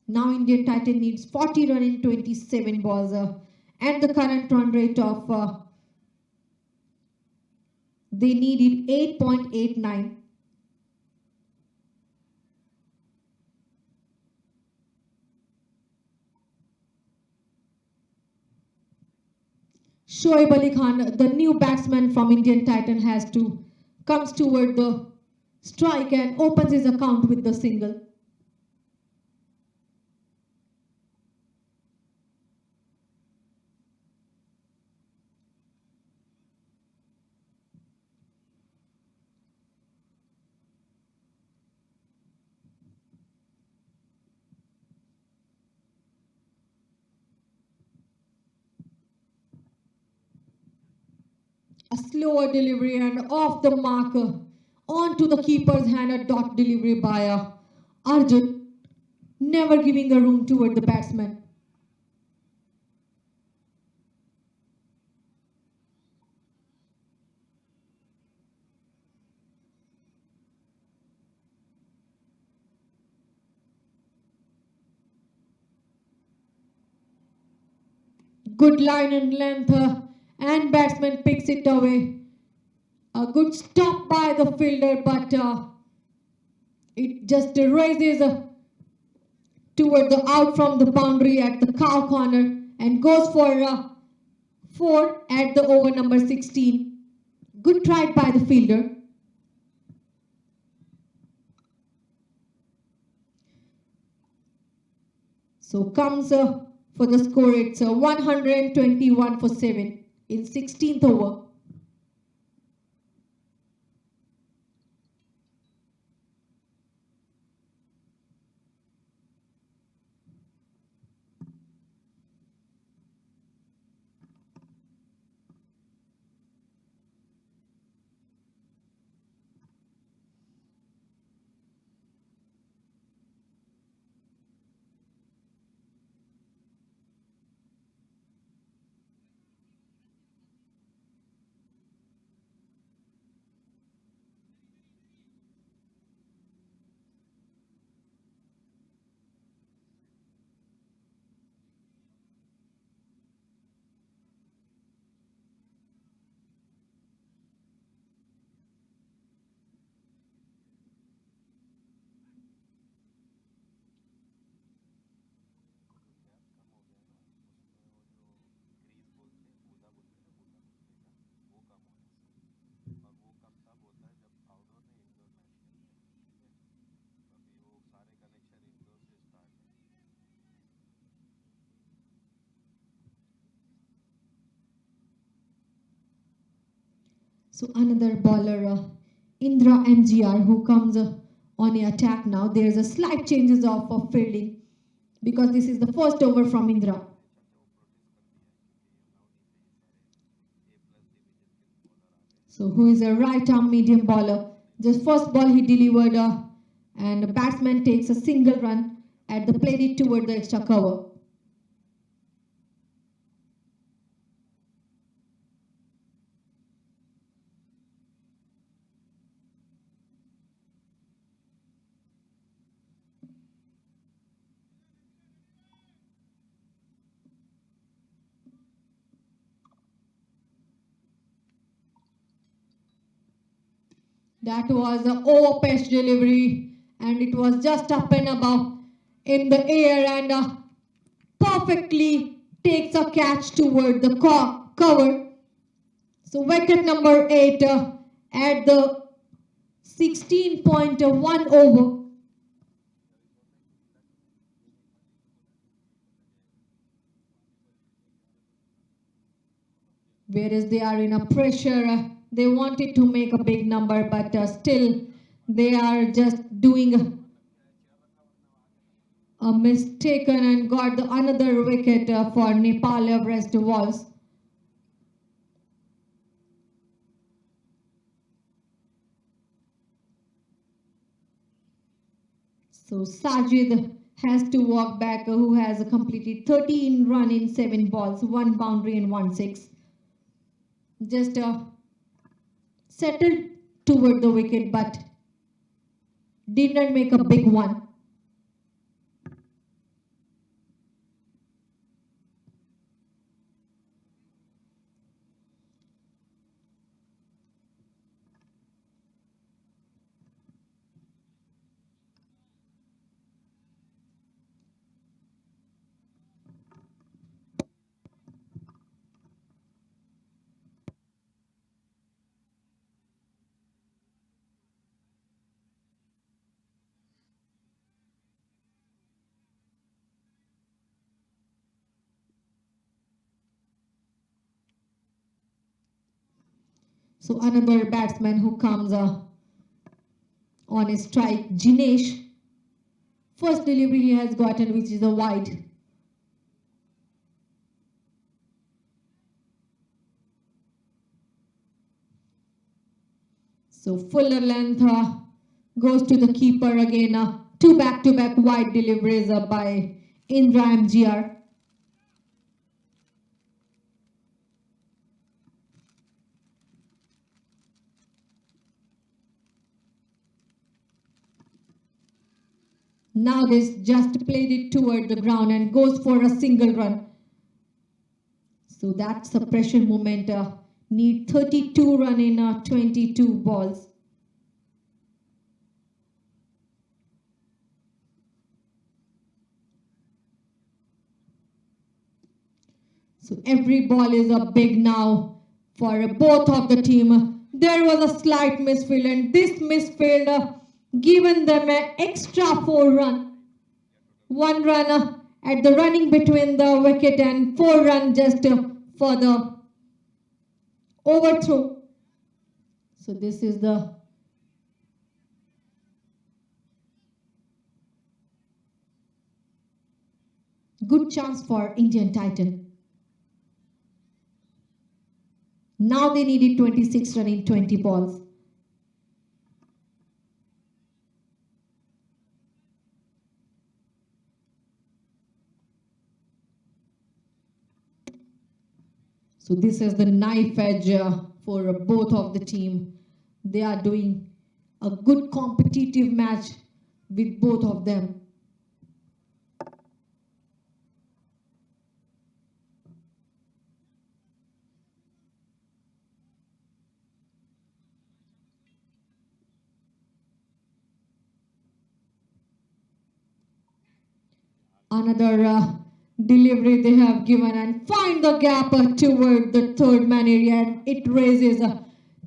Now Indian Titan needs 40 run in 27 balls and the current run rate of they needed 8.89. Shoaib Ali Khan, the new batsman from Indian Titan, comes toward the strike and opens his account with the single. A slower delivery and off the marker onto the keeper's hand, a dot delivery by Arjun, never giving a room toward the batsman. good line and length, and batsman picks it away. A good stop by the fielder, but it just raises toward the out from the boundary at the cow corner and goes for 4 at the over number 16. Good try by the fielder. So comes for the score, it's 121 for 7 in 16th over. So another bowler, Indra MGR, who comes on the attack now. There's a slight changes of fielding because this is the first over from Indra. So who is a right arm medium bowler. Just first ball he delivered and the batsman takes a single run at the played it toward the extra cover. That was an over-pitch delivery and it was just up and above in the air and perfectly takes a catch toward the cover. So wicket number 8 at the 16.1 over. Whereas they are in a pressure, they wanted to make a big number, but still they are just doing a mistaken and got the another wicket for Nepal Everest Wolves. So Sajid has to walk back, who has completed 13 run in 7 balls, 1 boundary and 1 6. Just settled toward the wicket, but did not make a big one. So another batsman who comes on his strike, Jinesh. First delivery he has gotten, which is a wide. So fuller length goes to the keeper again. 2 back-to-back wide deliveries by Indra MGR. Now this just played it toward the ground and goes for a single run. So that suppression movement need 32 run in 22 balls. So every ball is a big now for both of the team. There was a slight misfield, and this misfield given them an extra 4 run. 1 run at the running between the wicket and 4 run just for the overthrow. So this is the good chance for Indian Titan. Now they needed 26 run in 20 balls. So this is the knife edge for both of the team. They are doing a good competitive match with both of them. Another delivery they have given and find the gap toward the third man area, and it raises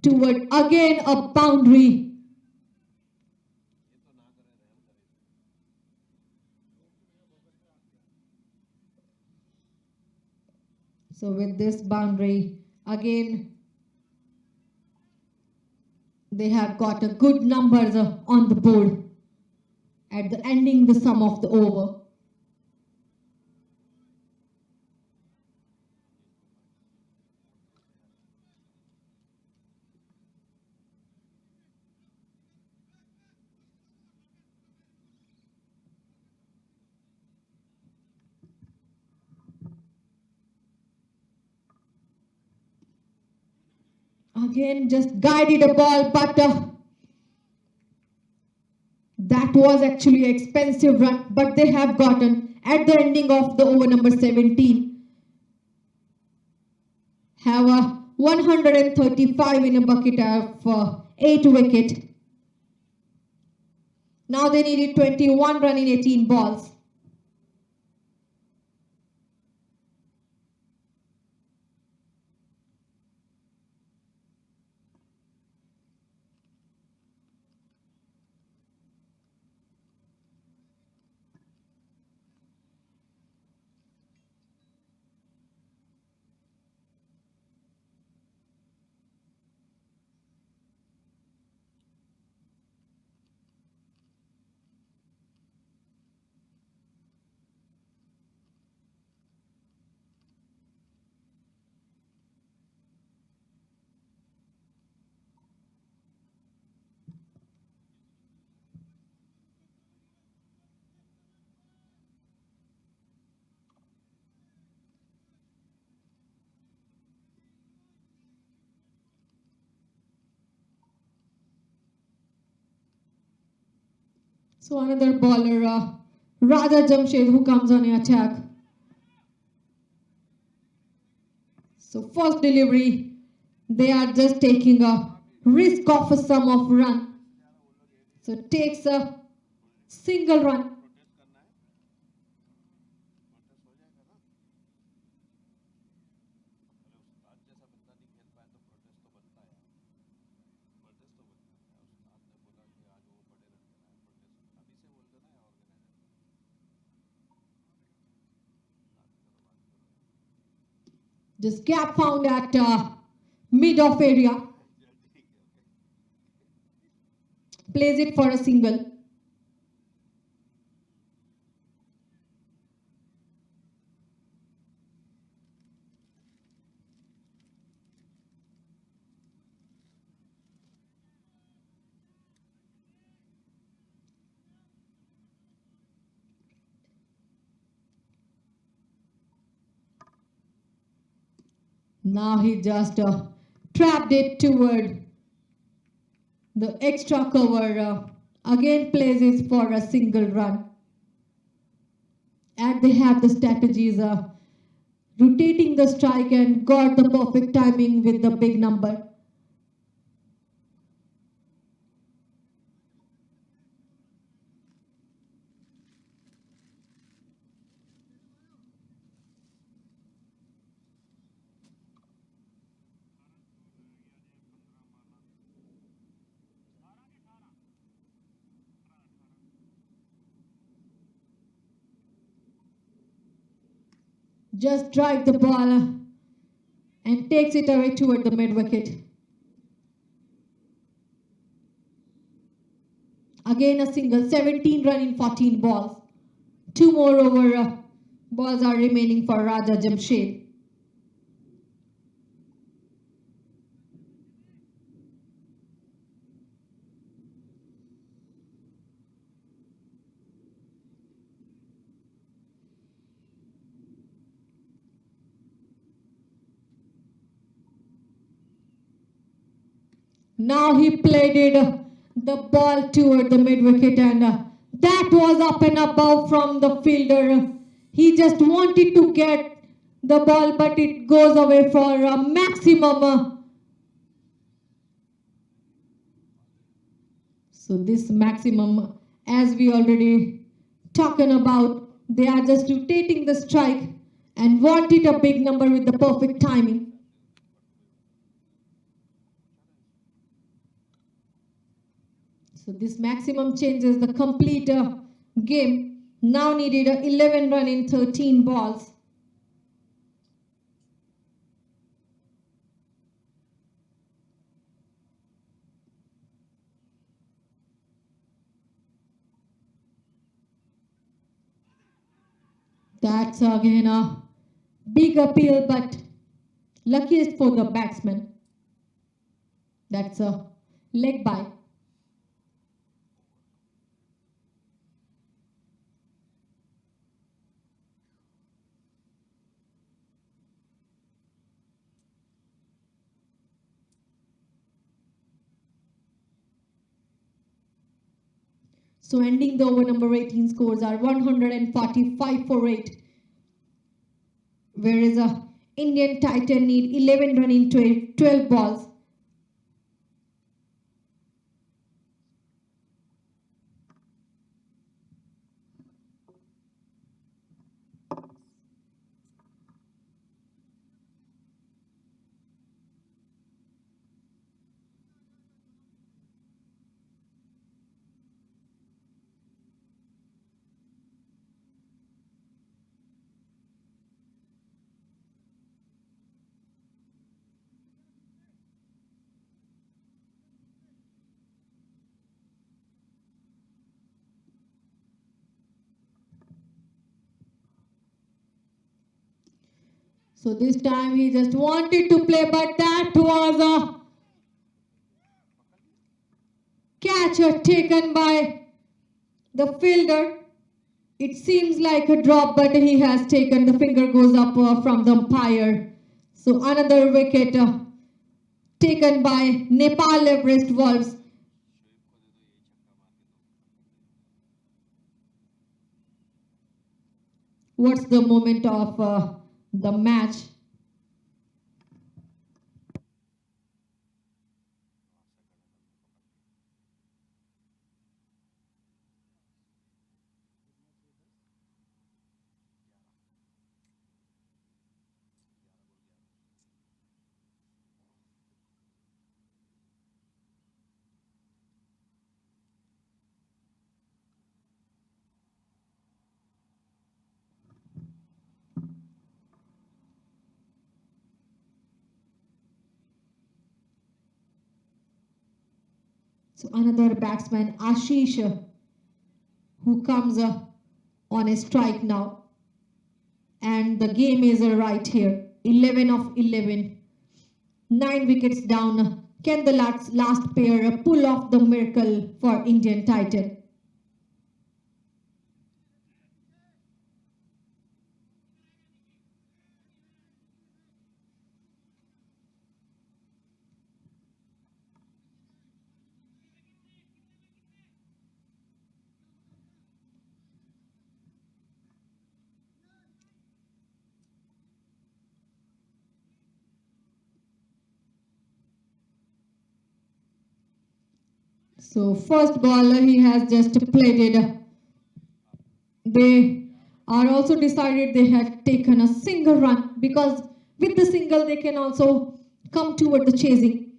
toward again a boundary. So with this boundary again they have got a good numbers on the board at the ending the sum of the over. Again, just guided a ball, but that was actually an expensive run. But they have gotten at the ending of the over number 17, have a 135 in a bucket of 8 wicket. Now they needed 21 run in 18 balls. So another bowler, Raja Jamshed, who comes on the attack. So first delivery, they are just taking a risk of a sum of run. So takes a single run. This gap found at mid off area. Plays it for a single. Now he just trapped it toward the extra cover. Again plays it for a single run. And they have the strategies rotating the strike and got the perfect timing with the big number. Just drive the ball and takes it away toward the mid wicket. Again a single, 17 run in 14 balls. Two more over balls are remaining for Raja Jamshed. Now he played it, the ball toward the mid wicket, and that was up and above from the fielder. He just wanted to get the ball, but it goes away for a maximum. So this maximum, as we already talking about, they are just rotating the strike and wanted a big number with the perfect timing. So this maximum changes the complete game. Now needed 11 run in 13 balls. That's again a big appeal, but luckiest for the batsman. That's a leg by. So ending the over number 18 scores are 145 for 8. Whereas a Indian Titan need 11 run in 12 balls. So this time he just wanted to play, but that was a catch taken by the fielder. It seems like a drop, but he has taken, the finger goes up from the umpire. So another wicket taken by Nepal Everest Wolves. What's the moment of the match? So another batsman, Ashish, who comes on a strike now. And the game is right here. 11 of 11. 9 wickets down. Can the last pair pull off the miracle for Indian Titan? So first bowler he has just played it. They are also decided they have taken a single run because with the single they can also come toward the chasing.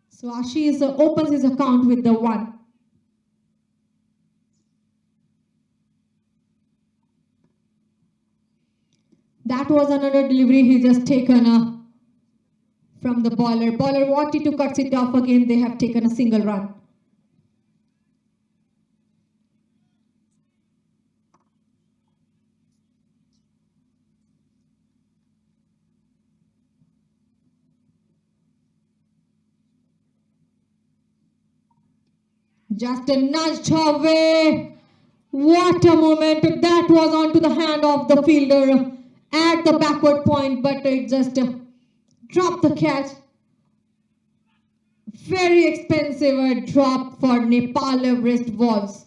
So Ashish opens his account with the 1. That was another delivery he just taken from the bowler. Bowler wanted to cut it off again. They have taken a single run. Just a nudge away. What a moment. That was onto the hand of the fielder at the backward point, but it just dropped the catch. Very expensive drop for Nepal Everest Wolves.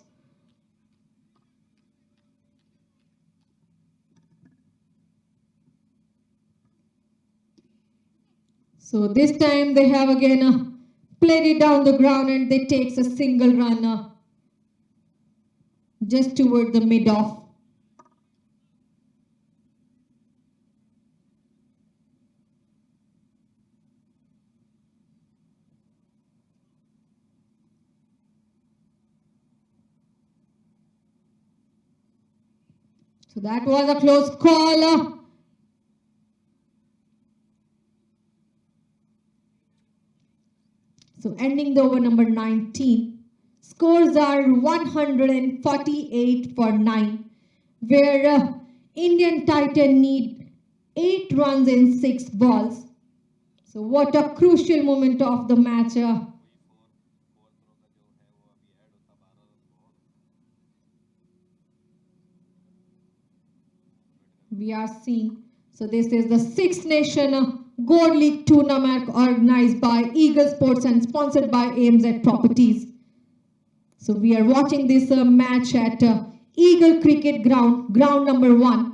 So this time they have again played it down the ground and they takes a single run just toward the mid-off. So that was a close call. So ending the over number 19. Scores are 148 for 9, where Indian Titan need 8 runs in 6 balls. So what a crucial moment of the match. We are seeing. So this is the Six Nation Gold League tournament organized by Eagle Sports and sponsored by AMZ Properties. So we are watching this match at Eagle Cricket Ground, ground number 1.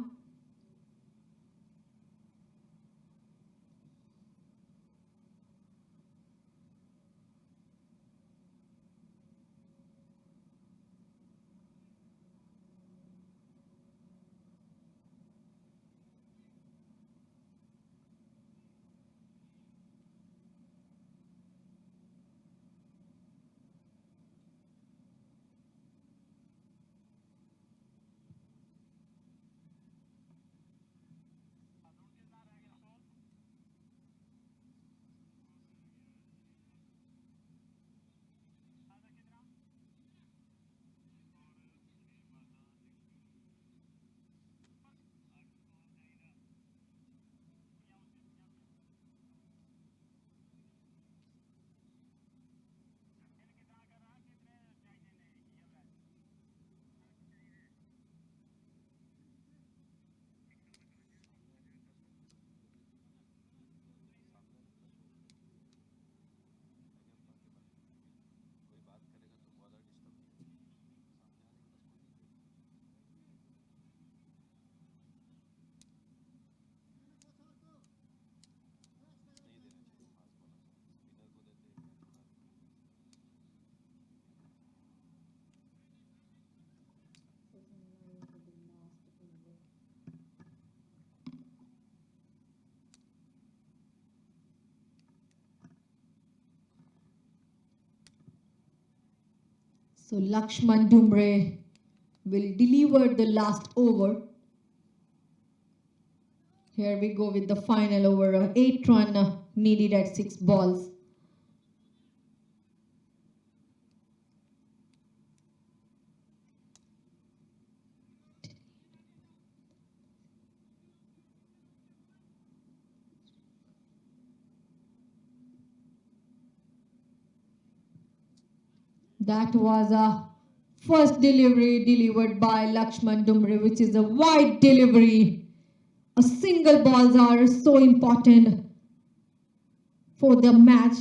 So Lakshman Dumbre will deliver the last over. Here we go with the final over, 8 run needed at 6 balls. That was a first delivery delivered by Lakshman Dumbre, which is a wide delivery. A single balls are so important for the match.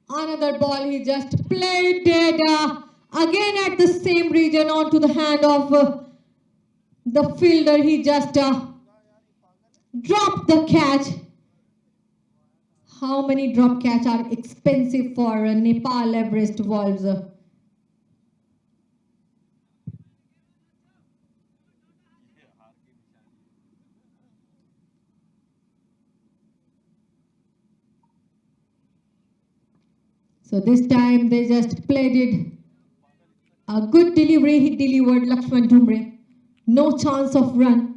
Another ball he just played it again at the same region onto the hand of the fielder. He just dropped the catch. How many drop catch are expensive for Nepal Everest Wolves? So this time they just played it. A good delivery he delivered, Lakshman Dhumre. No chance of run.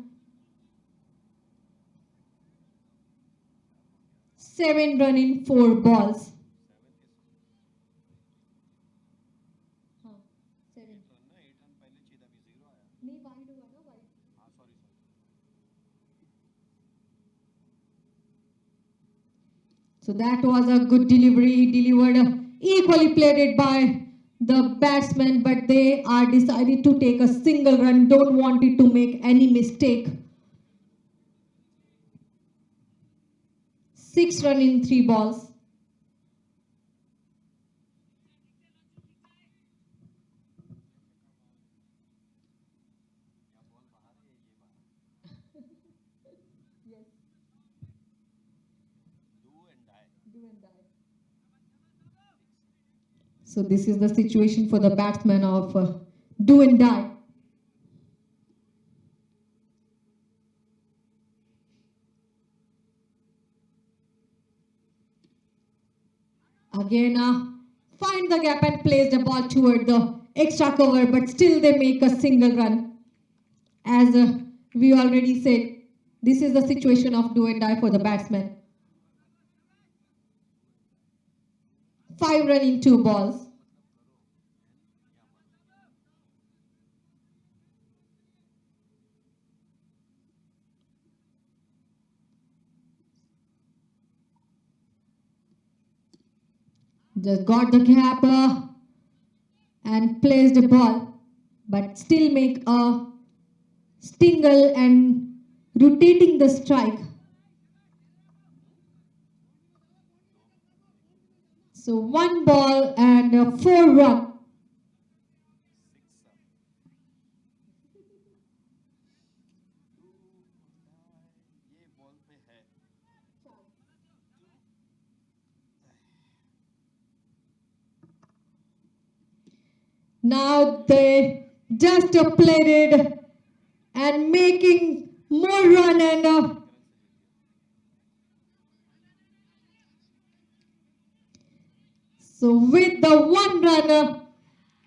7 run in 4 balls. So that was a good delivery. He delivered, equally played it by the batsman, but they are decided to take a single run, don't want it to make any mistake. 6 run in 3 balls. So this is the situation for the batsman of do and die. Again, find the gap and place the ball toward the extra cover, but still they make a single run. As we already said, this is the situation of do and die for the batsman. 5 run in 2 balls. Just got the gap and placed the ball, but still make a stingle and rotating the strike. So 1 ball and 4 run. Now they just played it and making more run and so with the 1 run,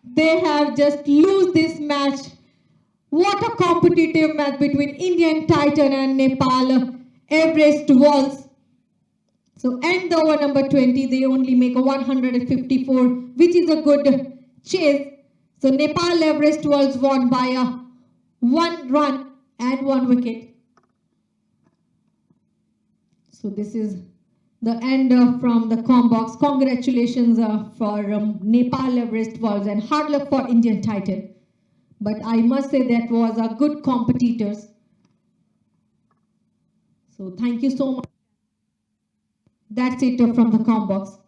they have just lose this match. What a competitive match between Indian Titan and Nepal Everest Wolves. So end the over number 20, they only make a 154, which is a good chase. So Nepal Everest Wolves won by a 1 run and 1 wicket. So this is the end from the Combox. Congratulations for Nepal Everest Wolves and hard luck for Indian Titan. But I must say that was a good competitors. So thank you so much. That's it from the Combox.